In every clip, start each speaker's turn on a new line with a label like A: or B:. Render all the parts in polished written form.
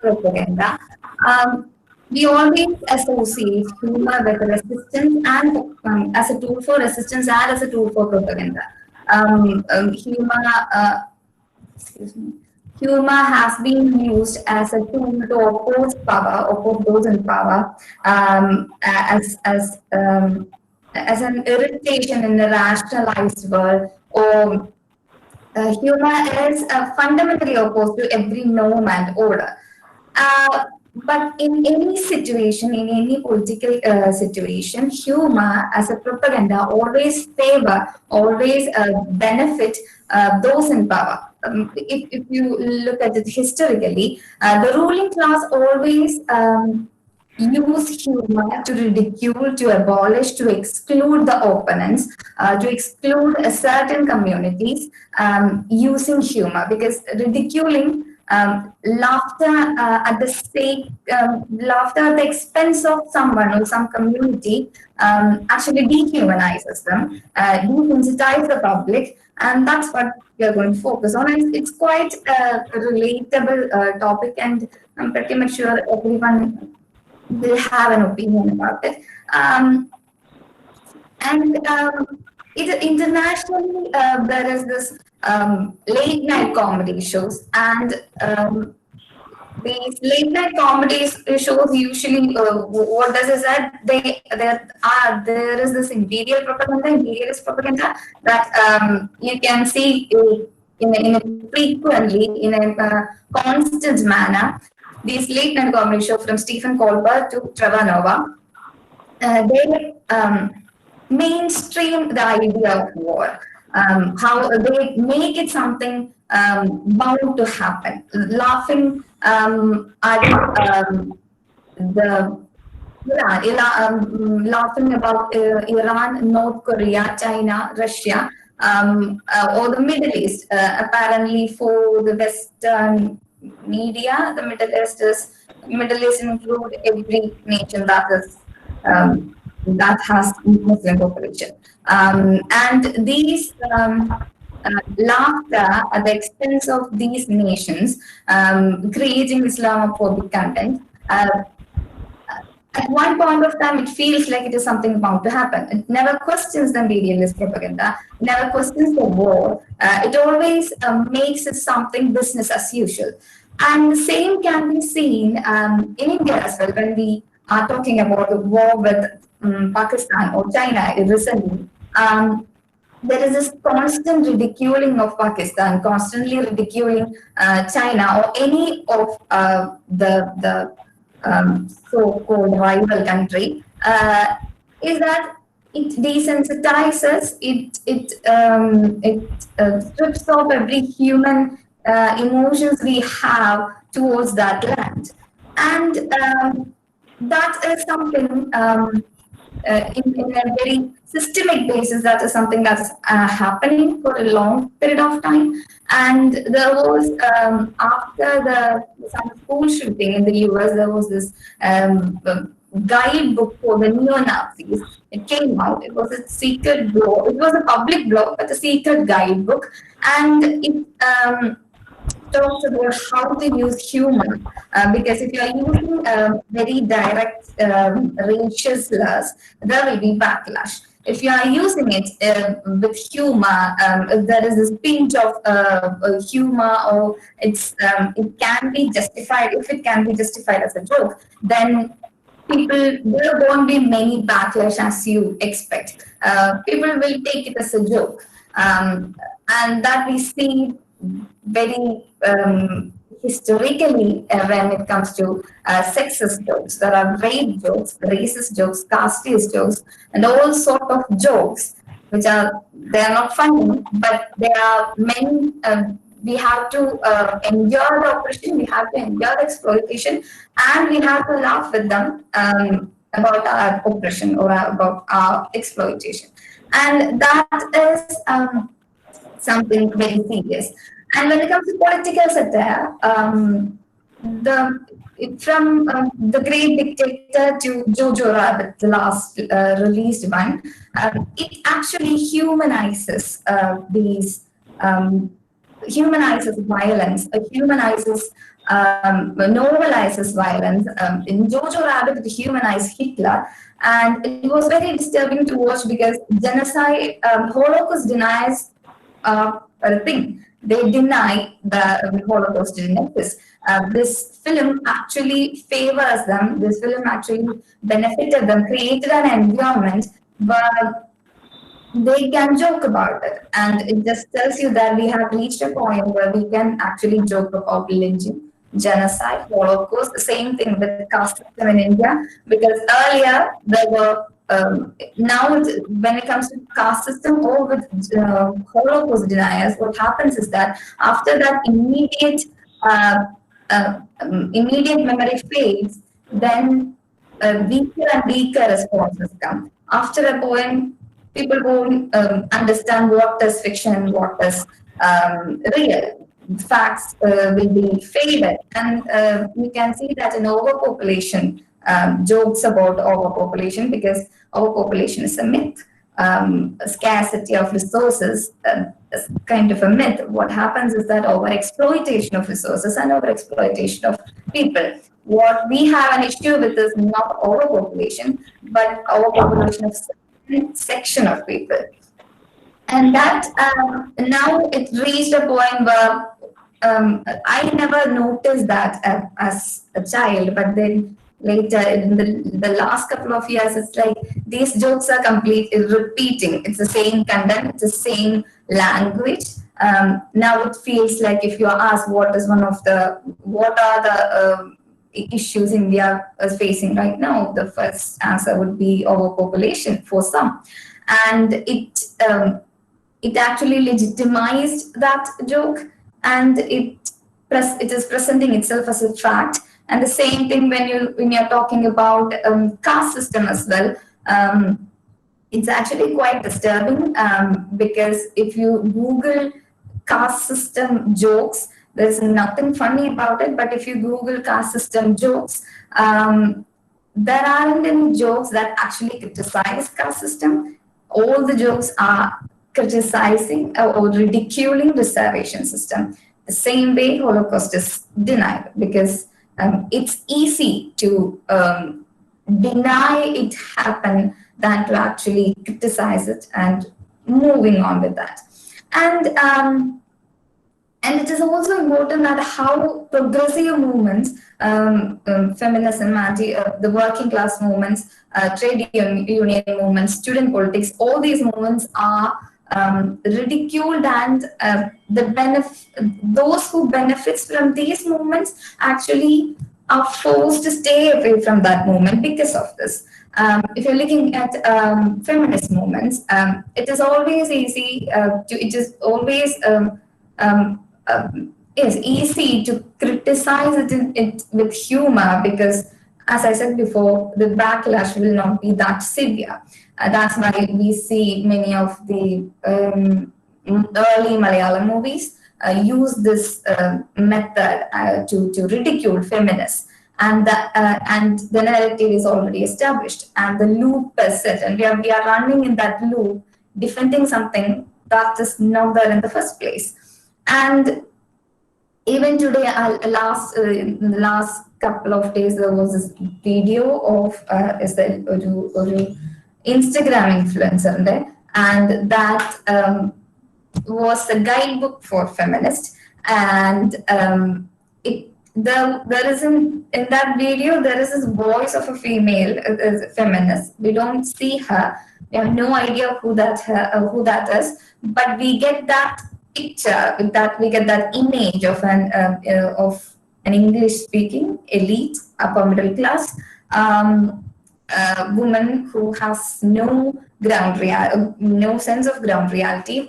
A: propaganda. We always associate humor with resistance and as a tool for resistance and as a tool for propaganda. Humor, excuse me, humor has been used as a tool to oppose those in power, as an irritation in the rationalized world, or humor is fundamentally opposed to every norm and order. But in any situation, in any political situation, humor as a propaganda always benefit those in power. If you look at it historically, the ruling class always use humor to ridicule, to abolish, to exclude the opponents, to exclude certain communities using humor, because ridiculing, laughter at the expense of someone or some community actually dehumanizes them, desensitize the public, and that's what we are going to focus on. It's quite a relatable topic, and I'm pretty much sure everyone will have an opinion about it. Internationally, there is this late night comedy shows, and these late night comedy shows usually what does is that there is this imperialist propaganda that you can see in a frequently in a constant manner. These late night comedy shows from Stephen Colbert to Trevor Noah, they mainstream the idea of war. How they make it something bound to happen. Laughing at the laughing about Iran, North Korea, China, Russia, or the Middle East. Apparently, for the Western media, the Middle East include every nation that has Muslim population, and these laughter at the expense of these nations, creating Islamophobic content. At one point of time, it feels like it is something bound to happen. It never questions the imperialist propaganda, never questions the war. It always makes it something business as usual. And the same can be seen in India as well when we are talking about the war with Pakistan or China recently. There is this constant ridiculing of Pakistan, constantly ridiculing China or any of the so-called rival country, is that it desensitizes, it strips off every human emotions we have towards that land, and that is something in a very systemic basis. That is something that's happening for a long period of time. And there was after some school shooting in the US, there was this guidebook for the neo-Nazis. It came out. It was a secret blog. It was a public blog, but a secret guidebook, and it talks about how to use humor, because if you are using very direct racial slurs, there will be backlash. If you are using it with humor, if there is this pinch of humor, or it can be justified. If it can be justified as a joke, then there won't be many backlash as you expect. People will take it as a joke, and that we see very historically when it comes to sexist jokes. There are rape jokes, racist jokes, casteist jokes, and all sort of jokes which they are not funny, but there are many. We have to endure the oppression, we have to endure the exploitation, and we have to laugh with them about our oppression or about our exploitation. And that is something very serious. And when it comes to political satire, from the Great Dictator to Jojo Rabbit, the last released one, it actually humanizes humanizes violence, humanizes normalizes violence. In Jojo Rabbit, it humanized Hitler, and it was very disturbing to watch because genocide, Holocaust denies a thing. They deny the Holocaust didn't exist. This film actually favors them. This film actually benefited them, created an environment where they can joke about it. And it just tells you that we have reached a point where we can actually joke about lynching, genocide, Holocaust, the same thing with caste system in India. Because earlier there were, now when it comes to caste system or with Holocaust deniers, what happens is that after that uh, immediate memory fades, then weaker and weaker responses come. After a point, people won't understand what is fiction and what is real. Facts will be faded, and you can see that in overpopulation, jokes about overpopulation, because overpopulation is a myth. Scarcity of resources is kind of a myth. What happens is that overexploitation of resources and overexploitation of people. What we have an issue with is not overpopulation, but overpopulation of section of people. And that now it reached a point where I never noticed that as a child, but then later in the last couple of years, it's like these jokes are completely repeating. It's the same content, it's the same language. Now it feels like if you are asked what are the issues India is facing right now, the first answer would be overpopulation for some, and it actually legitimized that joke, and it is presenting itself as a fact. And the same thing when you're talking about caste system as well. It's actually quite disturbing because if you Google caste system jokes, there's nothing funny about it. But if you Google caste system jokes, there aren't any jokes that actually criticize caste system. All the jokes are criticizing or ridiculing reservation system. The same way Holocaust is denied, because it's easy to deny it happened than to actually criticize it and moving on with that. And it is also important that how progressive movements, feminism, the working class movements, trade union movements, student politics, all these movements are ridiculed, and those who benefits from these movements actually are forced to stay away from that movement because of this. If you're looking at feminist movements, it is always easy it is always is easy to criticize it with humor, because as I said before, the backlash will not be that severe. That's why we see many of the early Malayalam movies use this method to ridicule feminists. And the narrative is already established, and the loop is set, and we are running in that loop, defending something that is not there in the first place. And even today, in the last couple of days, there was this video of ഒരു Instagram influencer, and that was a guidebook for feminists. And there isn't, in that video, there is this voice of a female feminist. We don't see her. We have no idea who that is, but we get that picture, with that we get that image of an English-speaking elite, upper middle class woman who has no sense of ground reality,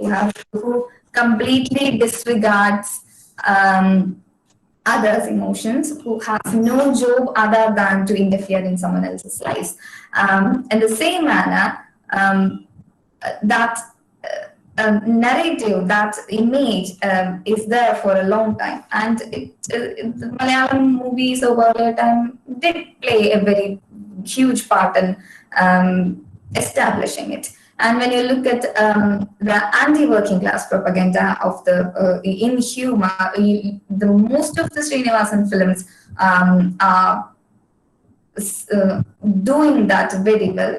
A: who completely disregards others' emotions, who has no job other than to interfere in someone else's lives. In the same manner, that narrative, that image is there for a long time, and the Malayalam movies over a time did play a very huge part in establishing it. And when you look at the anti-working class propaganda of the in humor, the most of the Srinivasan films are doing that very well.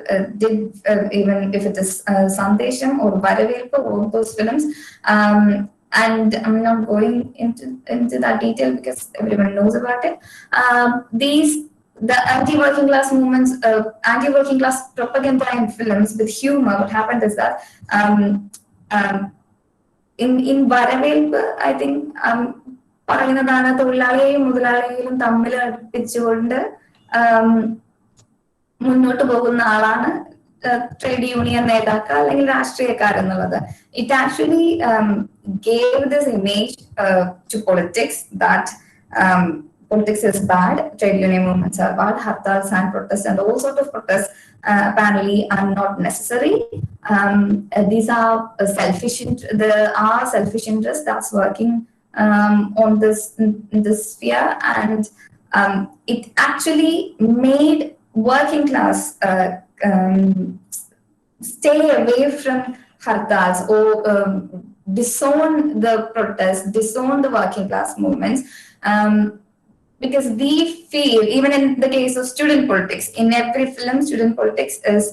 A: Even if it is Sandesham or Varavelpu, all those films. And I'm not going into that detail because everyone knows about it. The anti-working class movements, anti-working class propaganda in films with humor, what happened is that in Varavelpu, I think പറയുന്നതാണ് തൊഴിലാളിയെയും മുതലാളിയെയും തമ്മിൽ അടുപ്പിച്ചുകൊണ്ട് മുന്നോട്ട് പോകുന്ന ആളാണ് trade union നേതാക്കൾ അല്ലെങ്കിൽ രാഷ്ട്രീയക്കാരെന്നുള്ളത്. It actually gave this image to politics that politics is bad, trade union movements are bad, hartals and protests and all sorts of protests apparently are not necessary. These are selfish. There are selfish interests that's working on this sphere, and it actually made working class stay away from hartals or disown the protests, disown the working class movements. Because we feel, even in the case of student politics, in every film, student politics is,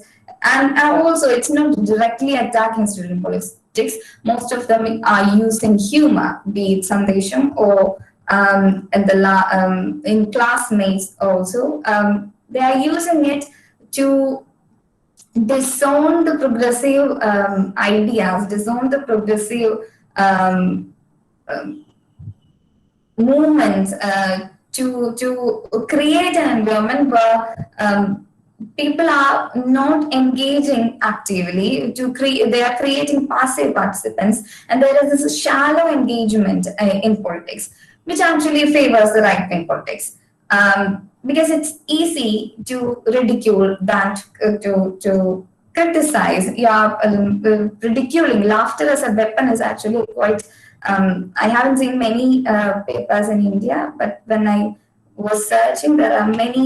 A: and also it's not directly attacking student politics. Most of them are using humor, be it Sandesham or in classmates also. They are using it to disown the progressive ideas, disown the progressive movements, to create an environment where people are not engaging actively. They are creating passive participants, and there is this shallow engagement in politics, which actually favors the right-wing politics. Because it's easy to ridicule that, to criticize. Ridiculing, laughter as a weapon is actually quite. I haven't seen many papers in India, but when I was searching, there are many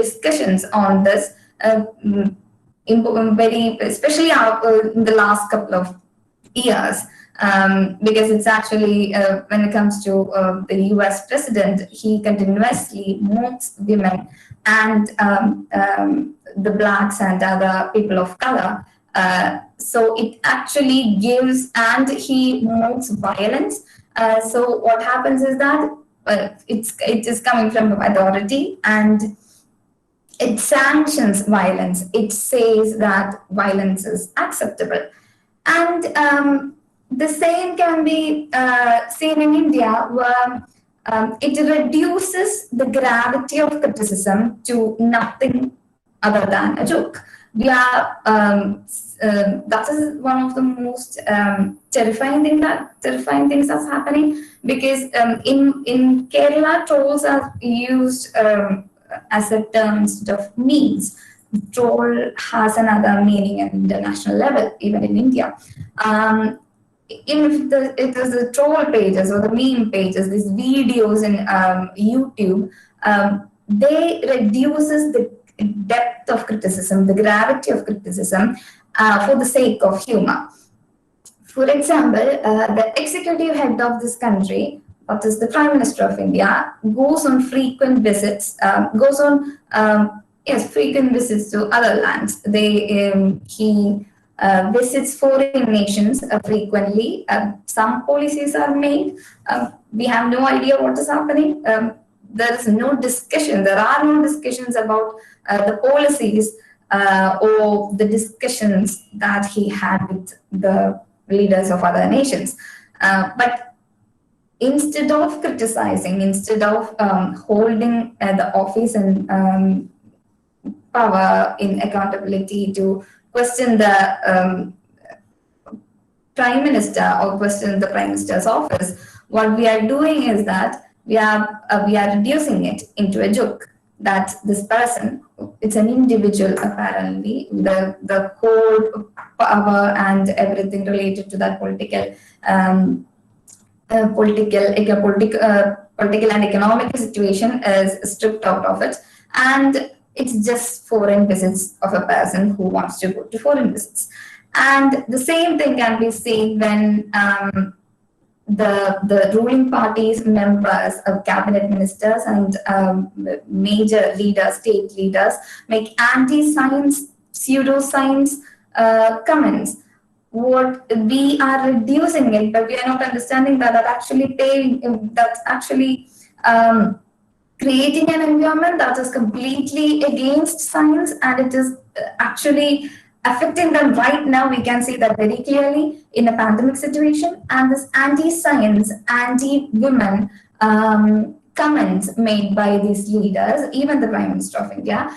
A: discussions on this, especially in the last couple of years. Because it's actually, when it comes to the US president, he continuously mocks women and the blacks and other people of color. So it actually gives, and he mocks violence. So what happens is that it is coming from the authority, and it sanctions violence. It says that violence is acceptable. And the same can be seen in India, where it reduces the gravity of criticism to nothing other than a joke. That is one of the most terrifying things that's happening, because in Kerala, trolls are used as a term instead of memes. Troll has another meaning at international level, even in India. If it is the troll pages or the meme pages, these videos in YouTube, they reduces the depth of criticism, the gravity of criticism, for the sake of humor. For example, the executive head of this country, that is the Prime Minister of India, goes on frequent visits, frequent visits to other lands. He visits foreign nations frequently. Some policies are made. We have no idea what is happening. There is no discussion. There are no discussions about the policies or the discussions that he had with the leaders of other nations. But instead of criticizing, instead of holding the office and power in accountability to question the Prime Minister or question the Prime Minister's office, what we are doing is that we are reducing it into a joke. That this person, it's an individual apparently, the whole power and everything related to that political and economic situation is stripped out of it, and it's just foreign visits of a person who wants to go to foreign visits. And the same thing can be seen when the ruling party's members of cabinet ministers and major leaders, state leaders, make anti-science, pseudo-science comments. What we are reducing it, but we are not understanding that that's actually creating an environment that is completely against science, and it is actually affecting them right now. We can see that very clearly in a pandemic situation, and this anti-science, anti-women comments made by these leaders, even the Prime Minister of India,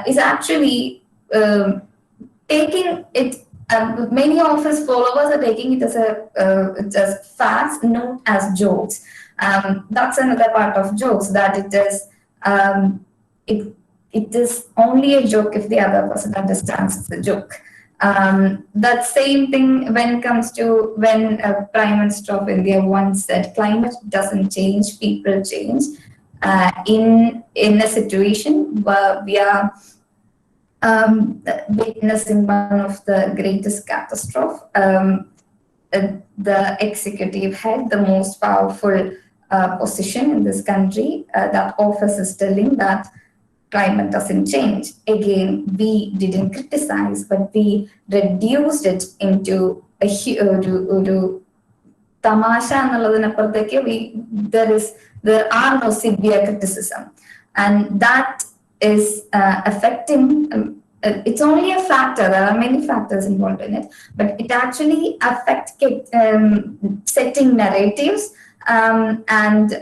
A: is actually taking it. Many of his followers are taking it as facts, not as jokes. That's another part of jokes, that it is only a joke if the other person understands it's a joke. That same thing when it comes to when Prime Minister of India once said, climate doesn't change, people change. In a situation where we are witnessing one of the greatest catastrophe, the executive head, the most powerful position in this country, that office is telling that climate doesn't change. Again, we didn't criticize, but we reduced it into a tamasha ennullathinappurathekku there are no severe criticism, and that is affecting. It's only a factor. There are many factors involved in it, but it actually affects setting narratives and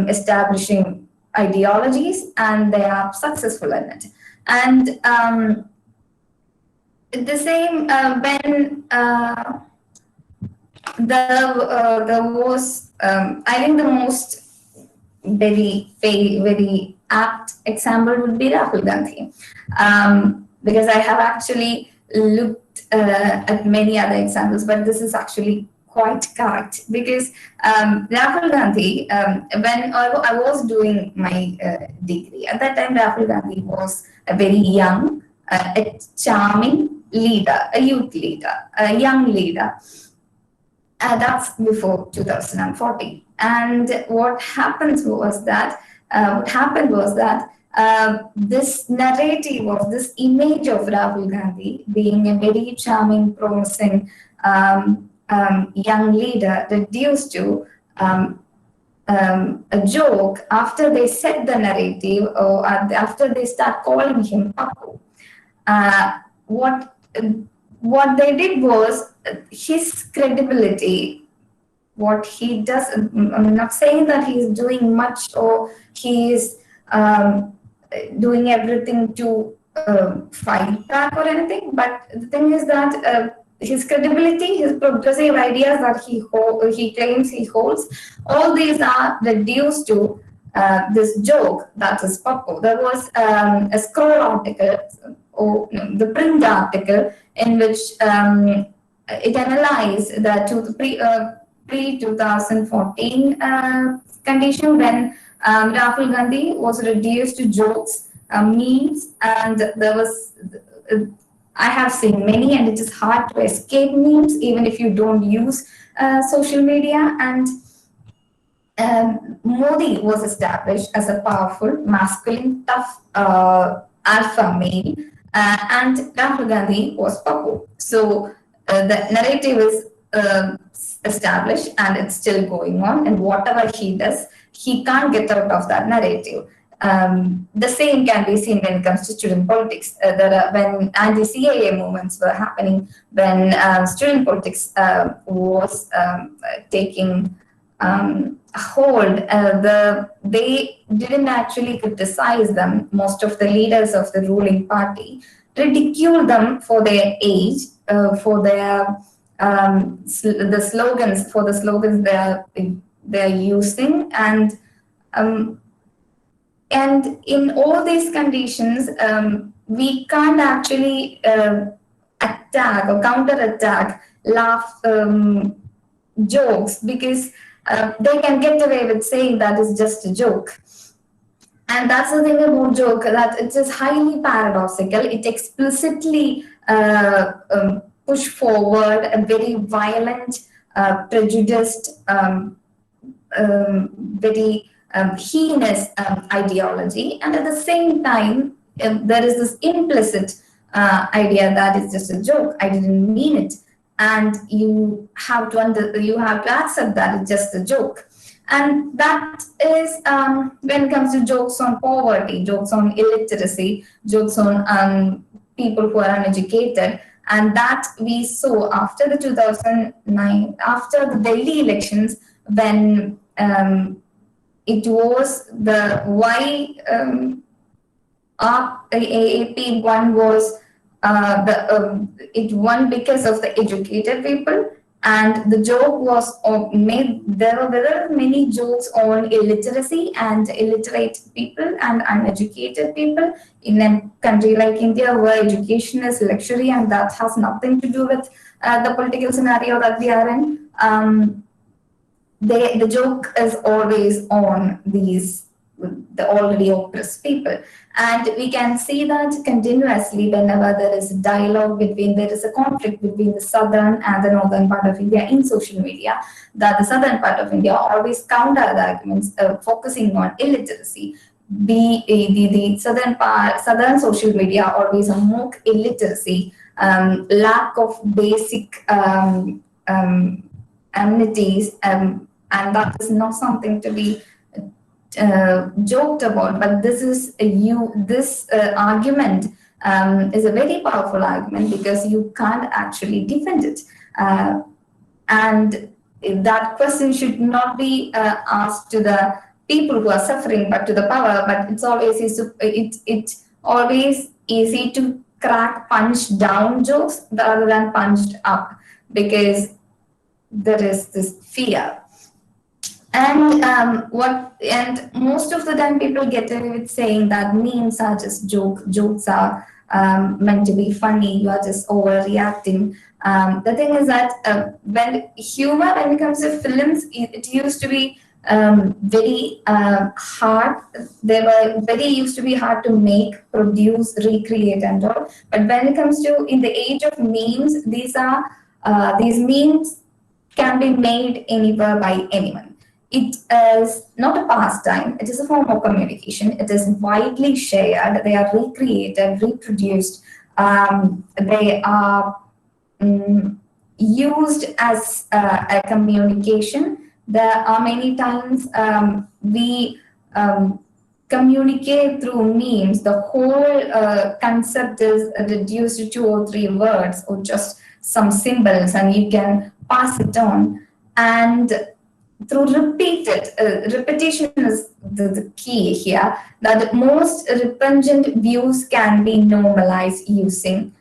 A: establishing ideologies, and they are successful in it. And the same when there was, I think the most very apt example would be Rahul Gandhi, because I have actually looked at many other examples, but this is actually quite correct, because Rahul Gandhi, when I was doing my degree, at that time Rahul Gandhi was a very young, a charming leader, a youth leader, a young leader. That's before 2014. And what happened was that this narrative of this image of Rahul Gandhi being a very charming, promising young leader reduced to a joke after they set the narrative, or after they start calling him Papu. What they did was his credibility, what he does. I'm not saying that he's doing much or he is doing everything to fight back or anything, but the thing is that his credibility, his progressive ideas that he claims he holds, all these are reduced to this joke that is Papu. There was a scroll article, or the print article, in which it analyzed the pre-2014 condition when Rahul Gandhi was reduced to jokes, memes, and there was. I have seen many, and it is hard to escape memes even if you don't use social media. And Modi was established as a powerful, masculine, tough alpha male, and Rahul Gandhi was Papu. So the narrative is established, and it's still going on. And whatever he does, he can't get out of that narrative. The same can be seen when it comes to student politics. When anti-CAA movements were happening, when student politics was taking hold, they didn't actually criticize them. Most of the leaders of the ruling party ridiculed them for their age, for their the slogans they're using, and in all these conditions, we can't actually attack or counter-attack, laugh, jokes, because they can get away with saying that is just a joke. And that's the thing about joke, that it is highly paradoxical. It explicitly push forward a very violent, prejudiced, very heinous ideology, and at the same time, there is this implicit idea that it's just a joke. I didn't mean it, and you have to accept that it's just a joke. And that is when it comes to jokes on poverty, jokes on illiteracy, jokes on people who are uneducated. And that we saw after the 2009, after the Delhi elections, when it was the why AAP won was it won because of the educated people, and the joke was made. There were many jokes on illiteracy and illiterate people and uneducated people in a country like India, where education is luxury, and that has nothing to do with the political scenario that we are in. The joke is always on the already oppressed people. And we can see that continuously whenever there is a dialogue there is a conflict between the southern and the northern part of India in social media, that the southern part of India always counter the arguments focusing on illiteracy. The southern social media always mock illiteracy, lack of basic amenities, and that is not something to be joked about. But this argument is a very powerful argument, because you can't actually defend it, and that question should not be asked to the people who are suffering, but to the power. But it's always easy to crack punch down jokes rather than punched up, because there is this fear. And most of the time people get away with saying that memes are just jokes are meant to be funny, you are just overreacting. The thing is that when it comes to films, it used to be very hard. They were used to be hard to make, produce, recreate, and all. But when it comes to in the age of memes, these memes can be made anywhere by anyone. It is not a pastime, it is a form of communication. It is widely shared, they are recreated, reproduced, they are used as a communication. There are many times we communicate through memes. The whole concept is reduced to 2 or 3 words or just some symbols, and you can pass it on. And through repetition is the key here, that most repugnant views can be normalized using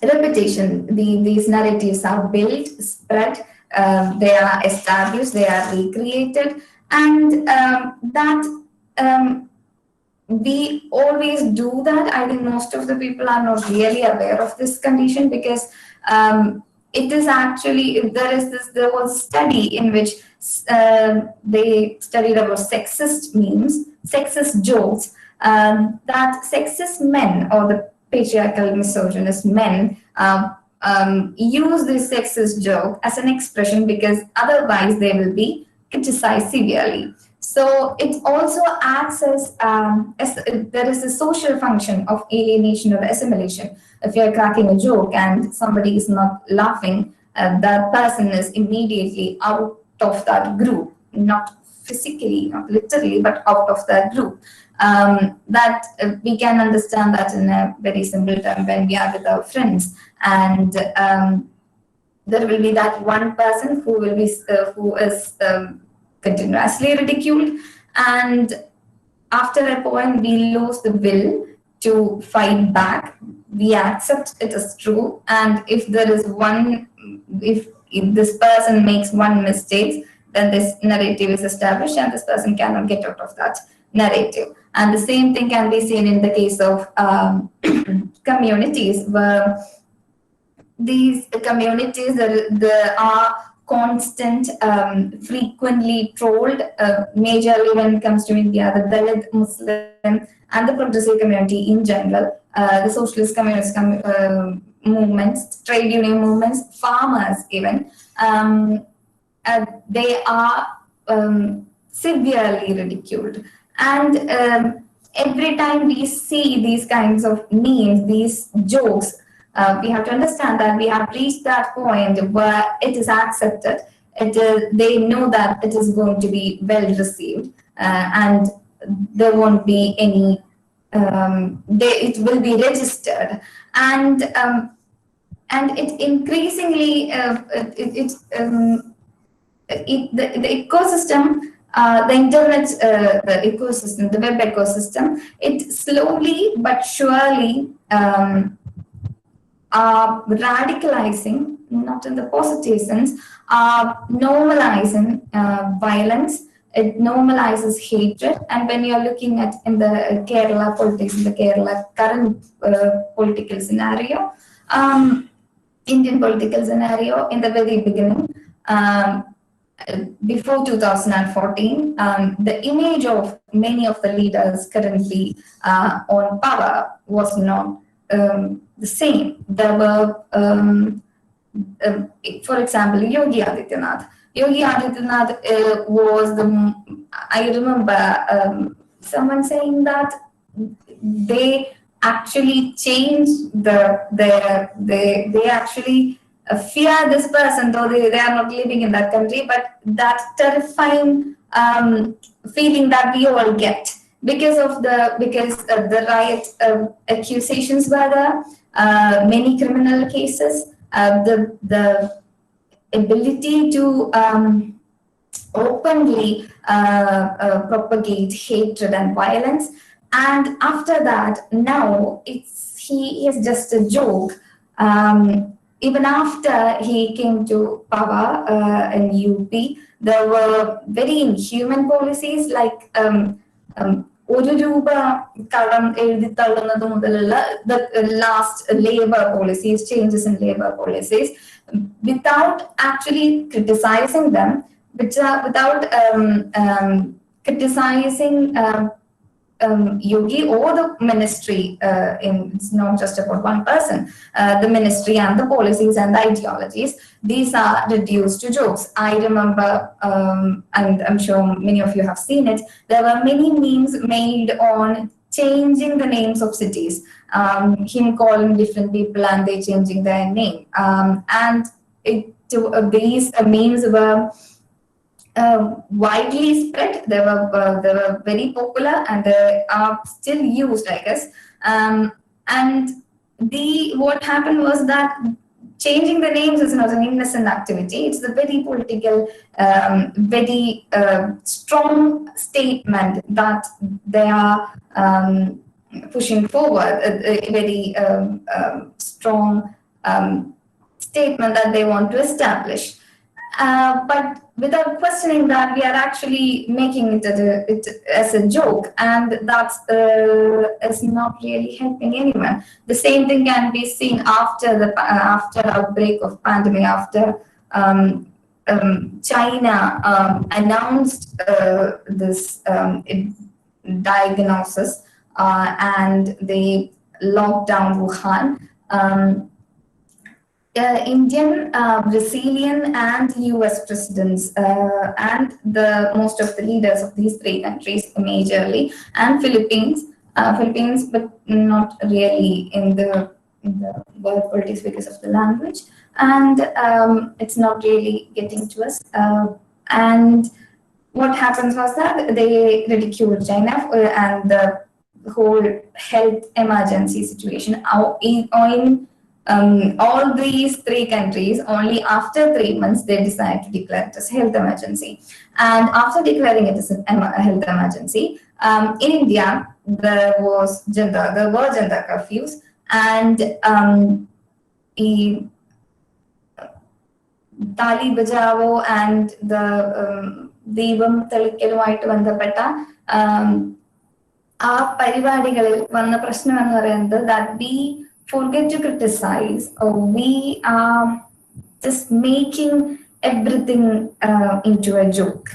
A: repetition. These narratives are built, spread, they are established, they are recreated, and we always do that. I think most of the people are not really aware of this condition, because it is actually, there was a study in which they studied about sexist memes, sexist jokes, that sexist men or the patriarchal misogynist men use this sexist joke as an expression, because otherwise they will be criticized severely. So it also acts as there is a social function of alienation or assimilation. If you're cracking a joke and somebody is not laughing, that person is immediately out of that group, not physically, not literally, but out of that group. That we can understand that in a very simple term when we are with our friends, and there will be that one person who is continuously ridiculed, and after a point we lose the will to fight back. We accept it as true, and if this person makes one mistake, then this narrative is established and this person cannot get out of that narrative. And the same thing can be seen in the case of communities, where these communities, there are constant, frequently trolled, majorly when it comes to India, the Dalit, Muslim, and the progressive community in general, the socialist communist movements, trade union movements, farmers even, they are severely ridiculed. And every time we see these kinds of memes, these jokes, we have to understand that we have reached that point where it is accepted. They know that it is going to be well received, and there won't be any. It will be registered, and it increasingly the ecosystem, the internet, the ecosystem, the web ecosystem, it slowly but surely are radicalizing, not in the positive sense, are normalizing violence. It normalizes hatred. And when you're looking at in the Kerala politics, in the Kerala current political scenario, Indian political scenario, in the very beginning, before 2014, the image of many of the leaders currently on power was not the same. There were, for example, Yogi Adityanath. Yogi Adityanath was the. I remember someone saying that they actually changed they actually fear this person, though they are not living in that country, but that terrifying feeling that we all get because of the riot accusations were there, many criminal cases, the ability to openly propagate hatred and violence. And after that, now he is just a joke. Even after he came to power in UP, there were very inhuman policies like the last labor policies, changes in labor policies, without actually criticizing them, without criticizing Yogi or the ministry. It's not just about one person. The ministry and the policies and the ideologies, these are reduced to jokes. I remember, and I'm sure many of you have seen it, there were many memes made on changing the names of cities, him calling different people and they changing their name. And these memes were widely spread. They were very popular, and they are still used, I guess. And what happened was that changing the names is not an innocent activity. It's a very political, very strong statement that they are pushing forward. A very strong statement that they want to establish. But without questioning that, we are actually making it as a joke, and that is not really helping anyone. The same thing can be seen after the outbreak of pandemic, after China announced this diagnosis and they locked down Wuhan. Indian, Brazilian, and US presidents, and most of the leaders of these three countries, majorly, and Philippines, but not really in the world politics because of the language, and it's not really getting to us. And what happens was that they ridiculed China and the whole health emergency situation. All these three countries, only after 3 months, they decided to declare it as health emergency. And after declaring it as a health emergency, in India, there were gender curfews, and Tali Bajavo and the Devam Talikkalumayitte bandhappetta ആ പരിപാടികളിൽ വന്ന പ്രശ്നം എന്ന് പറയുന്നത് that we forget to criticize, or we are just making everything into a joke.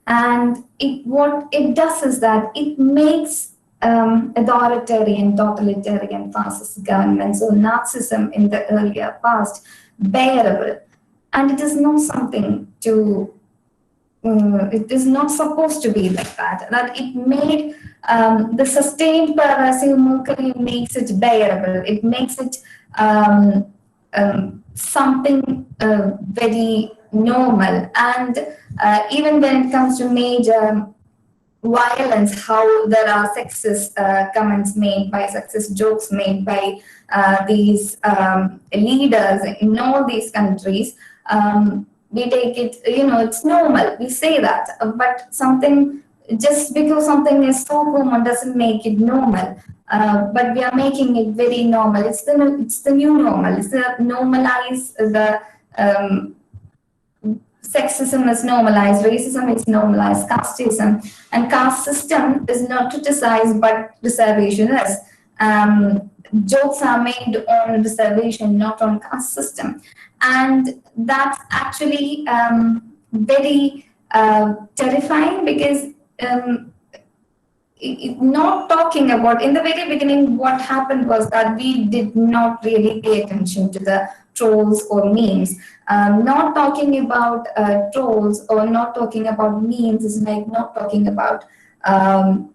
A: And what it does is that it makes authoritarian, totalitarian, fascist governments or Nazism in the earlier past bearable. And it is not something to, it is not supposed to be like that. That it made the sustained pervasive mockery makes it bearable. It makes it something very normal. And even when it comes to major violence, how there are sexist comments made by sexist jokes made by these leaders in all these countries, we take it, it's normal. We say that, but something, just because something is so common doesn't make it normal. But we are making it very normal. It's the new normal. It's the normalize the. Sexism is normalized, racism is normalized, casteism, and caste system is not criticized, but reservation is. Jokes are made on reservation, not on caste system, and that's actually very terrifying, because not talking about, in the very beginning, what happened was that we did not really pay attention to the trolls or memes. Not talking about trolls or not talking about memes is like not talking about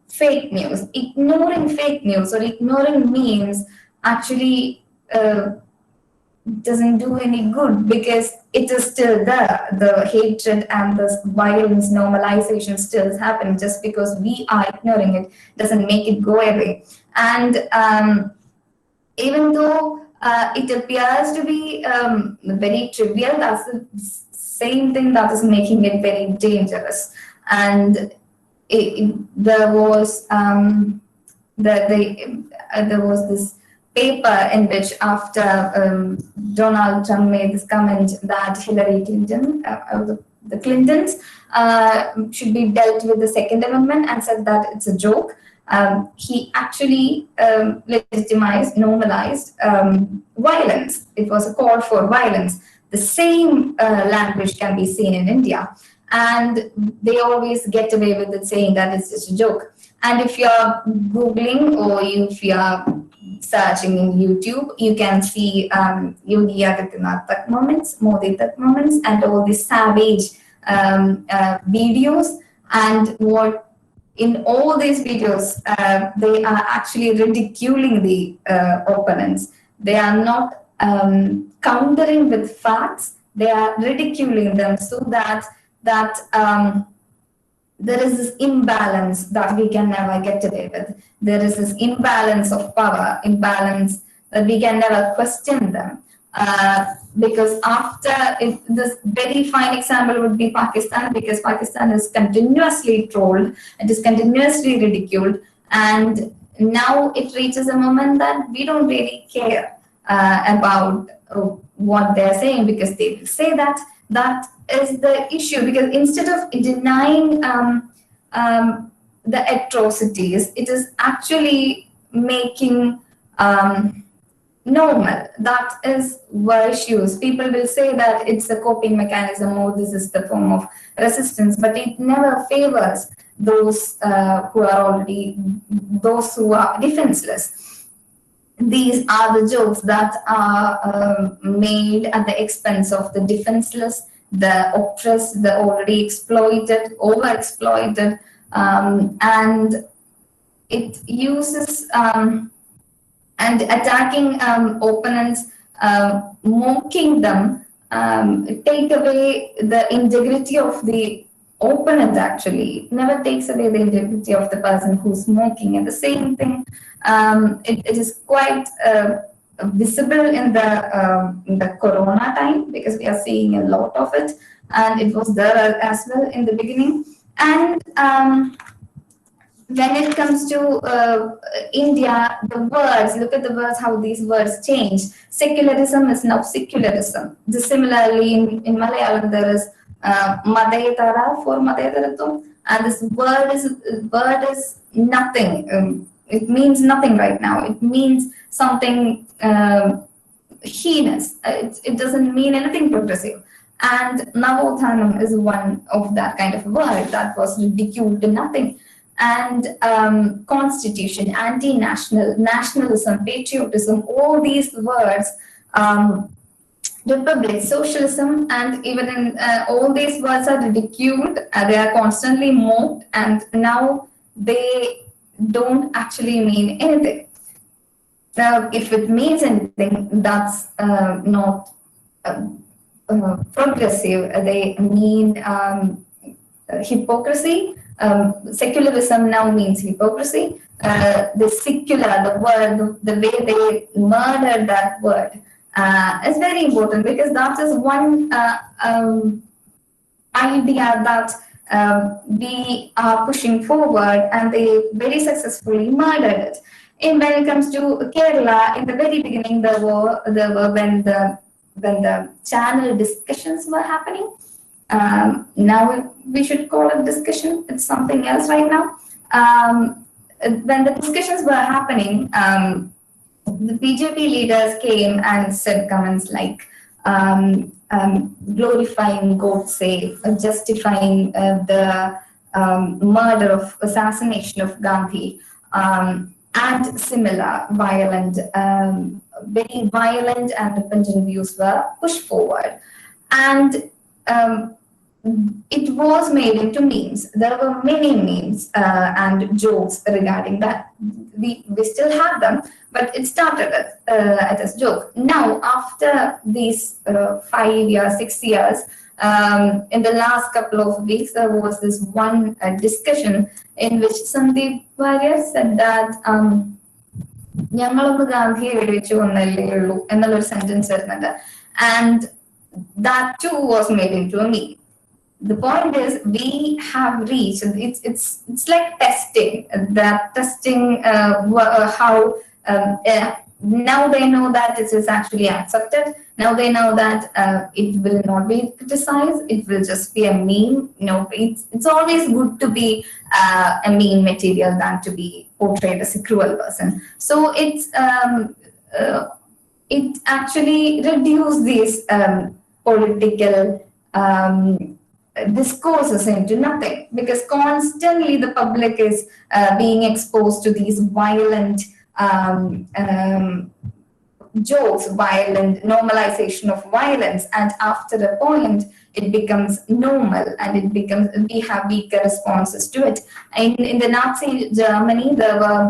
A: fake news. Ignoring fake news or ignoring memes actually doesn't do any good, because it is still there. The hatred and the violence normalization still is happening. Just because we are ignoring it doesn't make it go away. And even though it appears to be very trivial, that's the same thing that is making it very dangerous. And there was there was this paper in which, after Donald Trump made this comment that Hillary Clinton, the Clintons, should be dealt with the Second Amendment, and said that it's a joke. He actually legitimized, normalized violence. It was a call for violence. The same language can be seen in India. And they always get away with it, saying that it's just a joke. And if you're Googling or if you're searching in YouTube, you can see Yogi Adityanath moments, Modi moments, and all these savage videos. And what in all these videos, they are actually ridiculing the opponents. They are not countering with facts. They are ridiculing them, so that there is this imbalance that we can never get away with. There is this imbalance of power, imbalance that we can never question them. Because this very fine example would be Pakistan, because Pakistan is continuously trolled, it is continuously ridiculed, and now it reaches a moment that we don't really care about what they're saying, because they will say that. That is the issue, because instead of denying the atrocities, it is actually making normal. That is virtues. People will say that it's a coping mechanism, or this is the form of resistance, but it never favors those who are defenseless. These are the jokes that are made at the expense of the defenseless, the oppressed, the already exploited, overexploited, and it uses and attacking opponents, mocking them, take away the integrity of the opponent. Actually, it never takes away the integrity of the person who's mocking. And the same thing, it is quite visible in the Corona time, because we are seeing a lot of it, and it was there as well in the beginning. And when it comes to India, the words, look at the words, how these words change. Secularism is now secularism. Similarly, in Malayalam, there is Madayatara for Madayataratum, and this word is nothing. It means nothing right now. It means something heinous. It doesn't mean anything progressive. And Navodhanam is one of that kind of word that was ridiculed to nothing. And constitution, anti-national, nationalism, patriotism, all these words, republic, socialism, and even in all these words are ridiculed. They are constantly mocked, and now they don't actually mean anything. Now, if it means anything, that's not progressive. They mean hypocrisy. Secularism now means hypocrisy. The secular, the word, the way they murdered that word is very important, because that is one idea that we are pushing forward, and they very successfully murdered it. And when it comes to Kerala, in the very beginning, there were when the channel discussions were happening. Now we should call it discussion. It's something else right now. When the discussions were happening, the BJP leaders came and said comments like glorifying Godse, justifying the murder of assassination of Gandhi, and similar violent, very violent and repentant views were pushed forward. And it was made into memes. There were many memes and jokes regarding that. We still have them, but it started as a joke. Now, after these 5 years, 6 years, in the last couple of weeks, there was this one discussion in which Sandeep Varya said that ഞങ്ങളൊന്ന് ഗാന്ധിയെ വെടിവെച്ചു കൊന്നല്ലേ ഉള്ളൂ എന്നുള്ളൊരു sentence വരുന്നുണ്ട്. And that too was made into a meme. The point is, we have reached, it's like testing, that testing how now they know that it is actually accepted. Now they know that it will not be criticized. It will just be a meme. No, it's always good to be a meme material than to be portrayed as a cruel person. So it actually reduces these political discourses into nothing, because constantly the public is being exposed to these violent jokes, violent normalization of violence, and after a point it becomes normal, and we have weaker responses to it. In the Nazi Germany, there were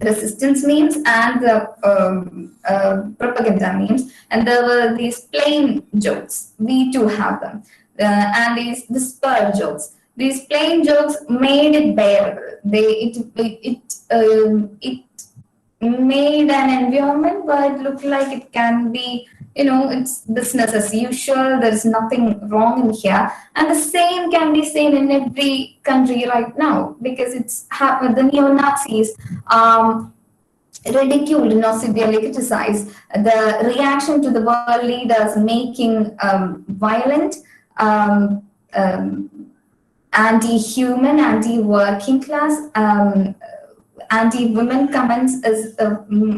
A: resistance memes and the propaganda memes, and there were these plain jokes. We too have them. And the spur jokes. These plain jokes made it bearable. It made an environment where it looked like it can be, it's business as usual. There is nothing wrong in here, and the same can be seen in every country right now, because it's happened. The neo-Nazis ridiculed, not severely criticized. The reaction to the world leaders making violent, anti-human, anti-working class, anti-women comments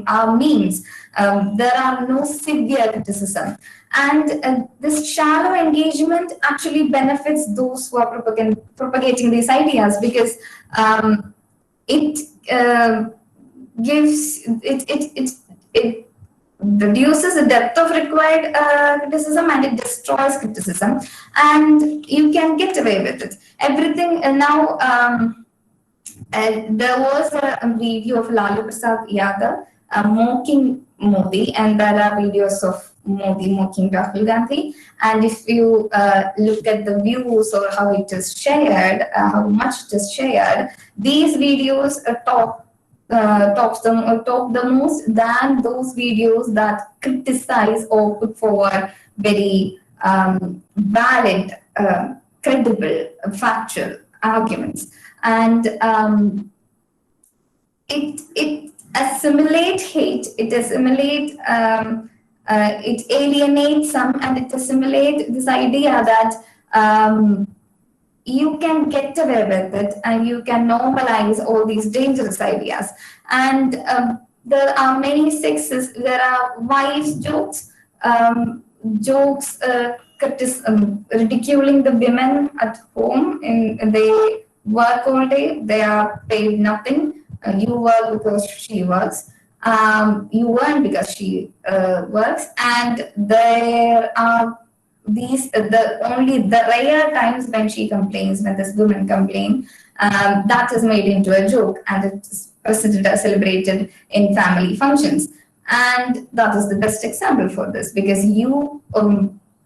A: are memes. There are no severe criticism. And this shallow engagement actually benefits those who are propagating these ideas, because it gives, it reduces the depth of required criticism, and it destroys criticism, and you can get away with it. Everything now, there was a video of Lalu Prasad Yadav mocking Modi, and there are videos of Modi mocking Rahul Gandhi. And if you look at the views or how it is shared, how much it is shared, these videos talk the most than those videos that criticize or put forward very valid, credible, factual arguments. And it assimilates hate, it assimilates, it alienates some, and it assimilates this idea that you can get away with it, and you can normalize all these dangerous ideas. And there are many sexes, there are wives jokes, jokes ridiculing the women at home, and they work all day, they are paid nothing. You work because she works. You earn because she works, and there are these only the rare times when she complains, when this woman complains, that is made into a joke and it's presented or celebrated in family functions. And that is the best example for this, because you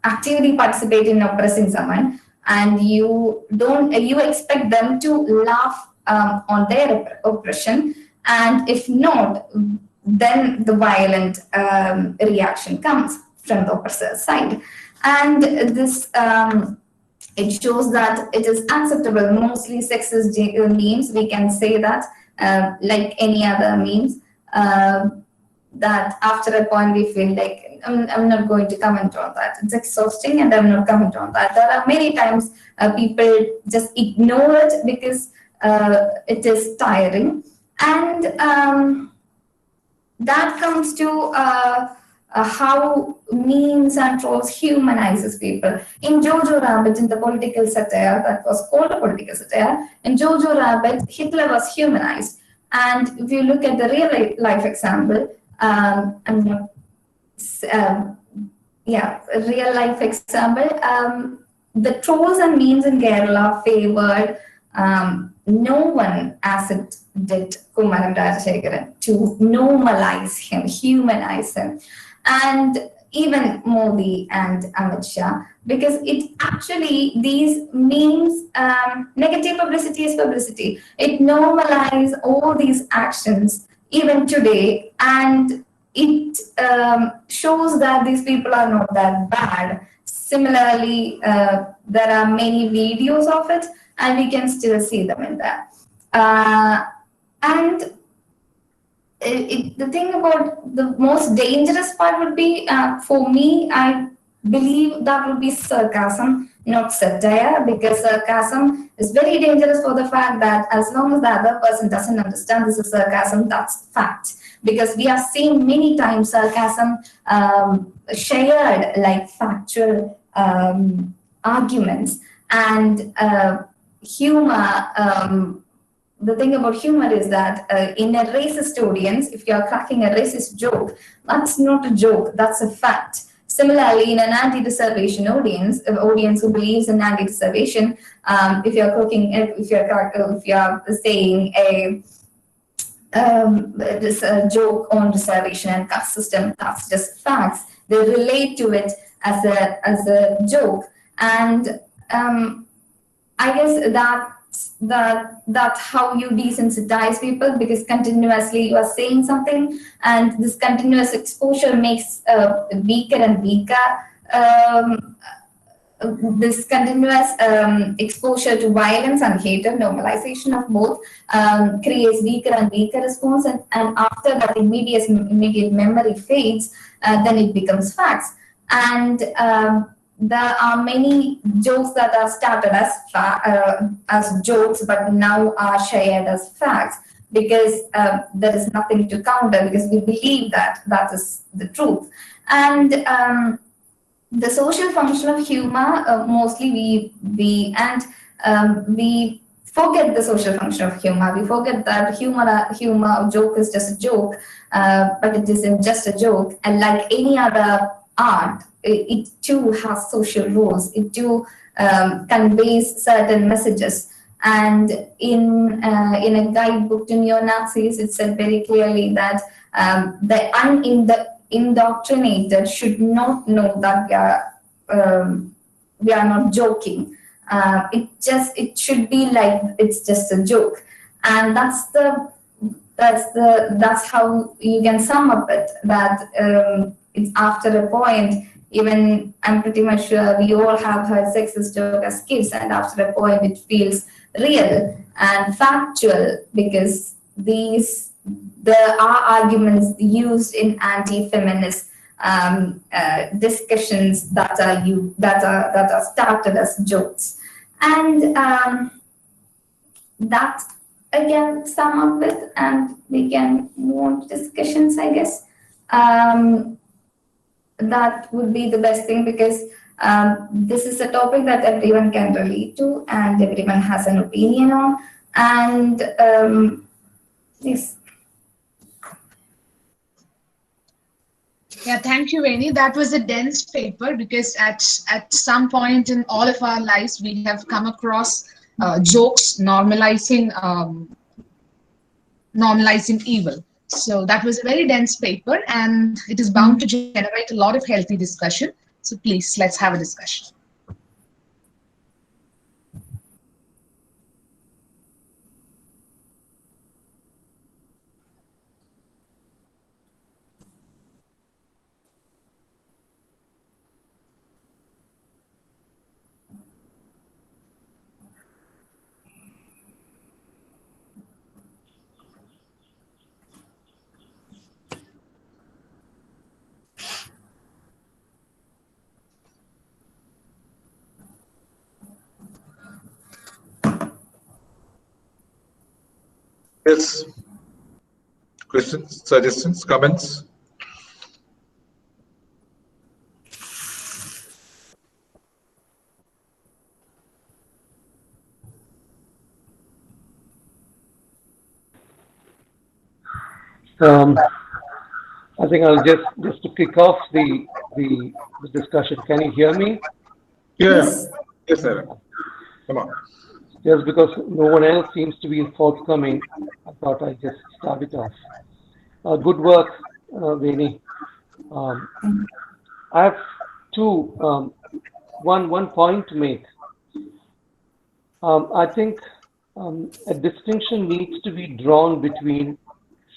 A: actively participate in oppressing someone, and you expect them to laugh on their oppression, and if not, then the violent reaction comes from the oppressor's side. And this it shows that it is acceptable. Mostly sexist memes, we can say that, like any other memes, that after a point we feel like, I'm not going to comment on that. It's exhausting and I'm not comment on that. There are many times people just ignore it because it is tiring. And that comes to how memes and trolls humanizes people. In Jojo Rabbit, in the political satire that was called a political satire, in Jojo Rabbit, Hitler was humanized. And if you look at the real life example, real life example, the trolls and memes in Kerala favored no one as it did Kumaran Rajashekharan, to normalize him, humanize him, and even Modi and Amit Shah, because it actually, these memes, negative publicity is publicity. It normalizes all these actions even today, and it shows that these people are not that bad. Similarly, there are many videos of it, and we can still see them in there. And the thing about the most dangerous part would be, for me, I believe that would be sarcasm, not satire, because sarcasm is very dangerous for the fact that as long as the other person doesn't understand this is sarcasm, that's fact. Because we have seen many times sarcasm shared like factual arguments, and humor. The thing about humor is that in a racist audience, if you're cracking a racist joke, that's not a joke, that's a fact. Similarly, in an anti-reservation audience, an audience who believes in anti-reservation, if you're saying a joke on reservation and caste system, that's just facts. They relate to it as a joke, and I guess that's how you desensitize people, because continuously you are saying something, and this continuous exposure makes weaker and weaker. This continuous exposure to violence and hatred, normalization of both, creates weaker and weaker response, and after that immediate memory fades, then it becomes facts. And there are many jokes that are started as jokes, but now are shared as facts, because there is nothing to counter, because we believe that that is the truth. And the social function of humor, mostly we forget the social function of humor. We forget that humor joke is just a joke, but it isn't just a joke. And like any other art, it too has social roles. It too conveys certain messages. And in a guidebook to neo-Nazis, it said very clearly that the indoctrinated should not know that we are not joking. It should be like it's just a joke, and that's how you can sum up it. That it's after a point. Even I'm pretty much sure we all have heard sexist joke as kids, and after a point it feels real and factual, because there are arguments used in anti-feminist discussions that are started as jokes, and that again sum up with, and we can move on to discussions, I guess. That would be the best thing, because This is a topic that everyone can relate to and everyone has an opinion on. And yes.
B: Yeah, thank you, Veni. That was a dense paper because at some point in all of our lives, we have come across jokes normalizing evil. So that was a very dense paper, and it is bound to generate a lot of healthy discussion. So please, let's have a discussion.
C: Yes. Questions, suggestions, comments?
D: I think I'll just to kick off the discussion. Can you hear me?
C: Yeah. Yes, sir. Come on.
D: Just because no one else seems to be forthcoming, I thought I'd just start it off. Good work, Veni. I have one point to make. I think a distinction needs to be drawn between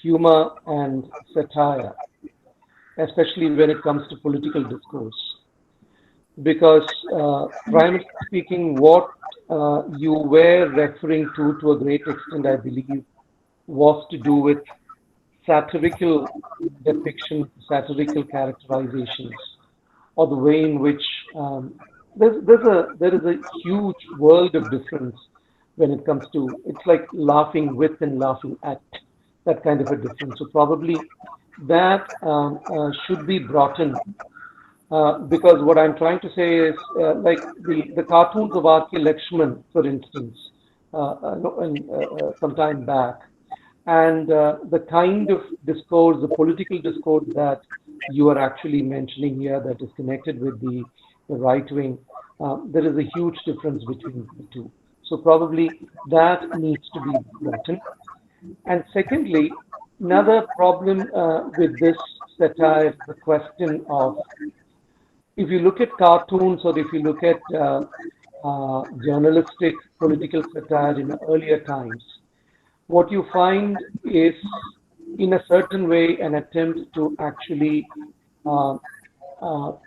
D: humor and satire, especially when it comes to political discourse. Because, primarily speaking, what you were referring to a great extent, I believe, was to do with satirical depiction, satirical characterizations, or the way in which there is a huge world of difference when it comes to it's like laughing with and laughing at that kind of a difference. So probably that should be brought in because what I'm trying to say is like the cartoons of R.K. Lakshman, for instance, some time back, and the kind of discourse, the political discourse that you are actually mentioning here that is connected with the right wing, there is a huge difference between the two. So probably that needs to be brought in. And secondly, another problem with this satire is the question of if you look at cartoons or if you look at journalistic political satire in earlier times, what you find is, in a certain way, an attempt to actually uh,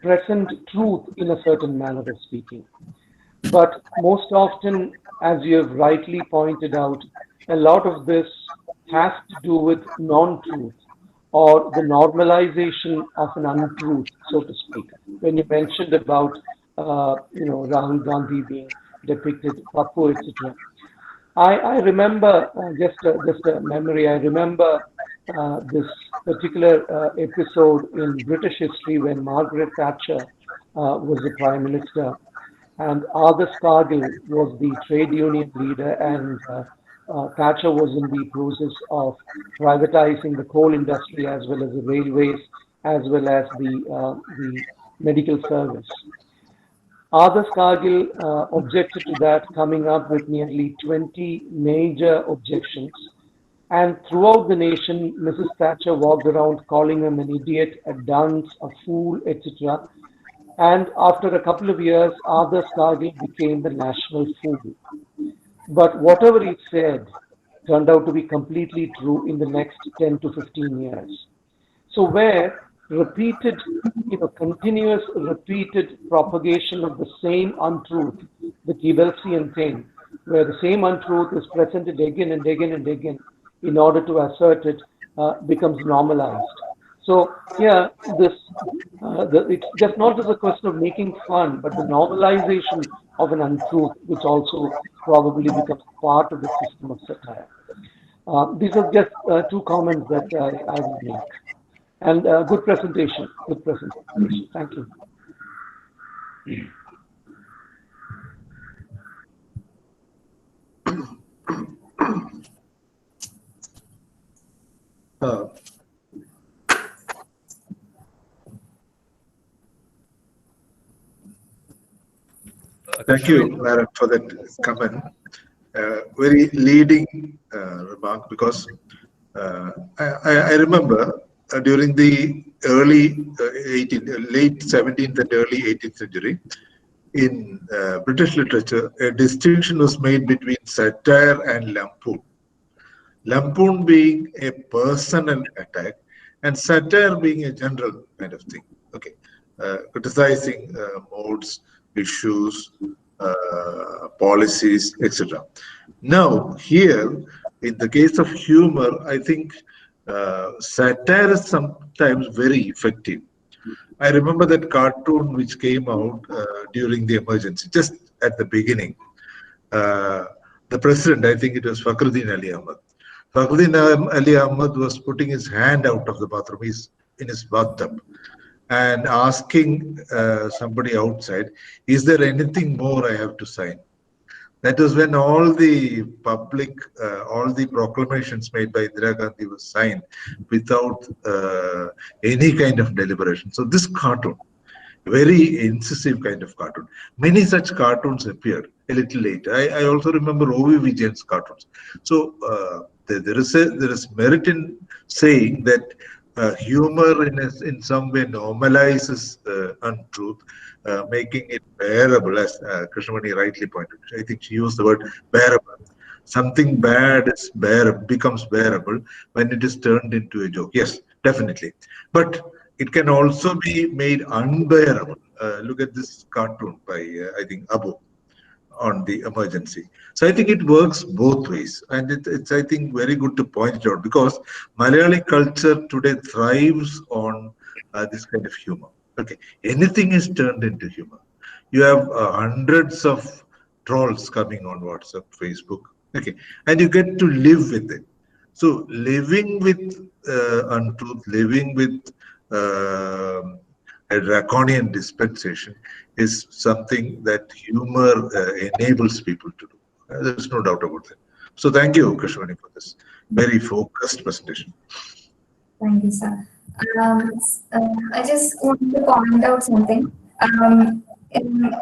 D: present truth in a certain manner of speaking. But most often, as you have rightly pointed out, a lot of this has to do with non-truth or the normalization of an untruth, so to speak. When you mentioned about, Rahul Gandhi being depicted, Pappu, etc. I remember just a memory. I remember this particular episode in British history when Margaret Thatcher was the Prime Minister, and Arthur Scargill was the trade union leader, and Thatcher was in the process of privatizing the coal industry as well as the railways, as well as the medical service. Arthur Scargill objected to that, coming up with nearly 20 major objections. And throughout the nation, Mrs. Thatcher walked around calling him an idiot, a dunce, a fool, etc. And after a couple of years, Arthur Scargill became the national fool. But whatever he said turned out to be completely true in the next 10 to 15 years. So where repeated, continuous repeated propagation of the same untruth, the Goebbelsian thing, where the same untruth is presented again and again and again in order to assert it, becomes normalized. So yeah, it's just not just a question of making fun, but the normalization of an untruth, which also probably becomes part of the system of satire. These are just two comments that I will make. And good presentation. Good presentation. Thank you.
C: Uh, Thank you, Madam, for that comment. Very leading remark, because I remember during the early 18th, late 17th and early 18th century, in British literature, a distinction was made between satire and lampoon. Lampoon being a personal attack, and satire being a general kind of thing. Okay, criticizing modes, issues, policies, etc. Now, here, in the case of humor, I think satire is sometimes very effective. I remember that cartoon which came out during the emergency, just at the beginning. Uh, the president, I think it was Fakhruddin Ali Ahmad. Fakhruddin Ali Ahmad was putting his hand out of the bathroom. He's in his bathtub and asking somebody outside, "Is there anything more I have to sign?" That was when all the public, all the proclamations made by Indira Gandhi was signed without any kind of deliberation. So this cartoon, very incisive kind of cartoon. Many such cartoons appeared a little later. I also remember O.V. Vijayan's cartoons. So there is merit in saying that humor in some way normalizes untruth, making it bearable, as Krishnaveny rightly pointed. I think she used the word bearable. Something bad is becomes bearable when it is turned into a joke. Yes, definitely. But it can also be made unbearable. Look at this cartoon by, I think, Abu on the emergency. So I think it works both ways. And it's, I think, very good to point it out, because Malayali culture today thrives on this kind of humor. Okay, anything is turned into humor. You have hundreds of trolls coming on WhatsApp, Facebook. Okay, and you get to live with it. So living with untruth, living with a draconian dispensation is something that humor enables people to do. There's no doubt about that. So thank you, Krishnaveny, for this very focused presentation.
A: Thank you, sir. I just want to point out something. In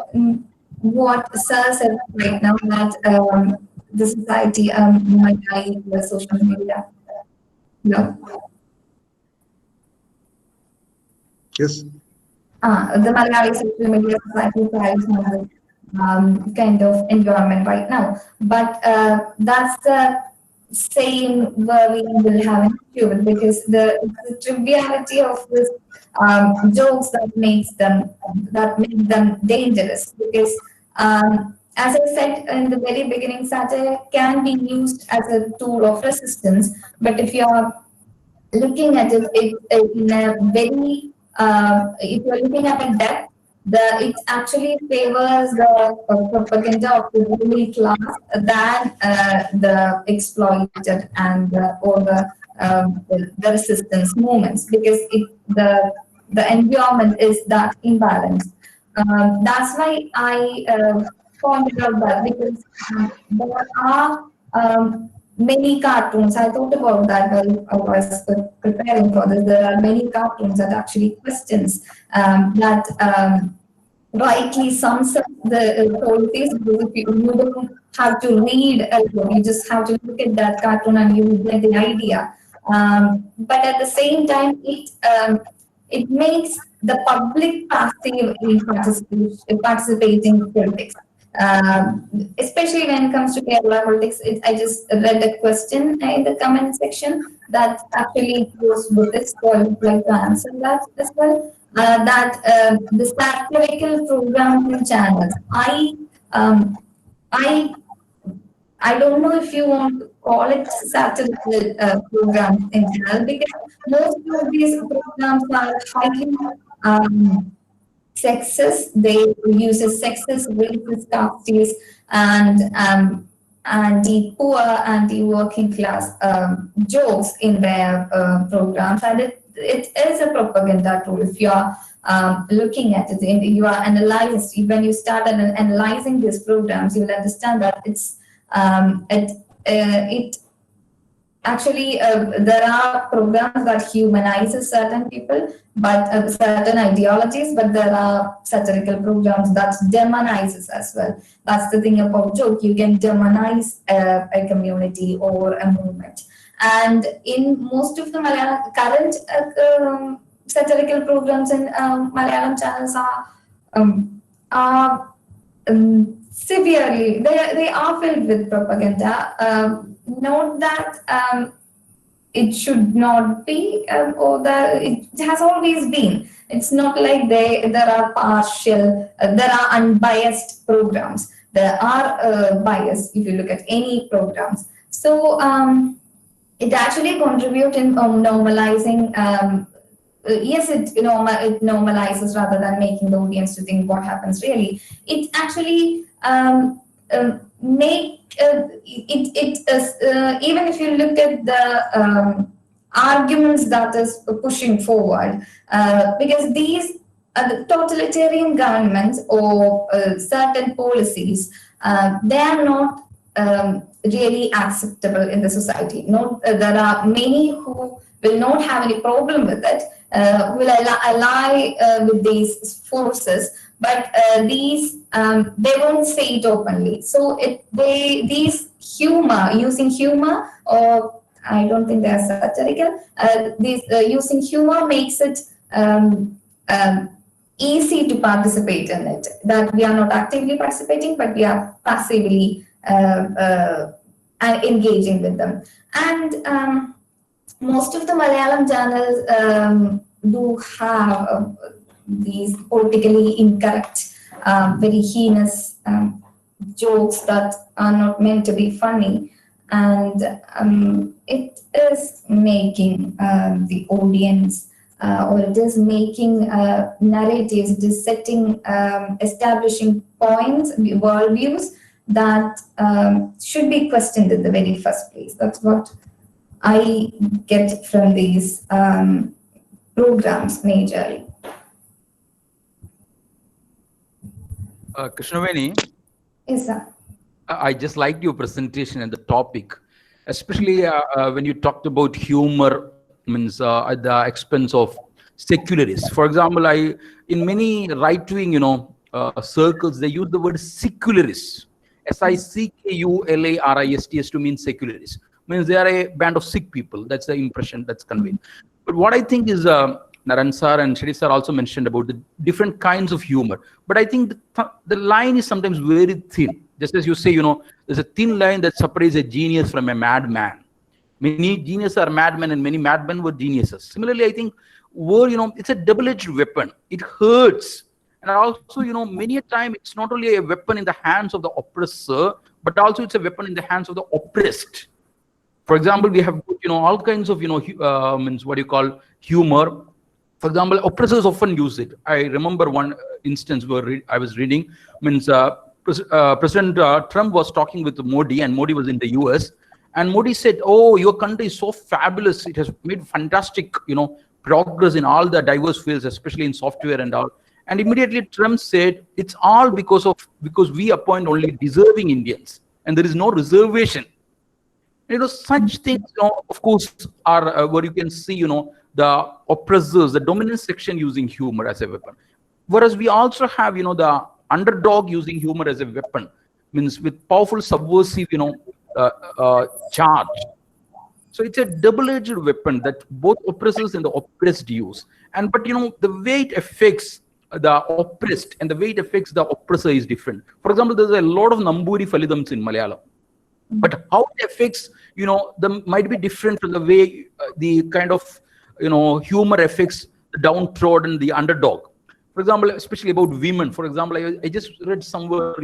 A: what Sir said right now, that the society might die with social media. No.
C: Yes.
A: The Malayali social media society thrives on the kind of environment right now. But that's the same worry will have in future, because the triviality of this jokes that make them dangerous. Because as I said in the very beginning, satire can be used as a tool of resistance. But if you are looking at it in a very, if you're looking at a depth, it actually favors the propaganda of the ruling class than the exploited and or the resistance movements, because the environment is that imbalanced. That's why I pointed out that, because there are many cartoons. I thought about that while I was preparing for this. There are many cartoons that actually questions that rightly sums up the whole thing. You don't have to read alone. You just have to look at that cartoon and you get the idea. But at the same time, it makes the public passive in participating in politics. Especially when it comes to Kerala politics, I just read a question in the comment section that actually goes with this, so I would like to answer that as well. The satirical programs and channels. I I don't know if you want to call it satirical programs in general, because most of these programs are highly sexist. They use sexist, racist, casteist, and the poor and the working class jokes in their programs, and it is a propaganda tool. If you are looking at it, you are analyzed. When you start analyzing these programs, you will understand that it actually there are programs that humanizes certain people, but certain ideologies, but there are satirical programs that demonizes as well. That's the thing about joke. You can demonize a community or a movement. And in most of the current satirical programs in Malayalam channels are severely, they are filled with propaganda. Note that it should not be, or that it has always been. It's not like there are partial, there are unbiased programs. There are bias if you look at any programs. So it actually contributes in normalizing. Yes, it normalizes rather than making the audience to think what happens really. It actually even if you look at the arguments that is pushing forward, because these the totalitarian governments or certain policies, they are not really acceptable in the society. There are many who will not have any problem with it, will ally with these forces, but these they won't say it openly. So these using humor, or I don't think they are satirical. These using humor makes it easy to participate in it. That we are not actively participating, but we are passively engaging with them. And most of the Malayalam channels do have these politically incorrect, very heinous jokes that are not meant to be funny. And it is making the audience, or it is making narratives, it is setting, establishing points, worldviews that should be questioned in the very first place. That's what I get from these programs majorly.
E: Krishnaveny,
A: Yes, sir.
E: I just liked your presentation and the topic, especially when you talked about humor, means at the expense of secularists. For example, in many right-wing, circles, they use the word secularists, SICKULARISTS, to mean secularists. Means they are a band of sick people. That's the impression that's conveyed. But what I think is, Naran sir and Shri sir also mentioned about the different kinds of humor. But I think the line is sometimes very thin. Just as you say, there's a thin line that separates a genius from a madman. Many geniuses are madmen and many madmen were geniuses. Similarly, I think it's a double-edged weapon. It hurts. And also, many a time it's not only a weapon in the hands of the oppressor, but also it's a weapon in the hands of the oppressed. For example, we have all kinds of means what you call humor. For example, oppressors often use it. I remember one instance where I was reading, means President Trump was talking with Modi, and Modi was in the US, and Modi said, "Oh, your country is so fabulous. It has made fantastic, progress in all the diverse fields, especially in software and all." And immediately Trump said, "It's all because we appoint only deserving Indians, and there is no reservation." Such things, of course, are where you can see, the oppressors, the dominant section using humor as a weapon. Whereas we also have, the underdog using humor as a weapon, means with powerful subversive, charge. So it's a double-edged weapon that both oppressors and the oppressed use. But the way it affects the oppressed and the way it affects the oppressor is different. For example, there's a lot of Namburi Falidams in Malayalam. But how it affects, them might be different from the way the kind of, humor affects the downtrodden, the underdog. For example, especially about women. For example, I just read somewhere,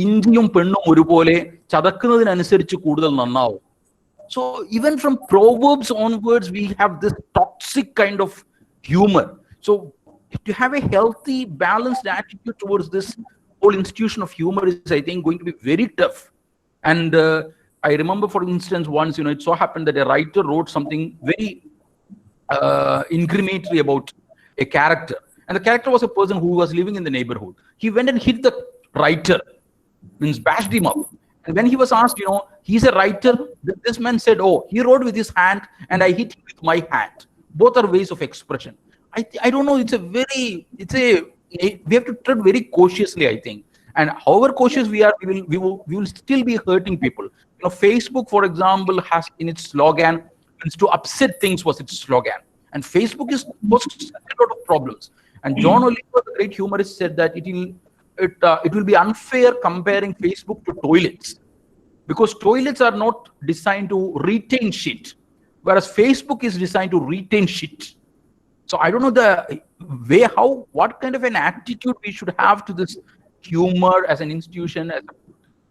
E: Indiyum pennum orupole chadakkunadinanusaриച്ച് കൂടുതൽ നന്നാവും. So even from Proverbs onwards, we have this toxic kind of humor. So to have a healthy, balanced attitude towards this whole institution of humor is, I think, going to be very tough. And I remember, for instance, once, it so happened that a writer wrote something very incriminatory about a character. And the character was a person who was living in the neighborhood. He went and hit the writer, means bashed him up. And when he was asked, he's a writer, this man said, oh, he wrote with his hand and I hit him with my hand. Both are ways of expression. I don't know, we have to tread very cautiously, I think. And however cautious we are, we will still be hurting people. Facebook, for example, has in its slogan, to upset things was its slogan. And Facebook is supposed to solve a lot of problems. And John Oliver, the great humorist, said that it will be unfair comparing Facebook to toilets, because toilets are not designed to retain shit, whereas Facebook is designed to retain shit. So I don't know the way what kind of an attitude we should have to this humor as an institution, as a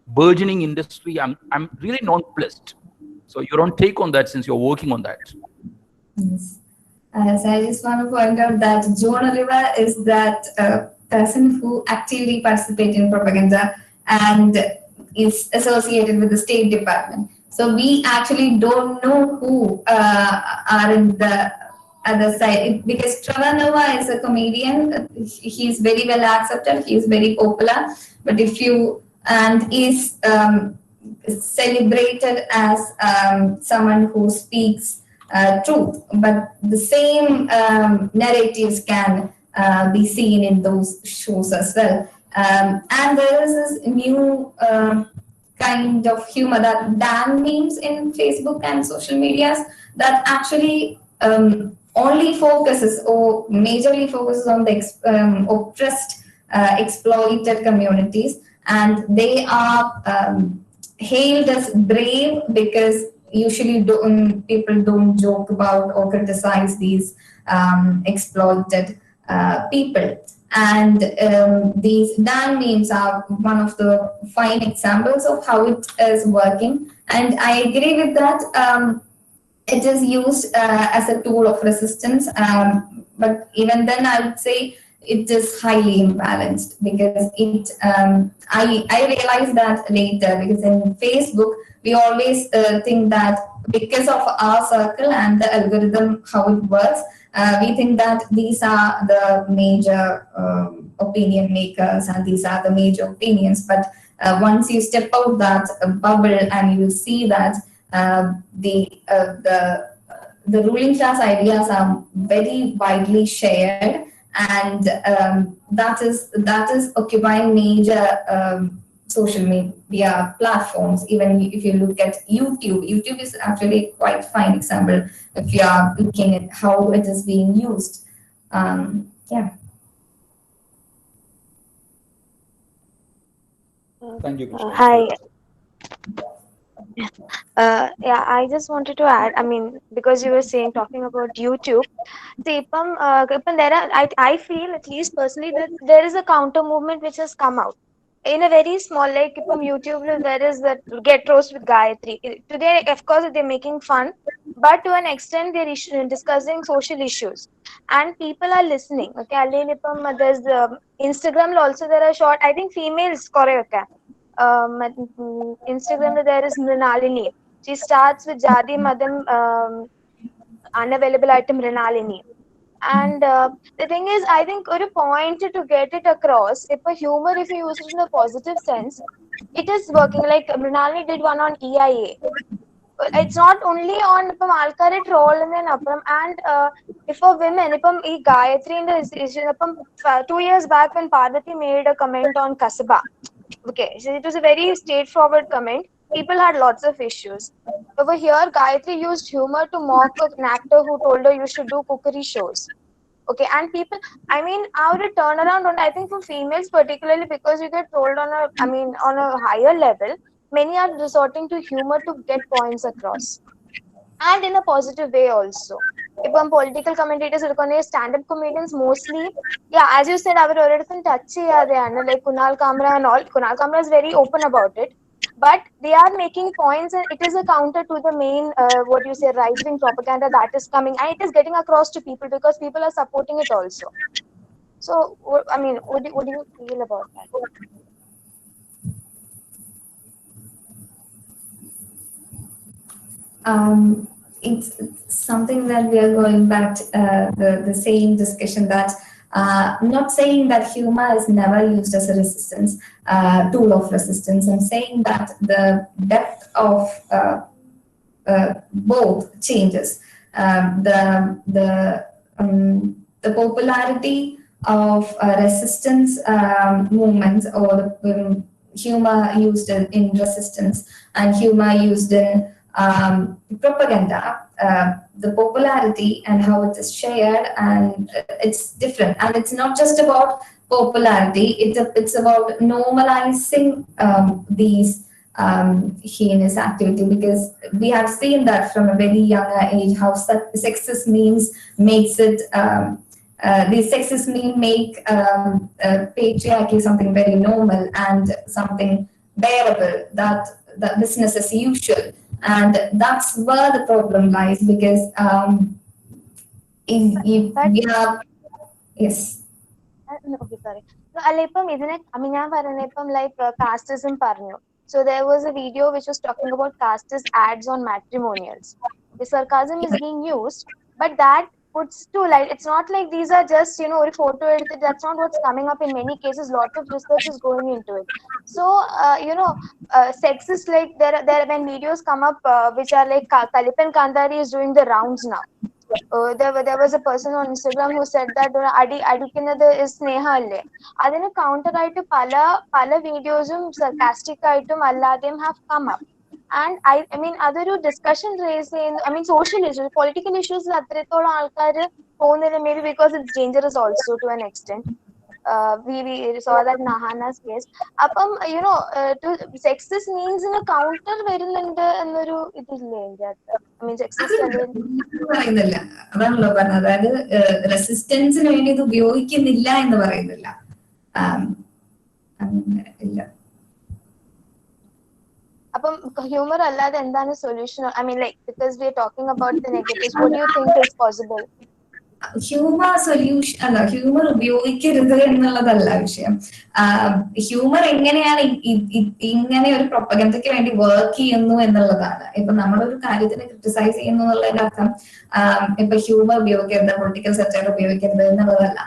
E: burgeoning industry. I'm really nonplussed. So your own take on that, since you're working on that.
A: Yes. So I just want to point out that John Oliver is that person who actively participates in propaganda and is associated with the State Department. So we actually don't know who are in the other side, because Trevor Noah is a comedian. He's very well accepted. He's very popular. But is celebrated as someone who speaks truth. But the same narratives can be seen in those shows as well. And there is this new kind of humor, that Dan memes in Facebook and social medias, that actually only focuses or majorly focuses on the oppressed, exploited communities, and they are hailed as brave because usually people don't joke about or criticize these exploited people. And these Dan memes are one of the fine examples of how it is working. And I agree with that. It is used as a tool of resistance. But even then, I would say it is highly imbalanced, because I realized that later, because in Facebook, we always think that because of our circle and the algorithm, how it works, we think that these are the major opinion makers and these are the major opinions. But once you step out that bubble and you see that the ruling class ideas are very widely shared, and that is occupying major social media platforms. Even if you look at YouTube is actually quite fine example if you are looking at how it is being used. Yeah.
E: Thank you, Krishna.
F: Hi. Yeah, I just wanted to add, because you were talking about YouTube. See, I feel, at least personally, that there is a counter movement which has come out in a very small, like YouTube, there is that Get Roast with Gayatri. Today, of course, they're making fun, but to an extent, they're discussing social issues, and people are listening. Okay, there's Instagram also, there are short, I think females, okay. Instagram, there is Mrinalini. She starts with Jadi Madam, unavailable item Mrinalini. And the thing is, I think a point to get it across, if you use it in a positive sense, it is working. Like Mrinalini did one on EIA. It's not only on Alkarit role and if for women, if Gayatri in the 2 years back when Parvati made a comment on Kasaba. Okay, so it was a very straightforward comment. People had lots of issues. Over here, Gayatri used humor to mock an actor who told her you should do cookery shows. Okay, and people, our turnaround on, I think for females particularly, because you get told on a higher level, many are resorting to humor to get points across. And in a positive way also. If political commentators are stand-up comedians mostly, yeah, as you said, our already touchy are like Kunal Kamra and all. Kunal Kamra is very open about it, but they are making points, and it is a counter to the main right-wing propaganda that is coming, and it is getting across to people because people are supporting it also. So, what do you feel about that?
A: It's something that we are going back to the same discussion that Not saying that humor is never used as a resistance, tool of resistance. I'm saying that the depth of both changes. The popularity of resistance movements, or the humor used in resistance and humor used in propaganda, the popularity and how it is shared, and it's different. And it's not just about popularity, it's about normalizing these heinous activity, because we have seen that from a very young age how sexist memes makes it these sexist memes make patriarchy something very normal and something bearable, that business as usual. And that's where the problem lies, because we have, yes.
F: Okay, sorry. So, ഞാൻ പറയുന്നത് ഇപ്പം like casteism പറഞ്ഞു. So there was a video which was talking about casteist ads on matrimonials. The sarcasm is being used, but that puts to light. It's not like these are just, you know, a photo edited. That's not what's coming up in many cases. Lot of research is going into it. So you know, sexist, like there when videos come up which are like Kalipan Kandari is doing the rounds now. There was a person on Instagram who said that അടിക്കുന്നത് is സ്നേഹം അല്ലേ. അതിന് counter ആയിട്ട് പല വീഡിയോസും sarcastic ആയിട്ടും അല്ലാതെയും have come up. And I mean അതൊരു discussion raise ചെയ്യുന്നു. I mean social issues, political issues അത്രത്തോളം ആൾക്കാർ പോകുന്നില്ല, maybe because it's dangerous also to an extent. We saw that Nahana's case. അപ്പം you know, to sexist means in a counter വരുന്നുണ്ട് എന്നൊരു ഇതില്ലേ ഇതിന്റെ അകത്ത്. I mean sexist
A: പറയുന്നില്ല, അതാണല്ലോ പറഞ്ഞത്. അതായത് റെസിസ്റ്റൻസിന് വേണ്ടി ഇത് ഉപയോഗിക്കുന്നില്ല എന്ന് പറയുന്നില്ല. ഇല്ല.
F: അപ്പം ഹ്യൂമർ അല്ലാതെ എന്താണ് solution? I mean like because we are talking about the negatives, what do you think is possible?
A: Humour solution അല്ല, ഹ്യൂമർ ഉപയോഗിക്കരുത് എന്നുള്ളതല്ല വിഷയം. ഹ്യൂമർ എങ്ങനെയാണ് ഇങ്ങനെ ഒരു പ്രൊപ്പഗൻഡയ്ക്ക് വേണ്ടി വർക്ക് ചെയ്യുന്നു എന്നുള്ളതാണ്. ഇപ്പൊ നമ്മളൊരു കാര്യത്തിനെ ക്രിട്ടിസൈസ് ചെയ്യുന്നു എന്നുള്ളതിന്റെ അർത്ഥം ഇപ്പൊ ഹ്യൂമർ ഉപയോഗിക്കരുത്, പൊളിറ്റിക്കൽ സെറ്റർ ഉപയോഗിക്കരുത് എന്നുള്ളതല്ല.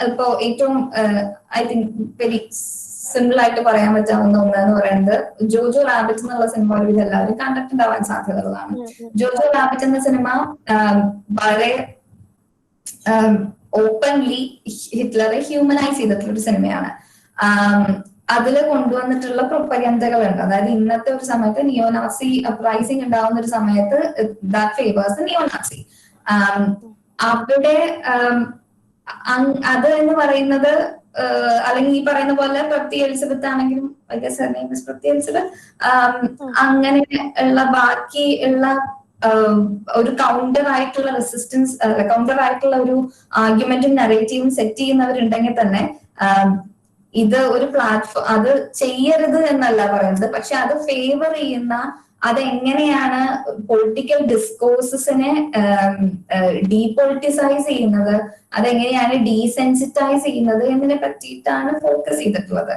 A: ഇപ്പൊ ഏറ്റവും ഐ തിങ്ക് വെരി സിമ്പിൾ ആയിട്ട് പറയാൻ പറ്റാവുന്ന ഒന്നെന്ന് പറയുന്നത്, ജോജോ റാബിറ്റ് എന്നുള്ള സിനിമ ഒരു എല്ലാവരും കണ്ടിട്ടുണ്ടാവാൻ സാധ്യതകളാണ്. ജോജോ റാബിറ്റ് എന്ന സിനിമ വളരെ ഓപ്പൺലി ഹിറ്റ്ലറെ ഹ്യൂമനൈസ് ചെയ്തിട്ടുള്ള ഒരു സിനിമയാണ്. അതില് കൊണ്ടുവന്നിട്ടുള്ള പ്രൊപ്പഗൻഡകളുണ്ട്. അതായത് ഇന്നത്തെ ഒരു സമയത്ത് നിയോനാസി അപ്രൈസിംഗ് ഉണ്ടാവുന്ന ഒരു സമയത്ത് ദാറ്റ് ഫേവേഴ്സ് നിയോനാസി. അവിടെ അത് എന്ന് പറയുന്നത്, അല്ലെങ്കിൽ ഈ പറയുന്ന പോലെ പ്രതി എലിസബത്ത് ആണെങ്കിലും പ്രതി എലിസബത്ത് അങ്ങനെ ഉള്ള ബാക്കി ഉള്ള ഒരു കൗണ്ടർ ആയിട്ടുള്ള റെസിസ്റ്റൻസ്, കൗണ്ടർ ആയിട്ടുള്ള ഒരു ആർഗ്യുമെന്റും നറേറ്റീവും സെറ്റ് ചെയ്യുന്നവരുണ്ടെങ്കിൽ തന്നെ ഇത് ഒരു പ്ലാറ്റ്ഫോം, അത് ചെയ്യരുത് എന്നല്ല പറയുന്നത്, പക്ഷെ അത് ഫേവർ ചെയ്യുന്ന, അതെങ്ങനെയാണ് പൊളിറ്റിക്കൽ ഡിസ്കോഴ്സസിനെ ഡീപൊളിറ്റിസൈസ് ചെയ്യുന്നത്, അതെങ്ങനെയാണ് ഡീസെൻസിറ്റൈസ് ചെയ്യുന്നത് എന്നതിനെ പറ്റിയിട്ടാണ് ഫോക്കസ് ചെയ്തിട്ടുള്ളത്.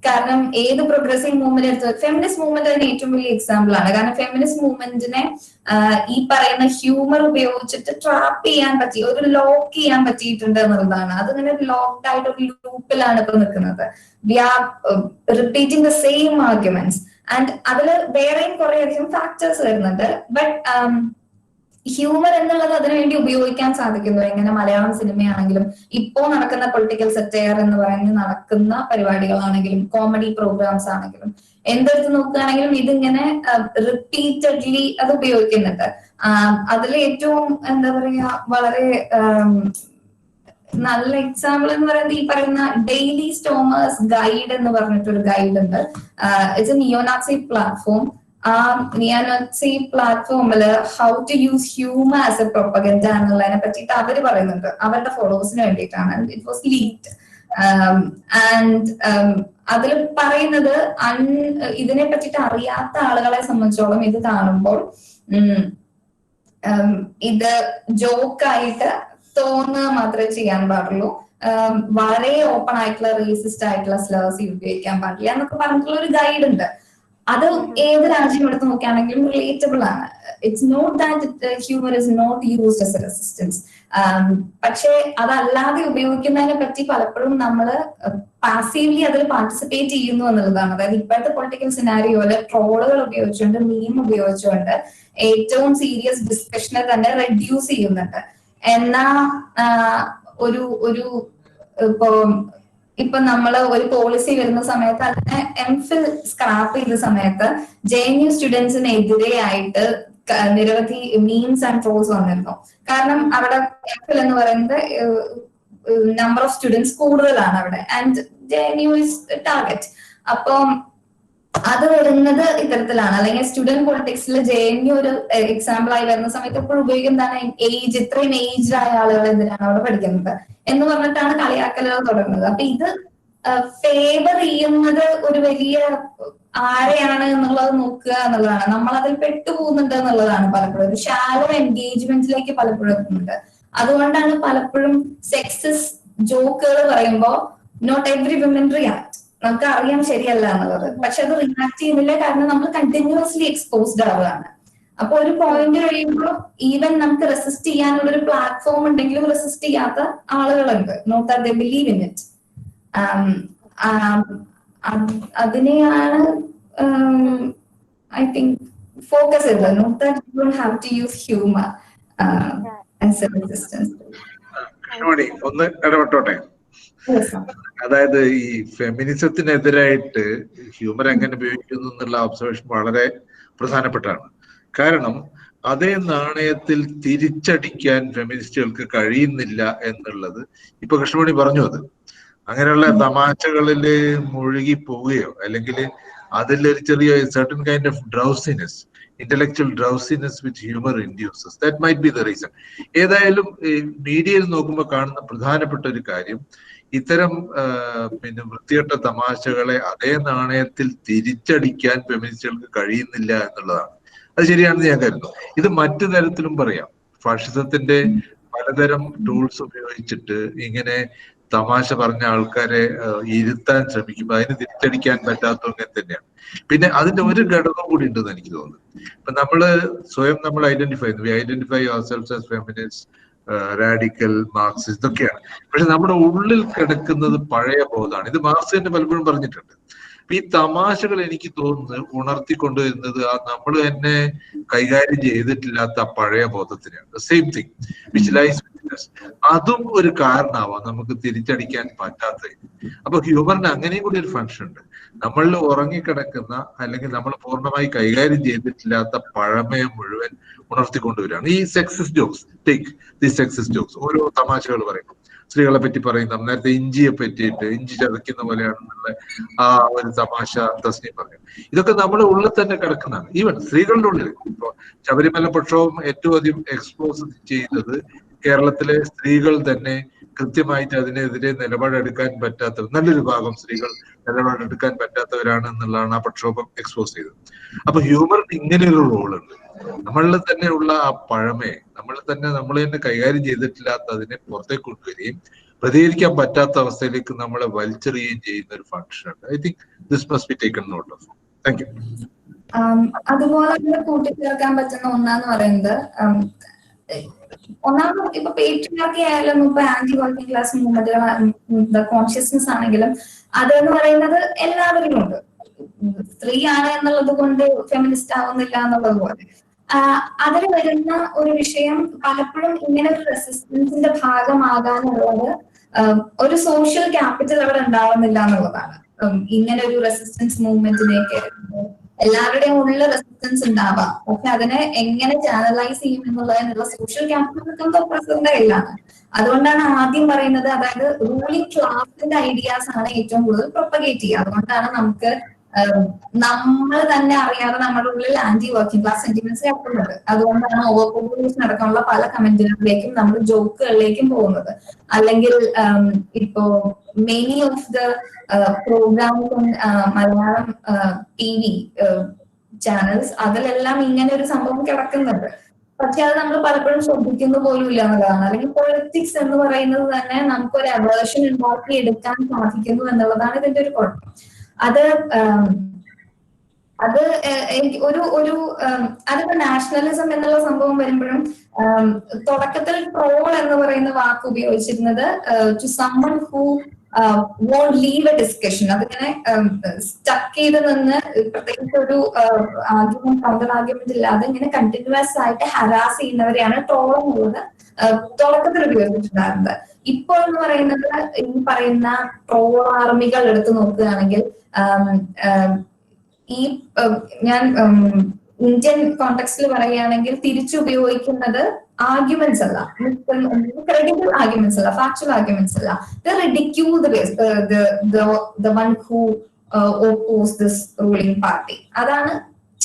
A: കാരണം ഏത് പ്രോഗ്രസീവ് മൂവ്മെന്റ് എടുത്തത്, ഫെമിനിസ്റ്റ് മൂവ്മെന്റ് അതിന് ഏറ്റവും വലിയ എക്സാമ്പിൾ ആണ്. കാരണം ഫെമിനിസ്റ്റ് മൂവ്മെന്റിനെ ഈ പറയുന്ന ഹ്യൂമർ ഉപയോഗിച്ചിട്ട് ട്രാപ്പ് ചെയ്യാൻ പറ്റി, ഒരു ലോക്ക് ചെയ്യാൻ പറ്റിയിട്ടുണ്ട് എന്നുള്ളതാണ്. അതിങ്ങനെ ലോക്ക്ഡ് ആയിട്ട് ഒരു ലൂപ്പിലാണ് ഇപ്പൊ നിൽക്കുന്നത്. We are repeating the same arguments. And അതില് വേറെയും കുറെ അധികം ഫാക്ടേഴ്സ് വരുന്നുണ്ട്. ബട്ട് ഹ്യൂമർ എന്നുള്ളത് അതിനുവേണ്ടി ഉപയോഗിക്കാൻ സാധിക്കുന്നു. എങ്ങനെ മലയാളം സിനിമയാണെങ്കിലും ഇപ്പോ നടക്കുന്ന പൊളിറ്റിക്കൽ സെറ്റയർ എന്ന് പറയുന്നത് നടക്കുന്ന പരിപാടികളാണെങ്കിലും കോമഡി പ്രോഗ്രാംസ് ആണെങ്കിലും എന്തെടുത്ത് നോക്കുകയാണെങ്കിലും ഇതിങ്ങനെ റിപ്പീറ്റഡ്ലി അത് ഉപയോഗിക്കുന്നുണ്ട്. അതിൽ ഏറ്റവും എന്താ പറയാ വളരെ നല്ല എക്സാമ്പിൾ എന്ന് പറയുന്നത് ഈ പറയുന്ന ഡെയിലി സ്റ്റോമേഴ്സ് ഗൈഡ് എന്ന് പറഞ്ഞിട്ടൊരു ഗൈഡ് ഉണ്ട്. It's a neo-Nazi platform. Neo-Nazi പ്ലാറ്റ്ഫോമില് how to use humour as a propaganda എന്നുള്ളതിനെ പറ്റിയിട്ട് അവര് പറയുന്നുണ്ട്, അവരുടെ ഫോളോവേഴ്സിന് വേണ്ടിയിട്ടാണ്. It was leaked. ആൻഡ് അതിൽ പറയുന്നത് ഇതിനെ പറ്റിയിട്ട് അറിയാത്ത ആളുകളെ സംബന്ധിച്ചോളം ഇത് കാണുമ്പോൾ ഇത് ജോക്കായിട്ട് തോന്നുക മാത്രമേ ചെയ്യാൻ പാടുള്ളൂ. വളരെ ഓപ്പൺ ആയിട്ടുള്ള റേസിസ്റ്റ് ആയിട്ടുള്ള സ്ലേഴ്സ് ഉപയോഗിക്കാൻ പാടില്ല എന്നൊക്കെ പറഞ്ഞിട്ടുള്ള ഒരു ഗൈഡ് ഉണ്ട്. അത് ഏത് രാജ്യം എടുത്ത് നോക്കുകയാണെങ്കിലും റിലേറ്റബിൾ ആണ്. it's not that humor is not used as a resistance. പക്ഷെ അതല്ലാതെ ഉപയോഗിക്കുന്നതിനെ പറ്റി പലപ്പോഴും നമ്മൾ പാസീവ്ലി അതിൽ പാർട്ടിസിപ്പേറ്റ് ചെയ്യുന്നു എന്നുള്ളതാണ്. അതായത് ഇപ്പോഴത്തെ പൊളിറ്റിക്കൽ സിനാരിയോയില് ട്രോളുകൾ ഉപയോഗിച്ചുകൊണ്ട്, മീം ഉപയോഗിച്ചുകൊണ്ട് ഏറ്റവും സീരിയസ് ഡിസ്കഷനെ തന്നെ റെഡ്യൂസ് ചെയ്യുന്നുണ്ട്. എന്നാ ഒരു ഇപ്പൊ നമ്മള് ഒരു പോളിസി വരുന്ന സമയത്ത് അതിനെ എംഫിൽ സ്ക്രാപ്പ് ചെയ്ത സമയത്ത് JNU സ്റ്റുഡൻസിനെതിരെയായിട്ട് നിരവധി മീംസ് ആൻഡ് ട്രോൾസ് വന്നിരുന്നു. കാരണം അവിടെ എംഫിൽ എന്ന് പറയുന്നത് നമ്പർ ഓഫ് സ്റ്റുഡൻസ് കൂടുതലാണ് അവിടെ, ആൻഡ് JNU ഇസ് ടാർഗറ്റ്. അപ്പം അത് വരുന്നത് ഇത്തരത്തിലാണ്. അല്ലെങ്കിൽ സ്റ്റുഡന്റ് പൊളിറ്റിക്സിൽ JNU ഒരു എക്സാമ്പിൾ ആയി വരുന്ന സമയത്ത് എപ്പോഴും ഉപയോഗിക്കുന്നതാണ് ഏജ്, ഇത്രയും ഏജ്ഡ് ആയ ആളുകൾ എന്തിനാണ് അവിടെ പഠിക്കുന്നത് എന്ന് പറഞ്ഞിട്ടാണ് കളിയാക്കലുകൾ തുടങ്ങുന്നത്. അപ്പൊ ഇത് ഫേവർ ചെയ്യുന്നത് ഒരു വലിയ ആരെയാണ് എന്നുള്ളത് നോക്കുക എന്നുള്ളതാണ്. നമ്മൾ അതിൽ പെട്ടുപോകുന്നുണ്ട് എന്നുള്ളതാണ് പലപ്പോഴും. ഒരു ഷാലോ എൻഗേജ്മെന്റിലേക്ക് പലപ്പോഴും എത്തുന്നുണ്ട്. അതുകൊണ്ടാണ് പലപ്പോഴും സെക്സിസ്റ്റ് ജോക്കുകൾ പറയുമ്പോൾ നോട്ട് എവറി വിമൻ റിയാക്ട്. നമുക്ക് അറിയാം ശരിയല്ല എന്നുള്ളത്, പക്ഷെ അത് റിയാക്ട് ചെയ്യുന്നില്ല, കാരണം നമ്മൾ കണ്ടിന്യൂസ്ലി എക്സ്പോസ്ഡ് ആവുകയാണ്. അപ്പൊ ഒരു പോയിന്റ് കഴിയുമ്പോൾ ഈവൻ നമുക്ക് റെസിസ്റ്റ് ചെയ്യാനുള്ള ഒരു പ്ലാറ്റ്ഫോം ഉണ്ടെങ്കിലും റെസിസ്റ്റ് ചെയ്യാത്ത ആളുകളുണ്ട്. Not that they believe in it. അതിനെയാണ് ഐ തിങ്ക് ഫോക്കസ് ചെയ്തത്. Not that you don't have to use humour as a resistance.
C: ഒന്ന് ഇടപെട്ടോട്ടെ. അതായത് ഈ ഫെമിനിസത്തിനെതിരായിട്ട് ഹ്യൂമർ എങ്ങനെ ഉപയോഗിക്കുന്നു എന്നുള്ള ഒബ്സർവേഷൻ വളരെ പ്രധാനപ്പെട്ടാണ്. കാരണം അതേ നാണയത്തിൽ തിരിച്ചടിക്കാൻ ഫെമിനിസ്റ്റുകൾക്ക് കഴിയുന്നില്ല എന്നുള്ളത് ഇപ്പൊ കൃഷ്ണമണി പറഞ്ഞു. അത് അങ്ങനെയുള്ള തമാശകളിൽ മുഴുകി പോവുകയോ അല്ലെങ്കിൽ അതിലൊരു ചെറിയ certain kind of drowsiness, intellectual drowsiness which humor induces, that might be the reason. ഏതായാലും മീഡിയയിൽ നോക്കുമ്പോൾ കാണുന്ന പ്രധാനപ്പെട്ട ഒരു കാര്യം ഇത്തരം പിന്നെ വൃത്തികെട്ട തമാശകളെ അതേ നാണയത്തിൽ തിരിച്ചടിക്കാൻ ഫെമിനിസ്റ്റുകൾക്ക് കഴിയുന്നില്ല എന്നുള്ളതാണ്. അത് ശരിയാണെന്ന് ഞാൻ കരുതുന്നു. ഇത് മറ്റു തരത്തിലും പറയാം. ഫാഷിസത്തിന്റെ പലതരം ടൂൾസ് ഉപയോഗിച്ചിട്ട് ഇങ്ങനെ തമാശ പറഞ്ഞ ആൾക്കാരെ ഇരുത്താൻ ശ്രമിക്കുമ്പോൾ അതിന് തിരിച്ചടിക്കാൻ പറ്റാത്തവങ്ങനെ തന്നെയാണ്. പിന്നെ അതിന്റെ ഒരു ഘടകം കൂടി ഉണ്ടെന്ന് എനിക്ക് തോന്നുന്നു. ഇപ്പൊ നമ്മള് സ്വയം നമ്മൾ identify ourselves as feminists, radical, Marxist ഇതൊക്കെയാണ്. പക്ഷെ നമ്മുടെ ഉള്ളിൽ കിടക്കുന്നത് പഴയ ബോധമാണ്. ഇത് മാർക്സ് തന്നെ പലപ്പോഴും പറഞ്ഞിട്ടുണ്ട്. അപ്പൊ ഈ തമാശകൾ എനിക്ക് തോന്നുന്നത് ഉണർത്തിക്കൊണ്ടുവരുന്നത് ആ നമ്മൾ തന്നെ കൈകാര്യം ചെയ്തിട്ടില്ലാത്ത പഴയ ബോധത്തിനാണ്. Same thing which lies with us. അതും ഒരു കാരണമാവാം നമുക്ക് തിരിച്ചടിക്കാൻ പറ്റാത്തത്. അപ്പൊ ഹ്യൂമറിന് അങ്ങനെയും കൂടി ഒരു ഫംഗ്ഷൻ ഉണ്ട്. നമ്മളിൽ ഉറങ്ങിക്കിടക്കുന്ന അല്ലെങ്കിൽ നമ്മൾ പൂർണ്ണമായി കൈകാര്യം ചെയ്തിട്ടില്ലാത്ത പഴമയെ മുഴുവൻ ഉണർത്തിക്കൊണ്ടുവരികയാണ്. ഈ sexist jokes, take the sexist jokes, ഓരോ തമാശകൾ പറയുന്നു. സ്ത്രീകളെ പറ്റി പറയുന്ന, നേരത്തെ ഇഞ്ചിയെ പറ്റിയിട്ട് ഇഞ്ചി ചതയ്ക്കുന്ന പോലെയാണെന്നുള്ള ആ ഒരു തമാശ തസ്നി പറഞ്ഞു. ഇതൊക്കെ നമ്മുടെ ഉള്ളിൽ തന്നെ കിടക്കുന്നതാണ്. ഈവൻ സ്ത്രീകളുടെ ഉള്ളിൽ ഇപ്പൊ ശബരിമല പ്രക്ഷോഭം ഏറ്റവും അധികം എക്സ്പോസ് ചെയ്തത് കേരളത്തിലെ സ്ത്രീകൾ തന്നെ കൃത്യമായിട്ട് അതിനെതിരെ നിലപാടെടുക്കാൻ പറ്റാത്ത നല്ലൊരു ഭാഗം സ്ത്രീകൾ നിലപാടെടുക്കാൻ പറ്റാത്തവരാണ് എന്നുള്ളതാണ് ആ പ്രക്ഷോഭം എക്സ്പോസ് ചെയ്തത്. അപ്പൊ ഹ്യൂമറിന് ഇങ്ങനെയൊരു റോളുണ്ട്. നമ്മളിൽ തന്നെ ഉള്ള ആ പഴമയെ നമ്മൾ തന്നെ കൈകാര്യം ചെയ്തിട്ടില്ലാത്ത അതിനെ പുറത്തേക്ക് കൊണ്ടുവരികയും പ്രതികരിക്കാൻ പറ്റാത്ത അവസ്ഥയിലേക്ക് നമ്മളെ വലിച്ചെറിയുകയും ചെയ്യുന്ന ഒരു ഫംഗ്ഷൻ ഉണ്ട്. I think this must be taken note of. Thank you.
A: അതുപോലെ കൂട്ടിച്ചേർക്കാൻ പറ്റുന്ന ഒന്നാന്ന് പറയുന്നത്, ഒന്നാമത് ഇപ്പൊ പേട്രിയാർക്കി ആയാലും ഇപ്പൊ ആന്റി വർക്കിംഗ് ക്ലാസ് മൂവ്മെന്റുകൾ കോൺഷ്യസ്നെസ് ആണെങ്കിലും അതെന്ന് പറയുന്നത് എല്ലാവരിലും ഉണ്ട്. സ്ത്രീയാണ് എന്നുള്ളത് കൊണ്ട് ഫെമിനിസ്റ്റ് ആവുന്നില്ല എന്നുള്ളത് പോലെ അതിൽ വരുന്ന ഒരു വിഷയം പലപ്പോഴും ഇങ്ങനെ ഒരു റെസിസ്റ്റൻസിന്റെ ഭാഗമാകാനുള്ളത് ഒരു സോഷ്യൽ ക്യാപിറ്റൽ അവിടെ ഉണ്ടാവുന്നില്ല എന്നുള്ളതാണ്. ഇങ്ങനെ ഒരു റെസിസ്റ്റൻസ് മൂവ്മെന്റിലേക്ക് എല്ലാവരുടെയും ഉള്ള റെസിസ്റ്റൻസ് ഉണ്ടാവാം, പക്ഷെ അതിനെ എങ്ങനെ ചാനലൈസ് ചെയ്യും എന്നുള്ളതിനുള്ള സോഷ്യൽ ക്യാപിറ്റൽ പ്രസിഡന്റ് കയ്യിലാണ്. അതുകൊണ്ടാണ് ആദ്യം പറയുന്നത്, അതായത് റൂളിംഗ് ക്ലാസിന്റെ ഐഡിയാസ് ആണ് ഏറ്റവും കൂടുതൽ പ്രൊപ്പഗേറ്റ് ചെയ്യുക. അതുകൊണ്ടാണ് നമുക്ക് നമ്മൾ തന്നെ അറിയാതെ നമ്മുടെ ഉള്ളിൽ ആന്റി വർക്കിംഗ് ക്ലാസ് സെന്റിമെന്റ്സ് കിടക്കുന്നത്. അതുകൊണ്ടാണ് ഓവർ പോപ്പുലേഷൻ അടക്കമുള്ള പല കമന്റുകളിലേക്കും നമ്മൾ ജോക്കുകളിലേക്കും പോകുന്നത്. അല്ലെങ്കിൽ ഇപ്പോ many of the programmes Malayalam TV channels അതിലെല്ലാം ഇങ്ങനെ ഒരു സംഭവം കിടക്കുന്നുണ്ട്. പക്ഷെ അത് നമ്മൾ പലപ്പോഴും ശ്രദ്ധിക്കുന്ന പോലും ഇല്ല എന്നുള്ളതാണ്. അല്ലെങ്കിൽ പൊളിറ്റിക്സ് എന്ന് പറയുന്നത് തന്നെ നമുക്കൊരു അവേർഷൻ ഉണ്ടാക്കി എടുക്കാൻ സാധിക്കുന്നു എന്നുള്ളതാണ് ഇതിന്റെ ഒരു കുഴപ്പം. അത് അത് എനിക്ക് ഒരു അതിപ്പോ നാഷണലിസം എന്നുള്ള സംഭവം വരുമ്പോഴും തുടക്കത്തിൽ ട്രോൾ എന്ന് പറയുന്ന വാക്ക് ഉപയോഗിച്ചിരുന്നത് to summon who won't leave a discussion, അതിങ്ങനെ സ്റ്റക്ക് ചെയ്ത് നിന്ന് പ്രത്യേകിച്ച് ഒരു ആർഗ്യുമെന്റ് കൗണ്ടർ ആർഗ്യുമെന്റ് ഇല്ലാതെ ഇങ്ങനെ കണ്ടിന്യൂസ് ആയിട്ട് ഹരാസ് ചെയ്യുന്നവരെയാണ് ട്രോൾ എന്നുള്ളത് തുടക്കത്തിൽ ഉപയോഗിച്ചിട്ടുണ്ടായിരുന്നത്. ഇപ്പോൾ എന്ന് പറയുന്നത് ഈ പറയുന്ന ട്രോൾ ആർമികൾ എടുത്തു നോക്കുകയാണെങ്കിൽ ഈ ഞാൻ ഇന്ത്യൻ കോണ്ടെക്സ്റ്റിൽ പറയുകയാണെങ്കിൽ തിരിച്ചു ഉപയോഗിക്കുന്നത് ആർഗ്യുമെന്റ്സ് അല്ല, ക്രെഡിബിൾ ആർഗ്യുമെന്റ്സ് അല്ല, ഫാക്ച്വൽ ആർഗ്യുമെന്റ്സ് അല്ല, ridicule the one who oppose this ruling party. അതാണ്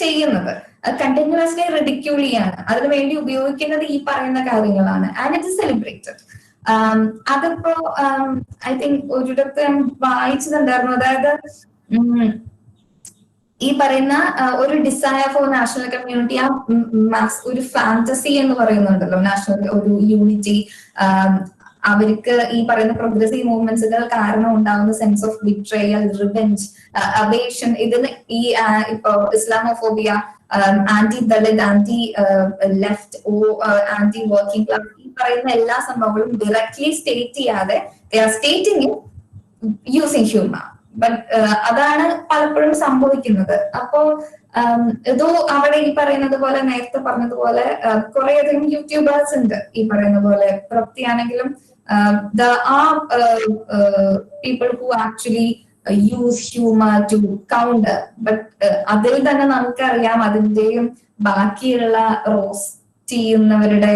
A: ചെയ്യുന്നത്. കണ്ടിന്യൂസ്ലി റിഡിക്യൂൾ ചെയ്യാണ്. അതിനു വേണ്ടി ഉപയോഗിക്കുന്നത് ഈ പറയുന്ന കാര്യങ്ങളാണ്. And it is celebrated. അതിപ്പോ ഐ തിങ്ക് ഒരിടത്ത് ഞാൻ വായിച്ചിട്ടുണ്ടായിരുന്നു. അതായത് ഈ പറയുന്ന ഒരു ഡിസയർ ഫോർ നാഷണൽ കമ്മ്യൂണിറ്റി, ആ ഒരു ഫാന്റസി എന്ന് പറയുന്നുണ്ടല്ലോ, നാഷണൽ ഒരു യൂണിറ്റി, അവർക്ക് ഈ പറയുന്ന പ്രോഗ്രസീവ് മൂവ്മെന്റ്സുകൾ കാരണം ഉണ്ടാകുന്ന sense of betrayal, revenge, aversion, ഇതിന് ഈ ഇപ്പോ Islamophobia, anti Dalit, anti left, anti working class, ഈ പറയുന്ന എല്ലാ സംഭവങ്ങളും ഡയറക്ട്ലി സ്റ്റേറ്റ് ചെയ്യാതെ സ്റ്റേറ്റിംഗ് യൂസിങ് ഹ്യൂമർ. ബട്ട് അതാണ് പലപ്പോഴും സംഭവിക്കുന്നത്. അപ്പോ ഇതോ അവിടെ ഈ പറയുന്നത് പോലെ നേരത്തെ പറഞ്ഞതുപോലെ കുറേയധികം യൂട്യൂബേഴ്സ് ഉണ്ട് ഈ പറയുന്ന പോലെ. പ്രവൃത്തിയാണെങ്കിലും people who actually use humour to counter. But അതിൽ തന്നെ നമുക്കറിയാം അതിന്റെയും ബാക്കിയുള്ള റോസ് ചെയ്യുന്നവരുടെ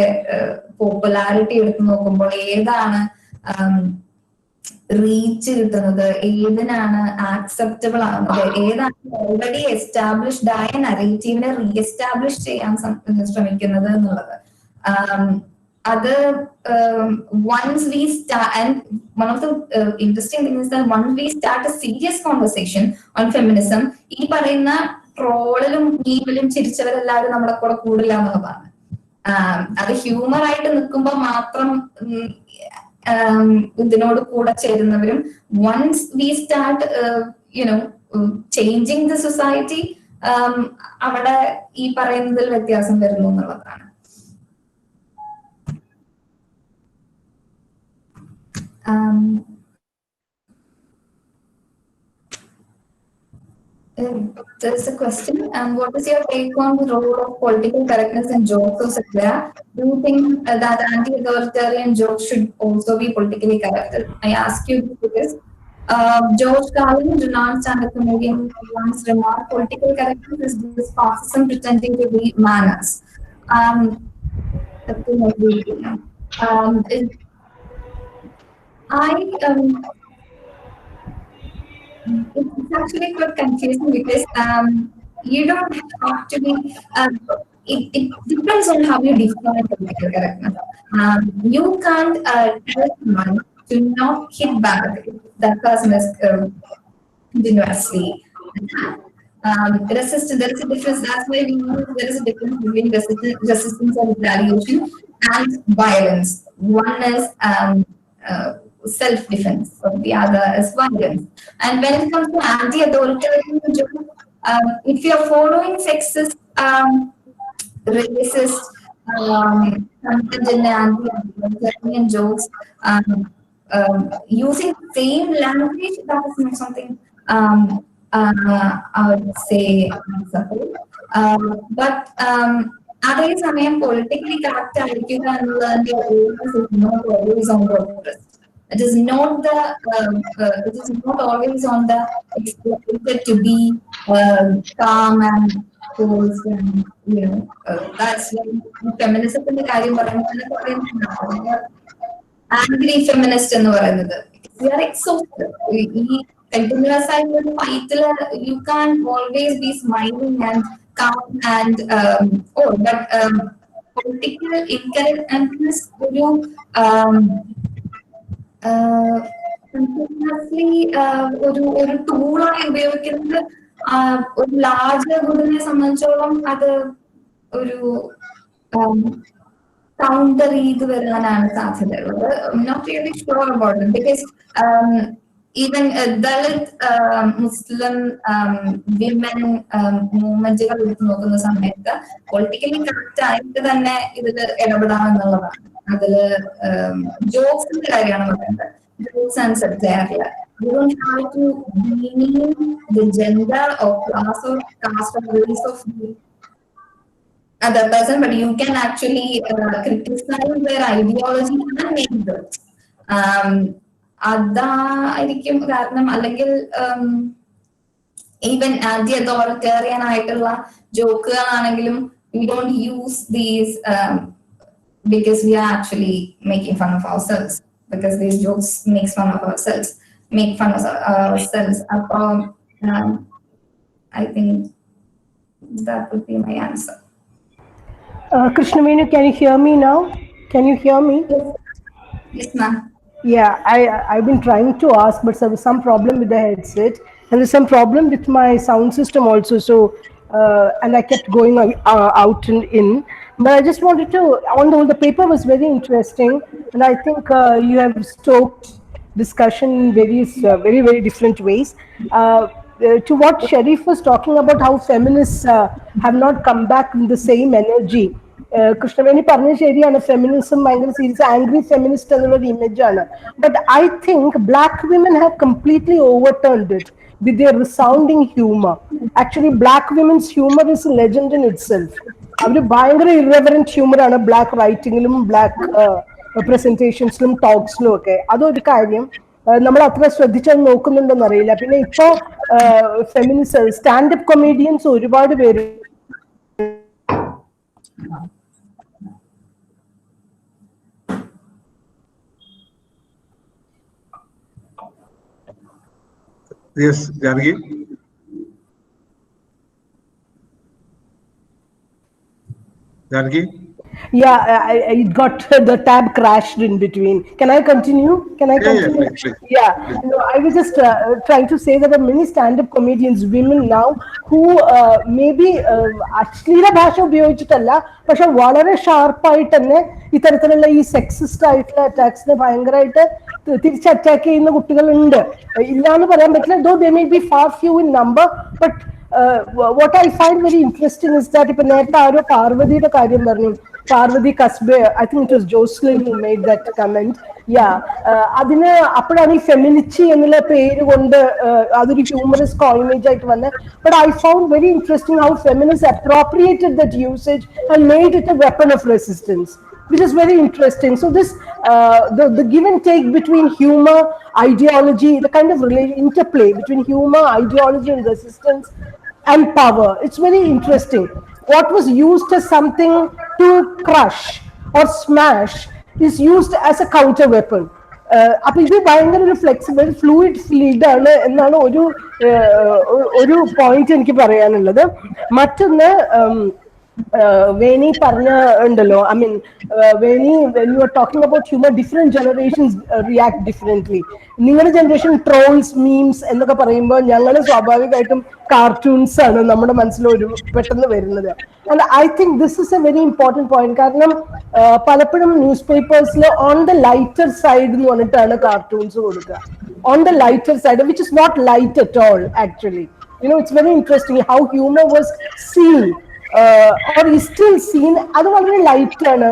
A: പോപ്പുലാരിറ്റി എടുത്തു നോക്കുമ്പോൾ ഏതാണ് റീച്ച് കിട്ടുന്നത്, ഏതിനാണ് ആക്സെപ്റ്റബിൾ ആവുന്നത്, ഏതാണ് ഓൾറെഡി എസ്റ്റാബ്ലിഷ്ഡ് ആയ നറേറ്റീവിനെ റീഎസ്റ്റാബ്ലിഷ് ചെയ്യാൻ ശ്രമിക്കുന്നത് എന്നുള്ളത്. അത് once we start, and one of the interesting things is that once we start a serious conversation on feminism, ഈ പറയുന്ന ട്രോളിലും മീമിലും ചിരിച്ചവരെല്ലാവരും നമ്മളെ കൂടെ കൂടില്ല എന്നുള്ളതാണ്. അത് ഹ്യൂമർ ആയിട്ട് നിൽക്കുമ്പോൾ മാത്രം ഇതിനോട് കൂടെ ചേരുന്നവരും, once we start changing the society, അവിടെ ഈ പറയുന്നതിൽ വ്യത്യാസം വരുന്നു എന്നുള്ളതാണ്. There's a question. What is your take on the role of political correctness in jokes or satire? Do you think that anti-authoritarian jokes should also be politically correct? I ask you this because George Carlin, renowned stand-up comedian, once remarked, "Political correctness is this fascism pretending to be manners." It's actually quite confusing because you don't have to be. It depends on how you define political correctness. You can't tell someone to not hit back if that person is continuously resistant. There is a difference. That's why we know there is a difference between resistance and retaliation and violence. One is self-defense, or the other is violence. And when it comes to anti-authoritarian jokes, if you're following sexist, racist content in anti-authoritarian jokes, using the same language, that is not something I would say acceptable. But അതേ സമയം politically correct ആയിരിക്കുക എന്നുള്ളതിന്റെ always is not always on the opposite. It is not always on the expected to be calm and cool, and that's when feminism in the കാര്യം പറയുന്നത് angry feminist എന്ന് പറയുന്നത്. We are exhausted. ഈ continuous ആയിട്ടുള്ള ഫൈറ്റിൽ you can't always be smiling and calm and but political incorrectness ഒരു ഒരു ടൂളായി ഉപയോഗിക്കുന്നത് ഒരു ലാർജ് ഗ്രൂപ്പിനെ സംബന്ധിച്ചോളം അത് ഒരു കൗണ്ടർ ചെയ്ത് വരാനാണ് സാധ്യതയുള്ളത്. Not really sure about it because even Dalit Muslim women മൂവ്മെന്റുകൾ എടുത്ത് നോക്കുന്ന സമയത്ത് പൊളിറ്റിക്കലി കറക്റ്റ് ആയിട്ട് തന്നെ ഇതിൽ ഇടപെടാമെന്നുള്ളതാണ്. അതില് ജോക്സിന്റെ കാര്യമാണ് പറയുന്നത്. ജോക്സ് ആൻഡ് സബ്ജക്റ്റില് you don't have to demean the gender or class or caste or race of the other person, but you can actually criticize their ideology and make jokes. അതായിരിക്കും കാരണം. അല്ലെങ്കിൽ ഈവൻ ആന്റി അതോറിറ്റേറിയൻ ആയിട്ടുള്ള ജോക്കുകളാണെങ്കിലും we don't use these because we are actually making fun of ourselves, because these jokes make fun of ourselves. I think that would be my answer.
G: Krishnaveny, can you hear me now? Can you hear me?
A: Yes, ma'am.
G: Yeah, I've been trying to ask, but there was some problem with the headset, and there's some problem with my sound system also. So, and I kept going out and in. But I just wanted to, on the whole, the paper was very interesting, and I think you have stoked discussion in various, very, very different ways. To what Sharif was talking about, how feminists have not come back with the same energy. Krishnaveny പറഞ്ഞ ശരിയാണ്, feminism ഭയങ്കര serious angry feminist എന്നുള്ളൊരു ഇമേജാണ്. But I think black women have completely overturned it with their resounding humor. Actually, black women's humor is a legend in itself. അവര് ഭയങ്കര irreverent humor ആണ് black റൈറ്റിംഗിലും black പ്രസന്റേഷൻസിലും ടോക്സിലും ഒക്കെ. അതൊരു കാര്യം നമ്മൾ അത്ര ശ്രദ്ധിച്ചാൽ നോക്കുന്നുണ്ടെന്ന് അറിയില്ല. പിന്നെ ഇപ്പോ ഫെമിനിസ്റ്റ് സ്റ്റാൻഡപ്പ് കൊമേഡിയൻസ് ഒരുപാട് പേര്
C: Yes, Janaki. Janaki?
G: Yeah, it got the tab crashed in between. Can I continue? Can I continue? Yeah. No, I was just trying to say that there are many stand-up comedians, women now, who maybe അശ്ലീല ഭാഷ ഉപയോഗിച്ചിട്ടല്ല, പക്ഷെ വളരെ ഷാർപ്പായിട്ട് തന്നെ ഇത്തരത്തിലുള്ള ഈ sexist ആയിട്ടുള്ള അറ്റാക്സിനെ ഭയങ്കരമായിട്ട് തിരിച്ച് അറ്റാക്ക് ചെയ്യുന്ന കുട്ടികളുണ്ട്. ഇല്ലാന്ന് പറയാൻ പറ്റില്ല. Though they may be far few in number, but what I find very interesting is that ഇപ്പൊ നേരത്തെ ആരോ പാർവതിയുടെ കാര്യം പറഞ്ഞു, Parvathi കസ്ബെ, I think it was Jocelyn who made that comment. Yeah, അതിന് അപ്പോഴാണ് ഈ ഫെമിനിച്ചി എന്നുള്ള പേര് കൊണ്ട് അതൊരു ഹ്യൂമറസ് കോയിനേജ് ആയിട്ട് വന്നത്. But I found very interesting how feminists appropriated that usage and made it a weapon of resistance, which is very interesting. So this, the give and take between humor, ideology, the kind of interplay between humor, ideology and resistance and power, it's very interesting. What was used as something to crush or smash is used as a counter weapon. അപ്പൊ ഇത് ഭയങ്കര ഒരു flexible fluid field ആണ് എന്നാണ് ഒരു point എനിക്ക് പറയാനുള്ളത്. മറ്റൊന്ന് Veni പറഞ്ഞ ഉണ്ടല്ലോ, I mean, Veni, when you are talking about humor, different generations react differently. നിങ്ങളുടെ ജനറേഷൻ ട്രോൾസ്, മീംസ് എന്നൊക്കെ പറയുമ്പോൾ ഞങ്ങൾ സ്വാഭാവികമായിട്ടും കാർട്ടൂൺസ് ആണ് നമ്മുടെ മനസ്സിൽ ഒരു പെട്ടെന്ന് വരുന്നത്. And I think this is a very important point. കാരണം പലപ്പോഴും ന്യൂസ് പേപ്പേഴ്സിൽ ഓൺ ദ ലൈറ്റർ സൈഡ് എന്ന് പറഞ്ഞിട്ടാണ് കാർട്ടൂൺസ് കൊടുക്കുക. On the lighter side, which is not light at all actually. It's very interesting how humor was seen or is still seen. അത് വളരെ light ആണ്.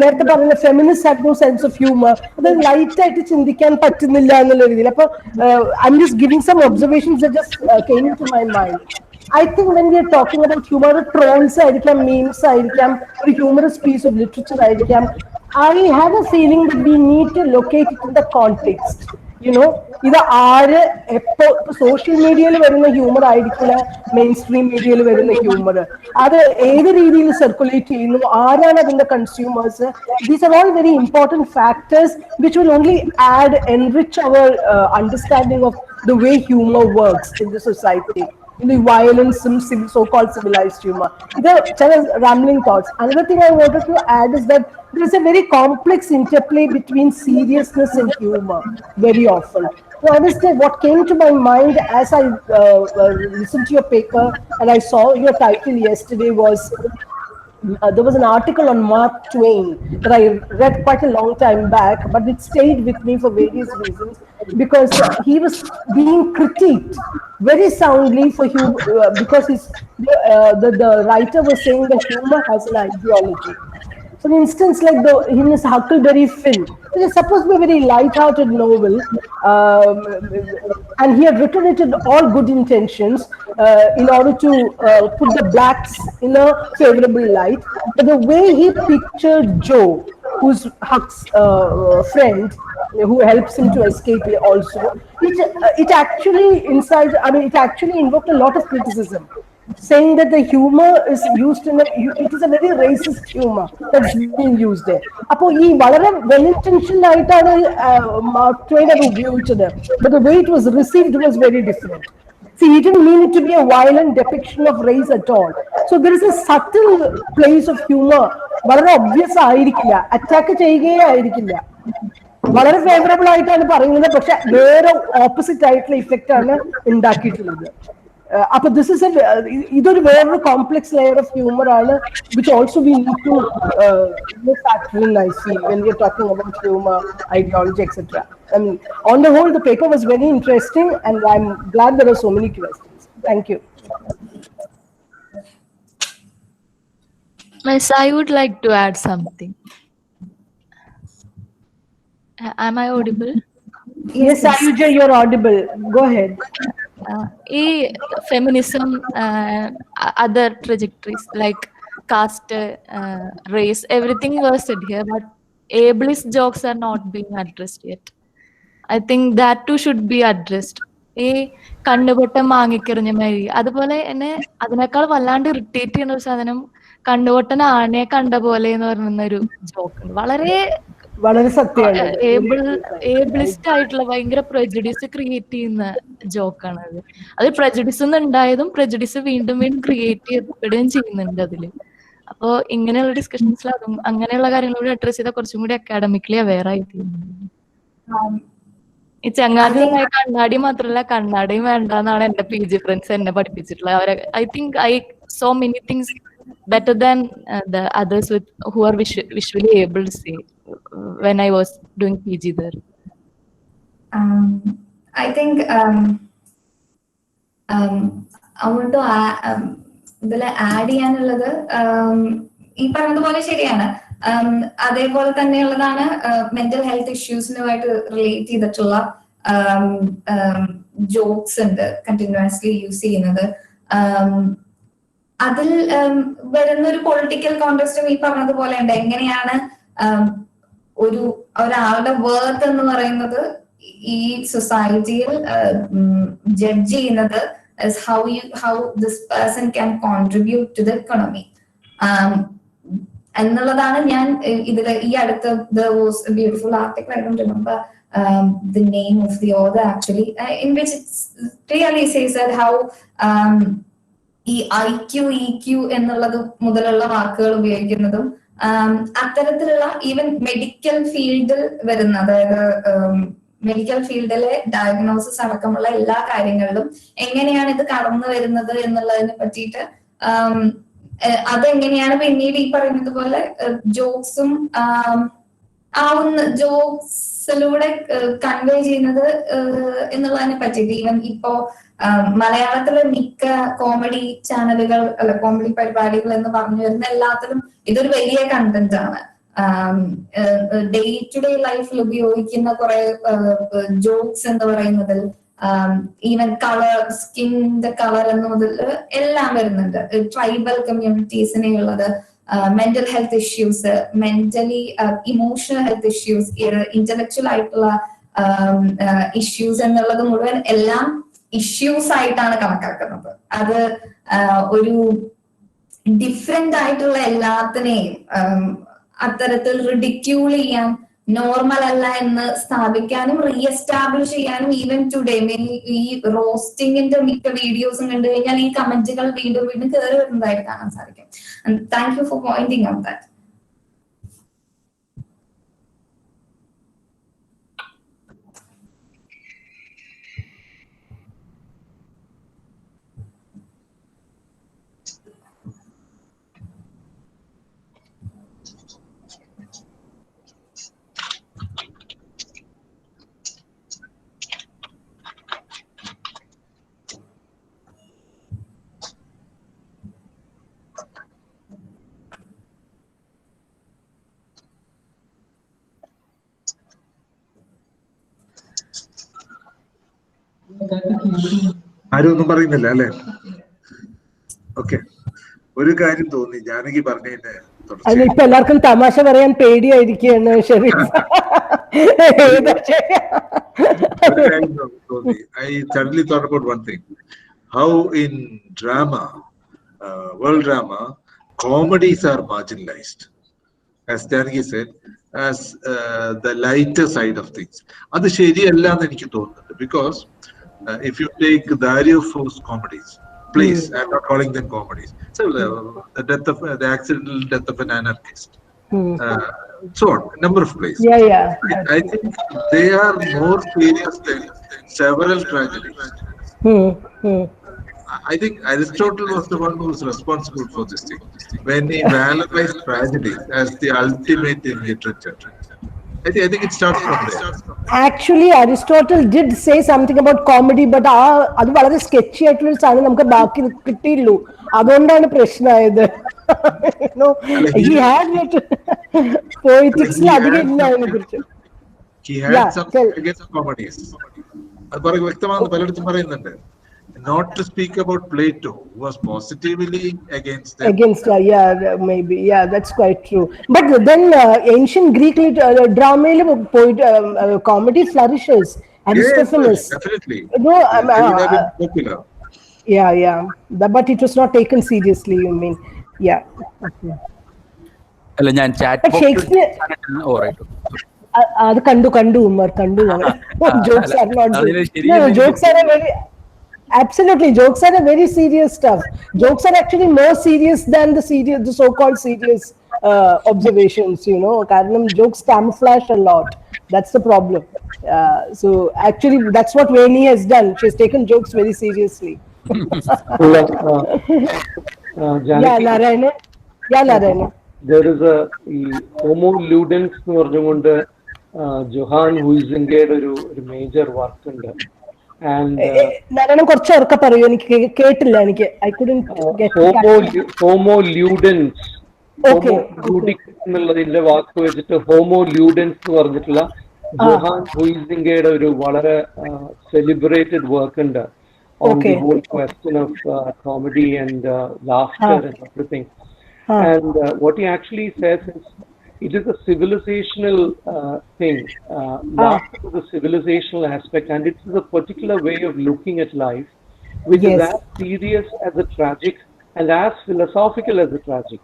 G: നേരത്തെ പറഞ്ഞ feminist have no sense of humour. അത് light ആയിട്ട് ചിന്തിക്കാൻ പറ്റുന്നില്ല എന്നുള്ള രീതിയിൽ. അപ്പൊ I'm just giving some observations that just came to my mind. I think when we are talking about humor, trolls ആയിരിക്കാം, memes ആയിരിക്കാം, ഒരു humorous piece of literature ആയിരിക്കാം, I have a feeling that we need to locate it in the context. ഇത് ആര് എപ്പോ social മീഡിയയിൽ വരുന്ന humour ആയിരിക്കില്ല മെയിൻ സ്ട്രീം മീഡിയയിൽ വരുന്ന ഹ്യൂമർ. അത് ഏത് രീതിയിൽ സർക്കുലേറ്റ് ചെയ്യുന്നു, ആരാണ് അതിന്റെ consumers. These are all very important factors which will only add enrich our understanding of the way humour works in the society. The violence, so-called civilized humor. These are rambling thoughts. Another thing I wanted to add is that there is a very complex interplay between seriousness and humor very often. So honestly, what came to my mind as I listened to your paper and I saw your title yesterday was there was an article on Mark Twain that I read quite a long time back, but it stayed with me for various reasons because he was being critiqued very soundly for humor because the writer was saying that humor has an ideology. For instance, like in his Huckleberry Finn, which is supposed to be a very light-hearted novel, and he had written it in all good intentions in order to put the blacks in a favorable light. But the way he pictured Joe, who's Huck's friend, who helps him to escape also, it actually inside. I mean, it actually invoked a lot of criticism, saying that the humor is used it is a very racist humor that's being used there. അപ്പോൾ ഈ വളരെ well ഇന്റൻഷൻഡ് ആയിട്ടാണ് mark Twain അത് ഉപയോഗിച്ചത്, but the way it was received was very different. See, he didn't mean it to be a violent depiction of race at all. So there is a subtle place of humor. വളരെ obvious ആയിരിക്കില്ല, attack ചെയ്യുകയേ ആയിരിക്കില്ല, വളരെ favourable ആയിട്ടാണ് പറയുന്നത്, പക്ഷെ വേറെ opposite ആയിട്ടുള്ള effect ആണ് ഉണ്ടാക്കിയിട്ടുള്ളത്. അപ്പൊ ദിസ് ഇസ് ഇതൊരു വേറൊരു കോംപ്ലക്സ് ലെയർ ഓഫ് ഹ്യൂമർ ആണ്, which also we need to factor in, I feel, when we are talking about humor, ideology, etc. I mean, on the whole, the paper was very interesting, and I'm glad there are so many questions. Thank you.
H: Miss, I would like to add something. Am I audible?
G: Yes, Ayuja, you're audible. Go ahead.
H: Feminism, other trajectories like caste, race, everything was said here, but ableist jokes are not being addressed yet. I think that too should be addressed. ഈ കണ്ണുപൊട്ടം വാങ്ങിക്കെറിഞ്ഞ മാതിരി, അതുപോലെ തന്നെ അതിനേക്കാൾ വല്ലാണ്ട് irritate ചെയ്യുന്ന ഒരു സാധനം കണ്ണുപൊട്ടൻ ആനയെ കണ്ട പോലെ എന്ന് പറയുന്ന ഒരു ജോക്ക് ഉണ്ട്. വളരെ ഏബിളിസ്റ്റ് ആയിട്ടുള്ള ഭയങ്കര പ്രജുഡിസ് ക്രിയേറ്റ് ചെയ്യുന്ന ജോക്കാണ് അത്. അത് പ്രജുഡിസ് ഉണ്ടായതും പ്രജുഡിസ് വീണ്ടും വീണ്ടും ക്രിയേറ്റ് ചെയ്യപ്പെടുകയും ചെയ്യുന്നുണ്ട് അതില്. അപ്പോ ഇങ്ങനെയുള്ള ഡിസ്കഷൻസിൽ അതും അങ്ങനെയുള്ള കാര്യങ്ങളോട് അഡ്രസ് ചെയ്താൽ കുറച്ചും കൂടി അക്കാഡമിക്കലി അവെയർ ആയി തീരുന്നുണ്ട്. ഈ ചങ്ങാതി കണ്ണാടി മാത്രമല്ല, കണ്ണാടിയും വേണ്ടെന്നാണ് എന്റെ PG ഫ്രണ്ട്സ് എന്നെ പഠിപ്പിച്ചിട്ടുള്ളത്. അവരെ I think I so many things better than the others who are visually able to see when I was doing PG there.
A: I think I want to ഇതിൽ ആഡ് ചെയ്യാനുള്ളത് ഈ പറഞ്ഞതുപോലെ ശരിയാണ്. അതേപോലെ തന്നെയുള്ളതാണ് മെന്റൽ ഹെൽത്ത് ഇഷ്യൂസിനുമായിട്ട് റിലേറ്റ് ചെയ്തിട്ടുള്ള jokes ഉണ്ട് continuously use ചെയ്യുന്നത്. അതിൽ വരുന്ന ഒരു പൊളിറ്റിക്കൽ കോൺടെക്സ്റ്റും ഈ പറഞ്ഞതുപോലെ ഉണ്ട്. എങ്ങനെയാണ് ഒരാളുടെ വർത്ത് എന്ന് പറയുന്നത് ഈ സൊസൈറ്റിയിൽ ജഡ്ജ് ചെയ്യുന്നത് how this person can contribute to the economy എന്നുള്ളതാണ്. ഞാൻ ഇതിൽ ഈ അടുത്ത there was a beautiful article, I don't remember the name of the author actually, in which it clearly says that how ഈ IQ EQ എന്നുള്ളത് മുതലുള്ള വാക്കുകൾ ഉപയോഗിക്കുന്നതും അത്തരത്തിലുള്ള ഈവൻ മെഡിക്കൽ ഫീൽഡിൽ വരുന്ന, അതായത് മെഡിക്കൽ ഫീൽഡിലെ ഡയഗ്നോസിസ് അടക്കമുള്ള എല്ലാ കാര്യങ്ങളിലും എങ്ങനെയാണ് ഇത് കടന്നു വരുന്നത് എന്നുള്ളതിനെ പറ്റിയിട്ട് അതെങ്ങനെയാണ് പിന്നീട് ഈ പറയുന്നത് പോലെ ജോക്സും ജോക്സിലൂടെ കൺവേ ചെയ്യുന്നത് എന്നുള്ളതിനെ പറ്റിയിട്ട് ഈവൻ ഇപ്പോ മലയാളത്തിലെ മിക്ക കോമഡി ചാനലുകൾ അല്ല കോമഡി പരിപാടികൾ എന്ന് പറഞ്ഞു വരുന്ന എല്ലാത്തിലും ഇതൊരു വലിയ കണ്ടന്റ് ആണ്. ഡേ ടു ഡേ ലൈഫിൽ ഉപയോഗിക്കുന്ന കുറെ ജോക്സ് എന്ന് പറയുന്നതിൽ ഈവൻ കളർ, സ്കിന്നിന്റെ കളർ എന്നതിൽ എല്ലാം വരുന്നുണ്ട്. ട്രൈബൽ കമ്മ്യൂണിറ്റീസിനെയുള്ളത്, mental health issues, mentally emotional health issues, intellectual ആയിട്ടുള്ള ഇഷ്യൂസ് എന്നുള്ളത് മുഴുവൻ എല്ലാം ഇഷ്യൂസ് ആയിട്ടാണ് കണക്കാക്കുന്നത്. അത് ഒരു ഡിഫറെന്റ് ആയിട്ടുള്ള എല്ലാത്തിനെയും അത്തരത്തിൽ റിഡിക്യൂൾ ചെയ്യാൻ, നോർമൽ അല്ല എന്ന് സ്ഥാപിക്കാനും റീഎസ്റ്റാബ്ലിഷ് ചെയ്യാനും ഈവൻ ടുഡേ ഈ റോസ്റ്റിംഗിന്റെ മിക്ക വീഡിയോസും കണ്ടു കഴിഞ്ഞാൽ ഈ കമന്റുകൾ വീണ്ടും വീണ്ടും കയറി വരുന്നതായിട്ട് കാണാൻ സാധിക്കും. Thank you for pointing out that.
C: ആരും ഒന്നും പറയുന്നില്ല അല്ലേ? ഓക്കെ, ഒരു കാര്യം തോന്നി ജാനകി പറഞ്ഞതിന്റെ
G: അതിന് ഇപ്പൊ എല്ലാവർക്കും തമാശ പറയാൻ പേടിയായിരിക്കുകയാണ് ശരി.
C: ഒരു കാര്യം തോന്നി. I suddenly thought about one thing. How in drama, world drama, comedies are marginalized, as Janaki said, as the lighter side of things. അത് ശരിയല്ല എന്ന് എനിക്ക് തോന്നുന്നുണ്ട്. Because if you take Dario Fo's comedies, plays, I'm not calling them comedies. So the death of the accidental death of an anarchist, so on, a number of plays. I think they are more serious than several tragedies. I think Aristotle was the one who was responsible for this thing when he valorized tragedy as the ultimate in literature. I think it starts from there.
G: Actually, Aristotle did say something about comedy, but അത് വളരെ Sketchy ആയിട്ടുള്ള സാധനം നമുക്ക് ബാക്കി കിട്ടിയുള്ളൂ. അതുകൊണ്ടാണ് പ്രശ്നമായത്. He had poetics അധികം ഇല്ല അതിനെ കുറിച്ച്.
C: He had something against comedies. അത് വ്യക്തമാണെന്ന് പലയിടത്തും പറയുന്നുണ്ട്. Not to speak about Plato, who was positively against them.
G: Against, maybe, that's quite true. But then ancient Greek drama, comedy flourishes. Aristophanes.
C: Yes, definitely.
G: No,
C: popular.
G: But it was not taken seriously. You mean?
E: അല്ല ഞാൻ chat
G: അത് കണ്ടു ഉമ്മർ കണ്ടു. Jokes are not good. No, jokes are very. Absolutely, jokes are a very serious stuff. Jokes are actually more serious than the so-called serious observations. Karanam jokes camouflage a lot. That's the problem. So actually, that's what Veni has done. She's taken jokes very seriously. Narayana.
D: There is a Homo ludens എന്ന് പറഞ്ഞുകൊണ്ട് Johan ഹുയ്സിംഗയുടെ ഒരു major work ഉണ്ട്.
G: നാരായണൻ കുറച്ച് ഉറക്കെ പറയൂ, എനിക്ക് കേട്ടില്ല. എനിക്ക് ഐ കുഡന്റ് ഗെറ്റ്.
D: ഹോമോ ല്യൂഡൻസ്, എന്നുള്ളതിന്റെ വാക്ക് വെച്ചിട്ട് ഹോമോ ല്യൂഡൻസ് എന്ന് പറഞ്ഞിട്ടുള്ള ജോഹാൻ ഹുയ്സിംഗയുടെ ഒരു വളരെ സെലിബ്രേറ്റഡ് വർക്ക് ഉണ്ട് on the whole question of comedy and laughter and everything. And what he actually says is it is a civilizational thing. Laughter is a civilizational aspect, and it is a particular way of looking at life, which is as serious as the tragic and as philosophical as the tragic.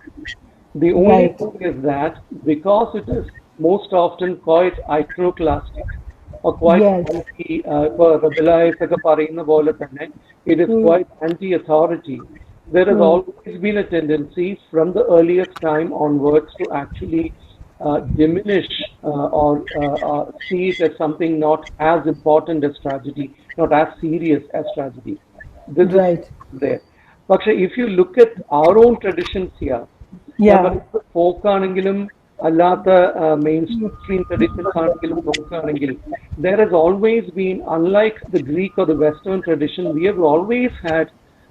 D: The only thing is that because it is most often quite iconoclastic or quite it is quite anti-authority. There has always been a tendency from the earliest time onwards to actually diminish or see it as something not as important as tragedy, not as serious as tragedy. This is there. But if you look at our own traditions here, folk aanengilum allatha mainstream traditions aanengilum folk aanengil, there has always been, unlike the Greek or the Western tradition, we have always had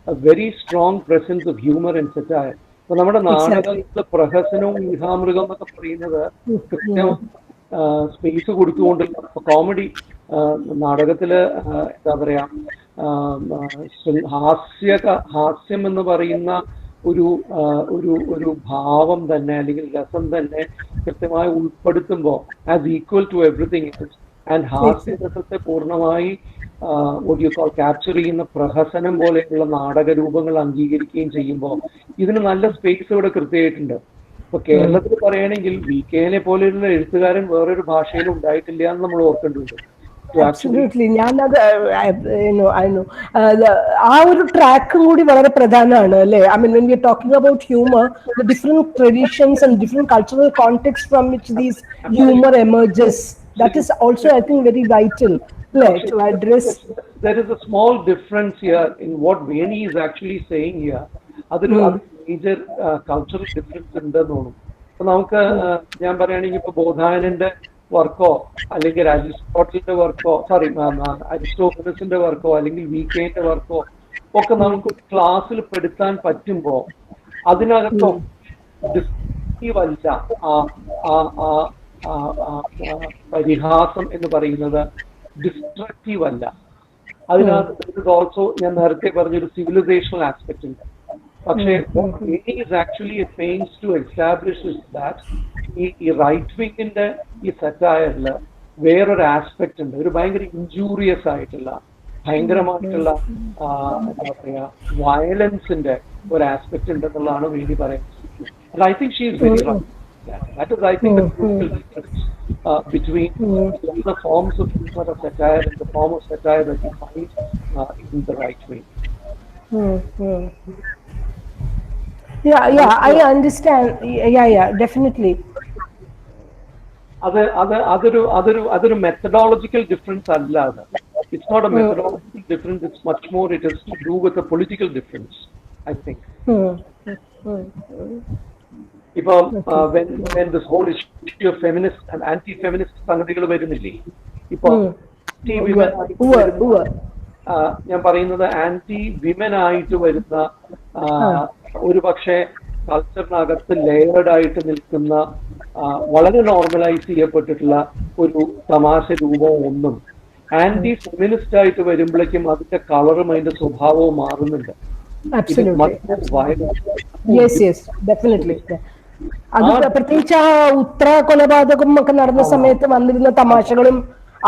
D: a very strong presence of humor and satire. അപ്പൊ നമ്മുടെ നാടകത്തിലെ പ്രഹസനവും ഊഹാമൃഗം എന്നൊക്കെ പറയുന്നത് കൃത്യം space കൊടുത്തുകൊണ്ടുള്ള comedy നാടകത്തില് എന്താ പറയാ ഹാസ്യം എന്ന് പറയുന്ന ഒരു ഭാവം തന്നെ അല്ലെങ്കിൽ രസം തന്നെ കൃത്യമായി ഉൾപ്പെടുത്തുമ്പോൾ as equal to everything else and ഹാസ്യരസത്തെ പൂർണ്ണമായി ക്യാപ്ചർ ചെയ്യുന്ന പ്രഹസനം പോലെയുള്ള നാടക രൂപങ്ങൾ അംഗീകരിക്കുകയും ചെയ്യുമ്പോൾ ഇതിന് നല്ല സ്പേസ് ഇവിടെ കൃത്യമായിട്ടുണ്ട്. ഇപ്പൊ കേരളത്തിൽ പറയുകയാണെങ്കിൽ VK-നെ പോലെയുള്ള എഴുത്തുകാരൻ വേറൊരു ഭാഷയിൽ ഉണ്ടായിട്ടില്ല എന്ന് നമ്മൾ ഓർക്കേണ്ടതുണ്ട്.
G: Absolutely. ഞാനത് ആ ഒരു ട്രാക്കും കൂടി വളരെ പ്രധാനമാണ് അല്ലേ? I mean, when we are talking about humor, the different traditions and different cultural contexts from which these humor emerges, that is also, I think, very vital to address.
D: There is a small difference here in what Veni is actually saying here. Other major cultural difference ഉണ്ടെന്ന് തോന്നുന്നു. അപ്പൊ നമുക്ക് ഞാൻ പറയുകയാണെങ്കിൽ ഇപ്പൊ ബോധായനന്റെ വർക്കോ അല്ലെങ്കിൽ അരിസ്റ്റോട്ടലിന്റെ വർക്കോ അരിസ്റ്റോഫനസിന്റെ വർക്കോ അല്ലെങ്കിൽ VK-ന്റെ വർക്കോ ഒക്കെ നമുക്ക് ക്ലാസ്സിൽ പെടുത്താൻ പറ്റുമ്പോ അതിനകത്തും ഡിസ്ട്രക്റ്റീവല്ല പരിഹാസം എന്ന് പറയുന്നത് ഡിസ്ട്രക്റ്റീവ് അല്ല. അതിനകത്ത് ഓൾസോ ഞാൻ നേരത്തെ പറഞ്ഞൊരു സിവിലൈസേഷണൽ ആസ്പെക്ട് ഉണ്ട്. പക്ഷേ is actually it pains to establish that ഈ റൈറ്റ് വിങ്ങിന്റെ ഈ സെറ്റയറിൽ വേറൊരു ആസ്പെക്ട് ഉണ്ട്, ഒരു ഭയങ്കര ഇൻജൂറിയസ് ആയിട്ടുള്ള ഭയങ്കരമായിട്ടുള്ള എന്താ പറയാ വയലൻസിന്റെ ഒരു ആസ്പെക്ട് ഉണ്ടെന്നുള്ളതാണ് വേണ്ടി പറയുന്നത്. I think she is very right. That is, I think, the crucial difference between the forms of humor of satire and the form of satire that you find in the right way.
G: Yeah, I understand. Yeah, definitely.
D: Other methodological difference alla adu. It's not a methodological difference. It's much more. It has to do with a political difference, I think. When this whole issue of feminist and anti-feminist സംഗതികൾ വരുന്നില്ലേ, ഇപ്പൊ ഞാൻ പറയുന്നത് anti women ആയിട്ട് വരുന്ന ഒരു പക്ഷേ കൾച്ചറിനകത്ത് layered ആയിട്ട് നിൽക്കുന്ന വളരെ നോർമലൈസ് ചെയ്യപ്പെട്ടിട്ടുള്ള ഒരു തമാശ രൂപവും ഒന്നും ആന്റി ഫെമിനിസ്റ്റ് ആയിട്ട് വരുമ്പോഴേക്കും അതിന്റെ കളറും അതിന്റെ സ്വഭാവവും മാറുന്നുണ്ട്.
G: അത് പ്രത്യേകിച്ച് ആ ഉത്തര കൊലപാതകം ഒക്കെ നടന്ന സമയത്ത് വന്നിരുന്ന തമാശകളും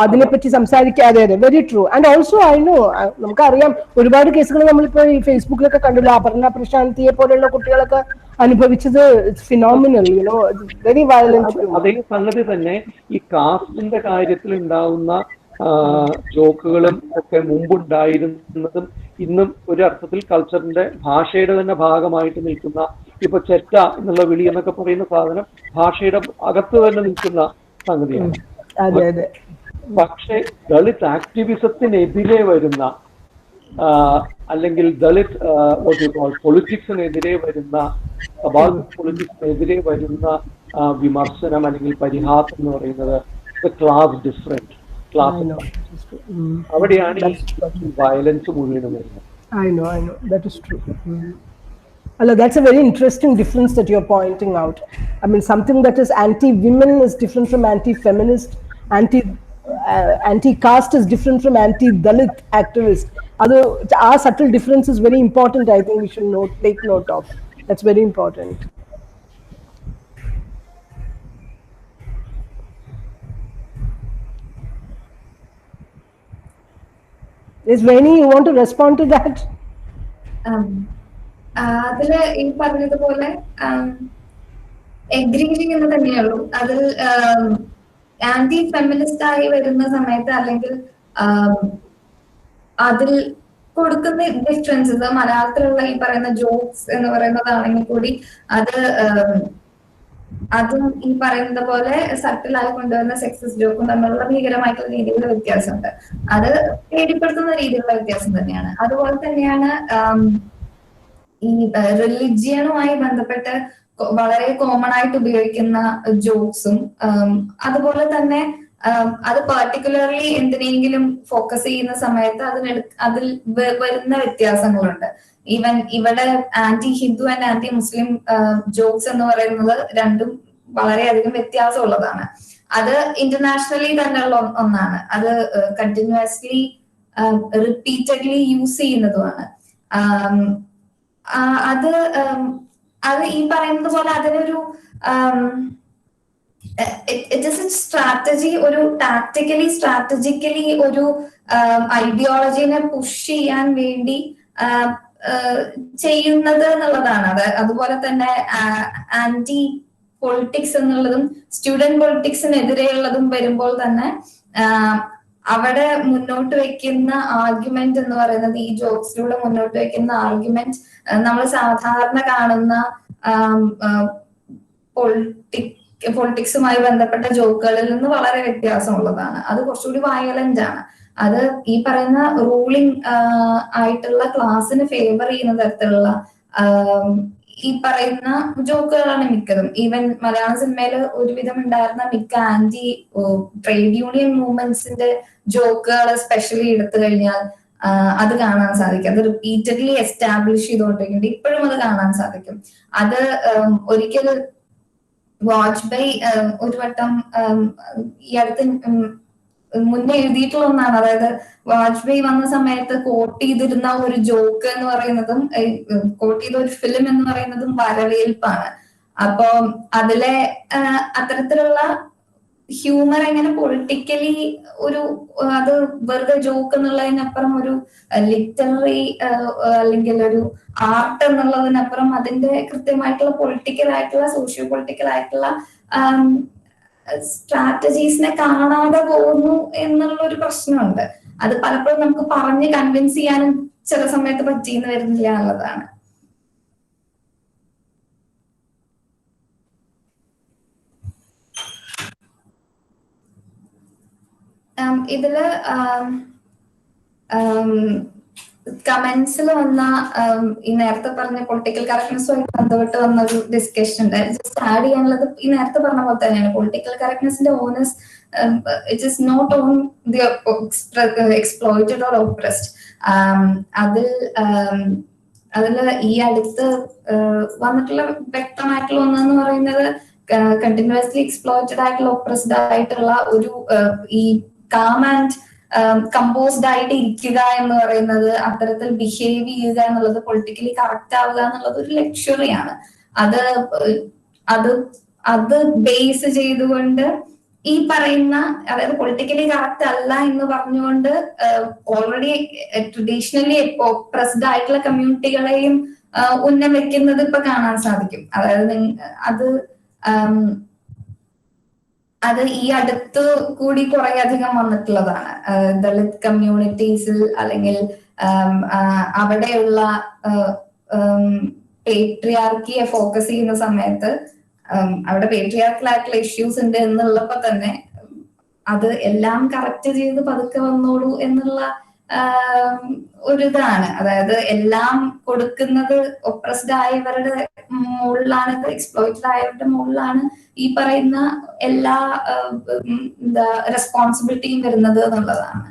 G: അതിനെപ്പറ്റി സംസാരിക്കാതെ, very true. And also I know, നമുക്കറിയാം ഒരുപാട് കേസുകൾ നമ്മളിപ്പോ ഈ ഫേസ്ബുക്കിലൊക്കെ കണ്ടില്ല. അപർണ പ്രശാന്തിയെ പോലെയുള്ള കുട്ടികളൊക്കെ അനുഭവിച്ചത് ഫിനോമിനൽ, വെരി വയലന്റ്.
D: അതേ സംഗതി തന്നെ ഈ കാസ്റ്റിന്റെ കാര്യത്തിൽ ഉണ്ടാവുന്ന ജോക്കുകളും ഒക്കെ മുമ്പുണ്ടായിരുന്നതും ഇന്നും ഒരു അർത്ഥത്തിൽ കൾച്ചറിന്റെ ഭാഷയുടെ തന്നെ ഭാഗമായിട്ട് നിൽക്കുന്ന, ഇപ്പൊ ചെറ്റ എന്നുള്ള വിളി എന്നൊക്കെ പറയുന്ന സാധനം ഭാഷയുടെ അകത്ത് തന്നെ നിൽക്കുന്ന സംഗതിയാണ്. പക്ഷെ ദളിത് ആക്ടിവിസത്തിനെതിരെ വരുന്ന അല്ലെങ്കിൽ ദളിത് പൊളിറ്റിക്സിനെതിരെ വരുന്ന, പൊളിറ്റിക്സിനെതിരെ വരുന്ന വിമർശനം അല്ലെങ്കിൽ പരിഹാസം എന്ന് പറയുന്നത് ക്ലാസ് ഡിഫറൻറ്റ് ക്ലാസ്, അവിടെയാണ് ഈ വയലൻസ് മുഴുവനും വരുന്നത്.
G: I know, that is true. Allah, that's a very interesting difference that you're pointing out. I mean, something that is anti-women is different from anti-feminist, anti-caste is different from anti-Dalit activist. Our subtle difference is very important. I think we should take note of. That's very important. Is Veni, you want to respond to that?
A: അതില് ഈ പറഞ്ഞതുപോലെ എഗ്രീവിംഗ് എന്ന് തന്നെയുള്ളൂ. അതിൽ anti feminist ആയി വരുന്ന സമയത്ത് അല്ലെങ്കിൽ അതിൽ കൊടുക്കുന്ന ഡിഫറൻസസ്, മലയാളത്തിലുള്ള ഈ പറയുന്ന ജോക്സ് എന്ന് പറയുന്നതാണെങ്കിൽ കൂടി അതും ഈ പറയുന്നത് പോലെ സട്ടിലായി കൊണ്ടുവരുന്ന സെക്സസ് ജോക്കും തമ്മിലുള്ള ഭീകരമായിട്ടുള്ള രീതിയിലുള്ള വ്യത്യാസമുണ്ട്. അത് പേടിപ്പെടുത്തുന്ന രീതിയിലുള്ള വ്യത്യാസം തന്നെയാണ്. അതുപോലെ തന്നെയാണ് ഈ റിലിജിയനുമായി ബന്ധപ്പെട്ട് വളരെ കോമൺ ആയിട്ട് ഉപയോഗിക്കുന്ന ജോക്സും. അതുപോലെ തന്നെ അത് പെർട്ടിക്കുലർലി എന്തിനെങ്കിലും ഫോക്കസ് ചെയ്യുന്ന സമയത്ത് അതിൽ വരുന്ന വ്യത്യാസങ്ങളുണ്ട്. ഈവൻ ഇവിടെ anti Hindu and anti Muslim jokes എന്ന് പറയുന്നത് രണ്ടും വളരെയധികം വ്യത്യാസമുള്ളതാണ്. അത് ഇന്റർനാഷണലി തന്നെയുള്ള ഒന്നാണ്. അത് കണ്ടിന്യൂസ്ലി റിപ്പീറ്റഡ്ലി യൂസ് ചെയ്യുന്നതുമാണ്. അത് ഈ പറയുന്നത് പോലെ അതിനൊരു ഇറ്റ് ഇസ് എ സ്ട്രാറ്റജി, ഒരു സ്ട്രാറ്റജിക്കലി ഒരു ഐഡിയോളജിനെ പുഷ് ചെയ്യാൻ വേണ്ടി ചെയ്യുന്നത് എന്നുള്ളതാണ്. അതുപോലെ തന്നെ ആന്റി പൊളിറ്റിക്സ് എന്നുള്ളതും സ്റ്റുഡന്റ് പൊളിറ്റിക്സിനെതിരെയുള്ളതും വരുമ്പോൾ തന്നെ അവിടെ മുന്നോട്ട് വെക്കുന്ന ആർഗ്യുമെന്റ് എന്ന് പറയുന്നത്, ഈ ജോക്സിലൂടെ മുന്നോട്ട് വെക്കുന്ന ആർഗ്യുമെന്റ് നമ്മൾ സാധാരണ കാണുന്ന പൊളിറ്റിക്സുമായി ബന്ധപ്പെട്ട ജോക്കുകളിൽ നിന്ന് വളരെ വ്യത്യാസമുള്ളതാണ്. അത് കുറച്ചുകൂടി വയലന്റ് ആണ്. അത് ഈ പറയുന്ന റൂളിംഗ് ആയിട്ടുള്ള ക്ലാസ്സിന് ഫേവർ ചെയ്യുന്ന തരത്തിലുള്ള ഈ പറയുന്ന ജോക്കുകളാണ് മിക്കതും. ഈവൻ മലയാള സിനിമയിൽ ഒരുവിധം ഉണ്ടായിരുന്ന മിക്ക ആന്റി ട്രേഡ് യൂണിയൻ മൂവ്മെന്റ്സിന്റെ ജോക്കുകൾ സ്പെഷ്യലി എടുത്തു കഴിഞ്ഞാൽ അത് കാണാൻ സാധിക്കും. അത് റിപ്പീറ്റഡ്ലി എസ്റ്റാബ്ലിഷ് ചെയ്തുകൊണ്ടിരിക്കുന്നുണ്ട്. ഇപ്പോഴും അത് കാണാൻ സാധിക്കും. അത് ഒരിക്കൽ വാജ്പേയി ഒരു വട്ടം ഈ അടുത്ത് മുന്നേ എഴുതിയിട്ടുള്ള ഒന്നാണ്. അതായത് വാജ്പേയി വന്ന സമയത്ത് കോട്ട് ചെയ്തിരുന്ന ഒരു ജോക്ക് എന്ന് പറയുന്നതും കോട്ട് ചെയ്ത ഒരു ഫിലിം എന്ന് പറയുന്നതും വരവേൽപ്പാണ്. അപ്പൊ അതിലെ അത്തരത്തിലുള്ള ഹ്യൂമർ എങ്ങനെ പൊളിറ്റിക്കലി ഒരു അത് വെറുതെ ജോക്ക് എന്നുള്ളതിനപ്പുറം ഒരു ലിറ്റററി അല്ലെങ്കിൽ ഒരു ആർട്ട് എന്നുള്ളതിനപ്പുറം അതിന്റെ കൃത്യമായിട്ടുള്ള പൊളിറ്റിക്കൽ ആയിട്ടുള്ള സോഷ്യോ പൊളിറ്റിക്കൽ ആയിട്ടുള്ള സ്ട്രാറ്റജീസിനെ കാണാതെ പോകുന്നു എന്നുള്ള ഒരു പ്രശ്നമുണ്ട്. അത് പലപ്പോഴും നമുക്ക് പറഞ്ഞ് കൺവിൻസ് ചെയ്യാനും ചില സമയത്ത് പറ്റിയെന്ന് വരുന്നില്ല എന്നുള്ളതാണ്. ഇതില് കമന്റ്സിൽ വന്ന ഈ നേരത്തെ പറഞ്ഞ പൊളിറ്റിക്കൽ കറക്റ്റ്നെസ്സുമായി ബന്ധപ്പെട്ട് വന്ന ഒരു ഡിസ്കഷൻ ഉണ്ട്. ജസ്റ്റ് ആഡ് ചെയ്യാനുള്ളത് ഈ നേരത്തെ പറഞ്ഞ പോലെ തന്നെയാണ്. പൊളിറ്റിക്കൽ കറക്റ്റ്നെസിന്റെ onus it is not on the exploited or oppressed. അതിൽ ഈ അടുത്ത് വന്നിട്ടുള്ള വ്യക്തമായിട്ടുള്ള ഒന്നെന്ന് പറയുന്നത് കണ്ടിന്യൂസ്ലി എക്സ്പ്ലോയിറ്റഡ് ആയിട്ടുള്ള ഓപ്രസ്ഡ് ആയിട്ടുള്ള ഒരു ഈ കാം ആൻഡ് കമ്പോസ്ഡ് ആയിട്ട് ഇരിക്കുക എന്ന് പറയുന്നത്, അത്തരത്തിൽ ബിഹേവ് ചെയ്യുക എന്നുള്ളത്, പൊളിറ്റിക്കലി കറക്റ്റ് ആവുക എന്നുള്ളത് ഒരു ലക്ഷറിയാണ്. അത് ബേസ് ചെയ്തുകൊണ്ട് ഈ പറയുന്ന, അതായത് പൊളിറ്റിക്കലി കറക്റ്റ് അല്ല എന്ന് പറഞ്ഞുകൊണ്ട് ഓൾറെഡി ട്രഡീഷണലി ഓപ്രസ്ഡ് ആയിട്ടുള്ള കമ്മ്യൂണിറ്റികളെയും ഉന്നം വെക്കുന്നത് ഇപ്പൊ കാണാൻ സാധിക്കും. അതായത് അത് ഈ അടുത്ത് കൂടി കുറെ അധികം വന്നിട്ടുള്ളതാണ്. ദളിത് കമ്മ്യൂണിറ്റീസിൽ അല്ലെങ്കിൽ അവിടെയുള്ള പേട്രിയാർക്കിയെ ഫോക്കസ് ചെയ്യുന്ന സമയത്ത് അവിടെ പേട്രിയാർക്കലായിട്ടുള്ള ഇഷ്യൂസ് ഉണ്ട് എന്നുള്ളപ്പോ തന്നെ അത് എല്ലാം കറക്റ്റ് ചെയ്ത് പതുക്കെ വന്നോളൂ എന്നുള്ള ഒരിതാണ്. അതായത് എല്ലാം കൊടുക്കുന്നത് ഒപ്രസ്ഡ് ആയവരുടെ മുകളിലാണ്, എക്സ്പ്ലോയിറ്റഡ് ആയവരുടെ മുകളിലാണ് ഈ പറയുന്ന എല്ലാ റെസ്പോൺസിബിലിറ്റിയും വരുന്നത് എന്നുള്ളതാണ്.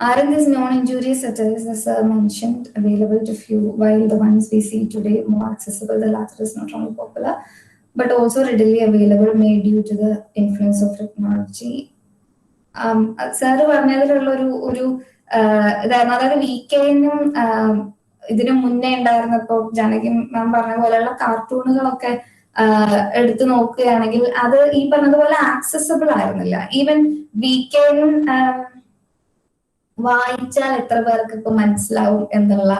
A: Aren't these non-injurious satires, as mentioned, available to few, while the ones we see today more accessible? The latter is not only popular, but also readily available, made due to the influence of technology. Sir പറഞ്ഞതിലുള്ള ഒരു ഇതായിരുന്നു. അതായത് വീക്കെൻഡും ഇതിനു മുന്നേ ഉണ്ടായിരുന്നപ്പോ ജാനകി മാം പറഞ്ഞ പോലെയുള്ള കാർട്ടൂണുകളൊക്കെ എടുത്തു നോക്കുകയാണെങ്കിൽ അത് ഈ പറഞ്ഞതുപോലെ ആക്സസിബിൾ ആയിരുന്നില്ല. ഈവൻ വീക്കെൻഡും വായിച്ചാൽ എത്ര പേർക്ക് ഇപ്പൊ മനസ്സിലാവും എന്നുള്ള,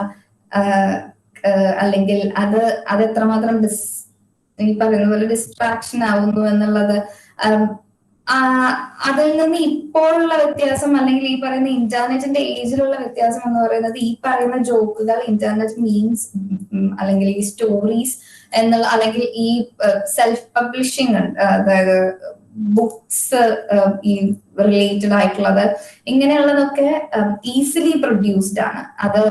A: അല്ലെങ്കിൽ അത് എത്രമാത്രം ഈ പറയുന്ന പോലെ ഡിസ്ട്രാക്ഷൻ ആവുന്നു എന്നുള്ളത്, അതിൽ നിന്ന് ഇപ്പോഴുള്ള വ്യത്യാസം, അല്ലെങ്കിൽ ഈ പറയുന്ന ഇന്റർനെറ്റിന്റെ ഏജിലുള്ള വ്യത്യാസം എന്ന് പറയുന്നത്, ഈ പറയുന്ന ജോക്കുകൾ, ഇന്റർനെറ്റ് മീംസ് അല്ലെങ്കിൽ ഈ സ്റ്റോറീസ് എന്നുള്ള, അല്ലെങ്കിൽ ഈ സെൽഫ് പബ്ലിഷിംഗ് ഉണ്ട്, അതായത് ബുക്സ് ഈ റിലേറ്റഡ് ആയിട്ടുള്ളത്, ഇങ്ങനെയുള്ളതൊക്കെ ഈസിലി പ്രൊഡ്യൂസ്ഡ് ആണ്. അത്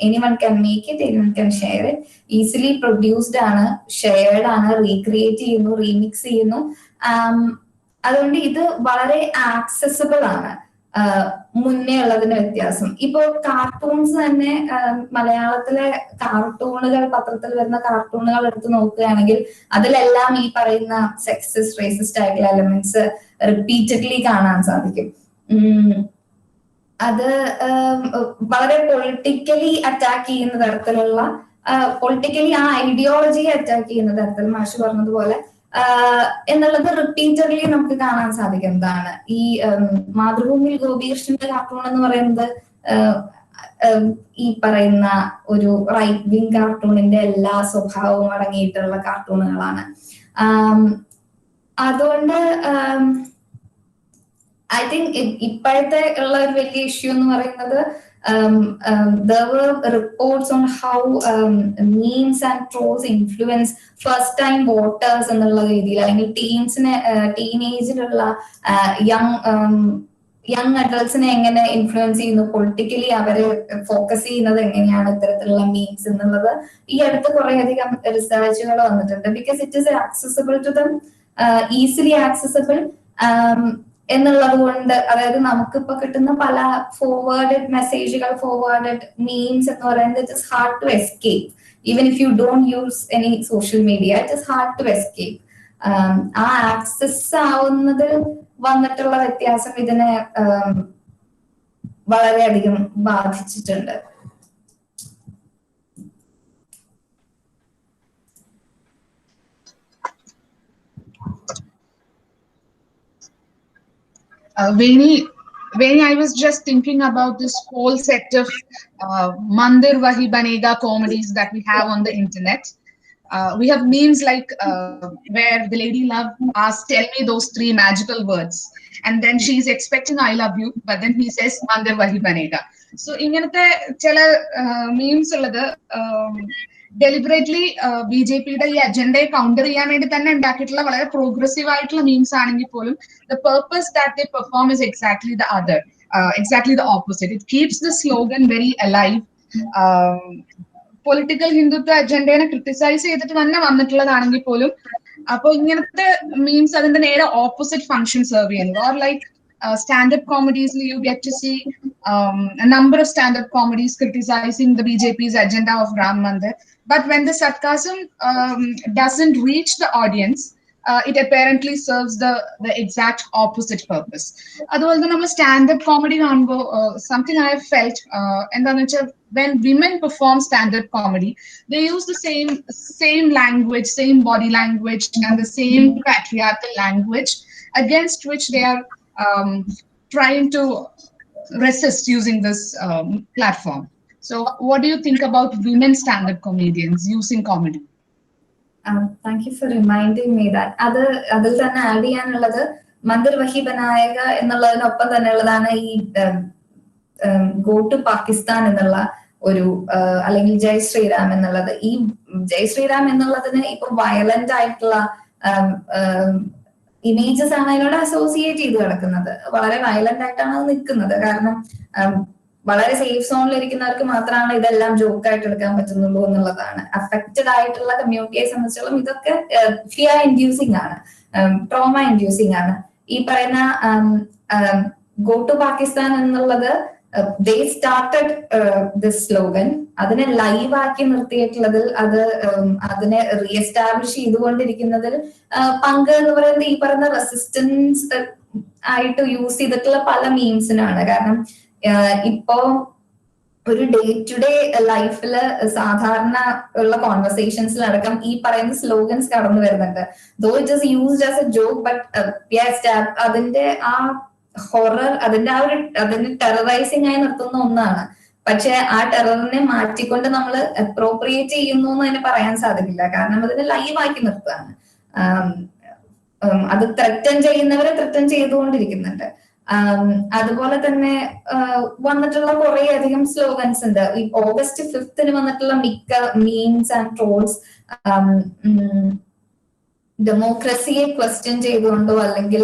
A: anyone can make it, anyone can share it, easily produced ആണ്, ഷെയർഡ് ആണ്, റീക്രിയേറ്റ് ചെയ്യുന്നു, റീമിക്സ് ചെയ്യുന്നു. അതുകൊണ്ട് ഇത് വളരെ ആക്സസിബിൾ ആണ് മുന്നേ ഉള്ളതിന്റെ വ്യത്യാസം. ഇപ്പൊ കാർട്ടൂൺസ് തന്നെ, മലയാളത്തിലെ കാർട്ടൂണുകൾ, പത്രത്തിൽ വരുന്ന കാർട്ടൂണുകൾ എടുത്ത് നോക്കുകയാണെങ്കിൽ അതിലെല്ലാം ഈ പറയുന്ന സെക്സിസ്റ്റ്, റേസിസ്റ്റ് ആയിട്ടുള്ള എലമെന്റ്സ് റിപ്പീറ്റഡ്ലി കാണാൻ സാധിക്കും. അത് വളരെ പൊളിറ്റിക്കലി അറ്റാക്ക് ചെയ്യുന്ന തരത്തിലുള്ള, പൊളിറ്റിക്കലി ആ ഐഡിയോളജിയെ അറ്റാക്ക് ചെയ്യുന്ന തരത്തിൽ, മാഷ് പറഞ്ഞതുപോലെ എന്നുള്ളത് റിപ്പീറ്റഡ്ലി നമുക്ക് കാണാൻ സാധിക്കുന്നതാണ്. ഈ മാതൃഭൂമിയിൽ ഗോപികൃഷ്ണന്റെ കാർട്ടൂൺ എന്ന് പറയുന്നത് ഈ പറയുന്ന ഒരു റൈറ്റ് വിങ് കാർട്ടൂണിന്റെ എല്ലാ സ്വഭാവവും അടങ്ങിയിട്ടുള്ള കാർട്ടൂണുകളാണ്. അതുകൊണ്ട് ഐ തിങ്ക് ഇപ്പോഴത്തെ ഉള്ള ഒരു വലിയ ഇഷ്യൂ എന്ന് പറയുന്നത്, there were reports on how memes and trolls influence first time voters എന്നുള്ള രീതിയിൽ, അല്ലെങ്കിൽ ടീനേജിലുള്ള യങ് അഡൾട്ട്സിനെ എങ്ങനെ ഇൻഫ്ലുവൻസ് ചെയ്യുന്നു, പൊളിറ്റിക്കലി അവരെ ഫോക്കസ് ചെയ്യുന്നത് എങ്ങനെയാണ് ഇത്തരത്തിലുള്ള മീംസ് എന്നുള്ളത് ഈ അടുത്ത് കുറേയധികം റിസർച്ചുകൾ വന്നിട്ടുണ്ട്. Because it is accessible to them, easily accessible എന്നുള്ളത് കൊണ്ട്, അതായത് നമുക്കിപ്പോ കിട്ടുന്ന പല ഫോർവേഡഡ് മെസ്സേജുകൾ, ഫോർവേഡഡ് മീംസ് എന്ന് പറയുന്നത് it is hard to escape. Even if you don't use any social media, it is hard to escape. ആ ആക്സസ് ആവുന്നതിൽ വന്നിട്ടുള്ള വ്യത്യാസം ഇതിനെ വളരെയധികം ബാധിച്ചിട്ടുണ്ട്.
B: Veni, I was just thinking about this whole set of Mandir Wahi Banega comedies that we have on the internet. We have memes like where the lady love asks, "Tell me those 3 magical words," and then she's expecting "I love you," but then he says "Mandir Wahi Banega." So ഇങ്ങനത്തെ ചില memes ഉള്ളത് deliberately BJPയുടെ ഈ അജണ്ടയെ counter ചെയ്യാൻ വേണ്ടി തന്നെ ഉണ്ടാക്കിയിട്ടുള്ള വളരെ progressive ആയിട്ടുള്ള മീംസ് ആണെങ്കിൽ പോലും the purpose that they perform is exactly the opposite. It keeps the slogan very alive. Political Hindutva അജണ്ടയെ ക്രിട്ടിസൈസ് ചെയ്തിട്ട് തന്നെ വന്നിട്ടുള്ളതാണെങ്കിൽ പോലും അപ്പൊ ഇങ്ങനത്തെ മീൻസ് അതിന്റെ നേരെ ഓപ്പോസിറ്റ് ഫംഗ്ഷൻ സെർവ് ചെയ്യുന്നത്. Or like stand-up comedies, you get to see a number of stand-up comedies criticizing the BJP's agenda of Ram Mandir. But when the sarcasm doesn't reach the audience, it apparently serves the exact opposite purpose. അതുപോലെ തന്നെ നമ്മൾ standup comedy കാണുമ്പോൾ something I have felt എന്താണെന്ന് വെച്ചാൽ when women perform stand-up comedy, they use the same language, same body language, and the same patriarchal language against which they are trying to resist using this platform. So what do you think about women stand-up comedians using comedy?
A: Thank you for reminding me that. അതിൽ തന്നെ add ചെയ്യാനുള്ളത് മന്ദിർ വഹി ബനായേഗ എന്നുള്ളതിനൊപ്പം തന്നെ ഉള്ളതാണ് ഈ go to Pakistan എന്നുള്ള ഒരു അല്ലെങ്കിൽ ജയ് ശ്രീറാം എന്നുള്ളത്. ഈ ജയ് ശ്രീറാം എന്നുള്ളതിന് ഇപ്പൊ വയലന്റ് ആയിട്ടുള്ള ഇമേജസ് ആണ് അതിനോട് അസോസിയേറ്റ് ചെയ്ത് കിടക്കുന്നത്. വളരെ വയലന്റ് ആയിട്ടാണ് അത് നിൽക്കുന്നത്. കാരണം വളരെ സേഫ് സോണിൽ ഇരിക്കുന്നവർക്ക് മാത്രമാണ് ഇതെല്ലാം ജോക്കായിട്ട് എടുക്കാൻ പറ്റുന്നുള്ളൂ എന്നുള്ളതാണ്. അഫക്റ്റഡ് ആയിട്ടുള്ള കമ്മ്യൂണിറ്റിയെ സംബന്ധിച്ചോളം ഇതൊക്കെ ഫിയർ ഇൻഡ്യൂസിങ് ആണ്, ട്രോമ ഇൻഡ്യൂസിങ് ആണ്. ഈ പറയുന്ന ഗോ ടു പാകിസ്ഥാൻ എന്നുള്ളത് they started this slogan. അതിനെ ലൈവ് ആക്കി നിർത്തിയിട്ടുള്ളതിൽ അതിനെ റീഎസ്റ്റാബ്ലിഷ് ചെയ്തുകൊണ്ടിരിക്കുന്നതിൽ പങ്ക് എന്ന് പറയുന്നത് ഈ പറയുന്ന റെസിസ്റ്റൻസ് ആയിട്ട് യൂസ് ചെയ്തിട്ടുള്ള പല മീംസിനാണ്. കാരണം ഇപ്പോ ഒരു ഡേ ടു ഡേ ലൈഫില് സാധാരണ ഉള്ള കോൺവെർസേഷൻസിലടക്കം ഈ പറയുന്ന സ്ലോഗൻസ് കടന്നു വരുന്നുണ്ട്. Though it is used as a joke, but അതിന്റെ ആ ഹൊറർ, അതിന്റെ ടെററൈസിങ് ആയി നിർത്തുന്ന ഒന്നാണ്. പക്ഷെ ആ ടെററിനെ മാറ്റിക്കൊണ്ട് നമ്മൾ അപ്രോപ്രിയേറ്റ് ചെയ്യുന്നു എന്ന് അതിന് പറയാൻ സാധിക്കില്ല. കാരണം അതിനെ ലൈവ് ആക്കി നിർത്തുകയാണ്. അത് ത്രെറ്റൻ ചെയ്യുന്നവരെ ത്രെറ്റൻ ചെയ്തുകൊണ്ടിരിക്കുന്നുണ്ട്. അതുപോലെ തന്നെ വന്നിട്ടുള്ള കുറെ അധികം സ്ലോഗൻസ് ഉണ്ട്. ഈ August 5th വന്നിട്ടുള്ള മിക്ക മീംസ് ആൻഡ് ട്രോൾസ് ഡെമോക്രസിയെ ക്വസ്റ്റ്യൻ ചെയ്തുകൊണ്ടോ അല്ലെങ്കിൽ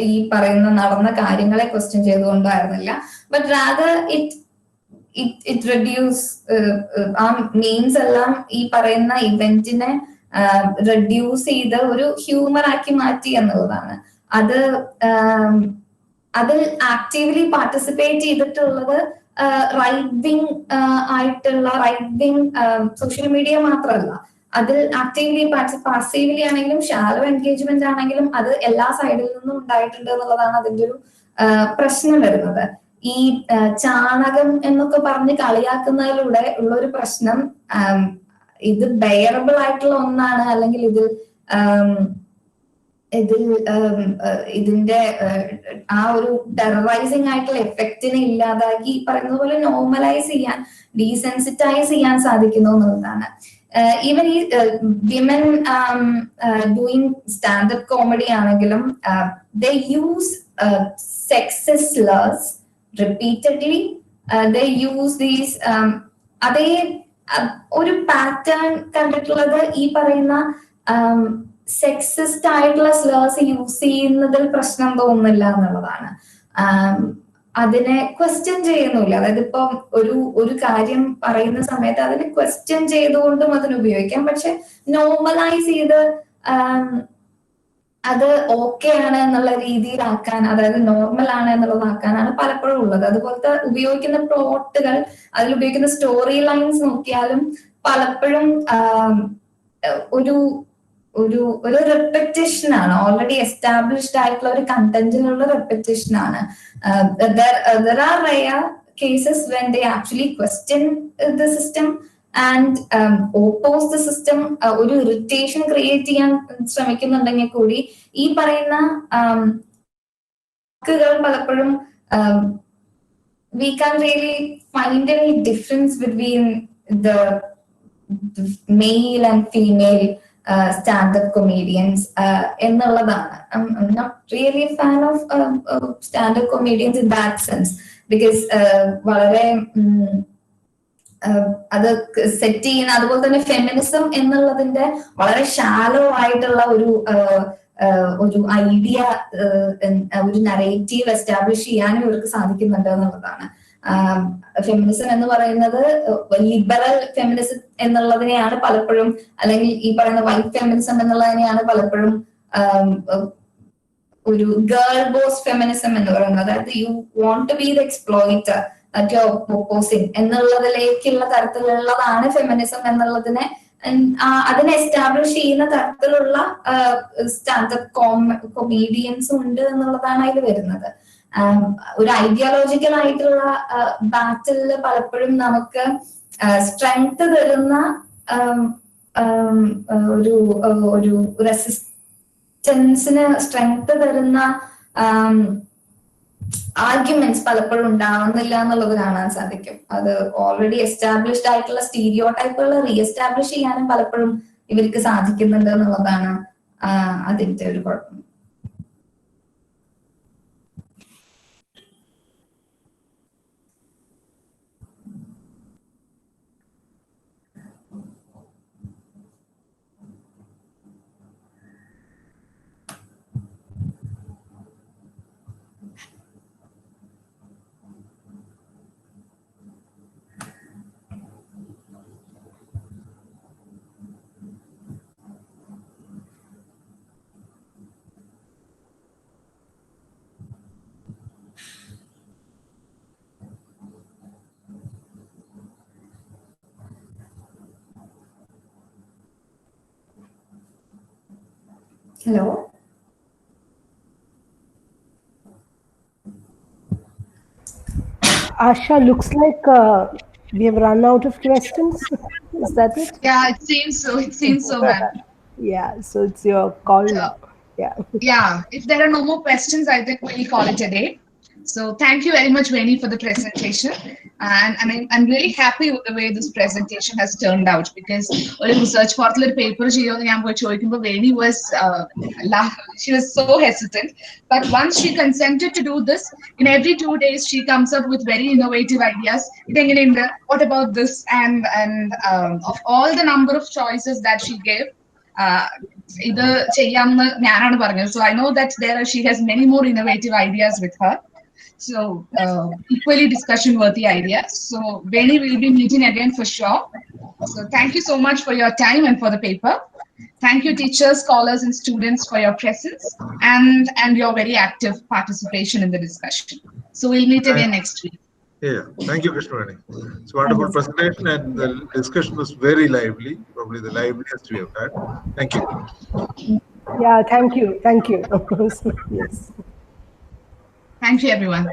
A: ഈ പറയുന്ന നടന്ന കാര്യങ്ങളെ ക്വസ്റ്റ്യൻ ചെയ്തുകൊണ്ടോ ആയിരുന്നില്ല. ബട്ട് റാദർ ഇറ്റ് റെഡ്യൂസ് ആ മീംസ് എല്ലാം ഈ പറയുന്ന ഇവന്റിനെ റെഡ്യൂസ് ചെയ്ത് ഒരു ഹ്യൂമർ ആക്കി മാറ്റി എന്നുള്ളതാണ്. അതിൽ ആക്റ്റീവ്ലി പാർട്ടിസിപ്പേറ്റ് ചെയ്തിട്ടുള്ളത് റൈറ്റ് വിങ് ആയിട്ടുള്ള റൈറ്റ് വിങ് സോഷ്യൽ മീഡിയ മാത്രമല്ല, അതിൽ ആക്റ്റീവ്ലി പാസീവ്ലി ആണെങ്കിലും ഷാലോ എൻഗേജ്മെന്റ് ആണെങ്കിലും അത് എല്ലാ സൈഡിൽ നിന്നും ഉണ്ടായിട്ടുണ്ട് എന്നുള്ളതാണ് അതിന്റെ ഒരു പ്രശ്നം വരുന്നത്. ഈ ചാണകം എന്നൊക്കെ പറഞ്ഞ് കളിയാക്കുന്നതിലൂടെ ഉള്ള ഒരു പ്രശ്നം, ഇത് ബെയറബിൾ ആയിട്ടുള്ള ഒന്നാണ്, അല്ലെങ്കിൽ ഇതിന്റെ ആ ഒരു ടെററൈസിങ് ആയിട്ടുള്ള എഫക്റ്റിനെ ഇല്ലാതാക്കി പറയുന്നത് പോലെ നോർമലൈസ് ചെയ്യാൻ, ഡീസെൻസിറ്റൈസ് ചെയ്യാൻ സാധിക്കുന്നു എന്നുള്ളതാണ്. ഈവൻ ഈ വിമൻ ഡൂയിങ് സ്റ്റാൻഡപ്പ് കോമഡി ആണെങ്കിലും ദേ use sexist slurs repeatedly. They use these അതേ ഒരു പാറ്റേൺ കണ്ടിട്ടുള്ളത് ഈ പറയുന്ന സെക്സിസ്റ്റ് ആയിട്ടുള്ള സ്ലേഴ്സ് യൂസ് ചെയ്യുന്നതിൽ പ്രശ്നം തോന്നുന്നില്ല എന്നുള്ളതാണ്. അതിനെ ക്വസ്റ്റ്യൻ ചെയ്യുന്നില്ല. അതായത് ഇപ്പം ഒരു കാര്യം പറയുന്ന സമയത്ത് അതിനെ ക്വസ്റ്റ്യൻ ചെയ്തുകൊണ്ടും അതിന് ഉപയോഗിക്കാം. പക്ഷെ നോർമലൈസ് ചെയ്ത് അത് ഓക്കെ ആണ് എന്നുള്ള രീതിയിലാക്കാൻ, അതായത് നോർമൽ ആണ് എന്നുള്ളതാക്കാനാണ് പലപ്പോഴും ഉള്ളത്. അതുപോലത്തെ ഉപയോഗിക്കുന്ന പ്ലോട്ടുകൾ, അതിൽ ഉപയോഗിക്കുന്ന സ്റ്റോറി ലൈൻസ് നോക്കിയാലും പലപ്പോഴും ഒരു റെപ്പറ്റേഷൻ ആണ്, ഓൾറെഡി എസ്റ്റാബ്ലിഷ്ഡ് ആയിട്ടുള്ള ഒരു കണ്ടന്റിനുള്ള റെപ്പറ്റേഷൻ ആണ്. There are rare cases when they actually question the system and oppose the system. ഒരു ഇറിറ്റേഷൻ ക്രിയേറ്റ് ചെയ്യാൻ ശ്രമിക്കുന്നുണ്ടെങ്കിൽ കൂടി ഈ പറയുന്ന പലപ്പോഴും we can't really find any difference between the male and female stand-up comedians എന്നുള്ളതാണ്. I'm not really a fan of stand-up comedians in that sense, because വളരെ അത് set ചെയ്യുന്ന, അതുപോലെ തന്നെ ഫെമിനിസം എന്നുള്ളതിന്റെ വളരെ ഷാലോ ആയിട്ടുള്ള ഒരു ഐഡിയ, ഒരു നറേറ്റീവ് എസ്റ്റാബ്ലിഷ് ചെയ്യാനും ഇവർക്ക് സാധിക്കുന്നുണ്ട് എന്നുള്ളതാണ്. ഫെമിനിസം എന്ന് പറയുന്നത് ലിബറൽ ഫെമിനിസം എന്നുള്ളതിനെയാണ് പലപ്പോഴും, അല്ലെങ്കിൽ ഈ പറയുന്ന വൈറ്റ് ഫെമിനിസം എന്നുള്ളതിനെയാണ് പലപ്പോഴും ഒരു ഗേൾ ബോസ് ഫെമിനിസം എന്ന് പറയുന്നത്. അതായത് you want to be the exploiter that you are opposing എന്നുള്ളതിലേക്കുള്ള തരത്തിലുള്ളതാണ് ഫെമിനിസം എന്നുള്ളതിനെ അതിനെ എസ്റ്റാബ്ലിഷ് ചെയ്യുന്ന തരത്തിലുള്ള സ്റ്റാൻഡപ്പ് കൊമീഡിയൻസും ഉണ്ട് എന്നുള്ളതാണ് അതിൽ വരുന്നത്. ഒരു ഐഡിയോളജിക്കൽ ആയിട്ടുള്ള ബാറ്റില് പലപ്പോഴും നമുക്ക് സ്ട്രെങ്ത് തരുന്ന ഒരു റെസിസ്റ്റൻസിന് സ്ട്രെങ്ത് തരുന്ന ആർഗ്യുമെന്റ്സ് പലപ്പോഴും ഉണ്ടാവുന്നില്ല എന്നുള്ളത് കാണാൻ സാധിക്കും. അത് ഓൾറെഡി എസ്റ്റാബ്ലിഷ്ഡ് ആയിട്ടുള്ള സ്റ്റീരിയോ ടൈപ്പുകൾ റീഎസ്റ്റാബ്ലിഷ് ചെയ്യാനും പലപ്പോഴും ഇവർക്ക് സാധിക്കുന്നുണ്ട് എന്നുള്ളതാണ് അതിന്റെ ഒരു കുഴപ്പം. Hello.
G: Asha, looks like we have run out of questions. Is that it?
B: Yeah, it seems so. It seems so, ma'am.
G: Yeah, so it's your call now. Yeah.
B: Yeah, if there are no more questions, I think we'll call it a day. So thank you very much, Veni, for the presentation. And I mean, I'm really happy with the way this presentation has turned out, because a research for the paper, Veni was, she was so hesitant. But once she consented to do this, in every 2 days, she comes up with very innovative ideas. What about this? And of all the number of choices that she gave, so I know that she has many more innovative ideas with her. So equally discussion worthy ideas. So Veni will be meeting again for sure. So thank you so much for your time and for the paper. Thank you, teachers, scholars, and students, for your presence and your very active participation in the discussion. So we'll meet again next week.
C: Yeah, thank you, Krishnaveny. It's a wonderful presentation, and the discussion was very lively, probably the liveliest we have had. Thank you.
G: Yeah, thank you. Thank you. Yes.
B: Thank you, everyone.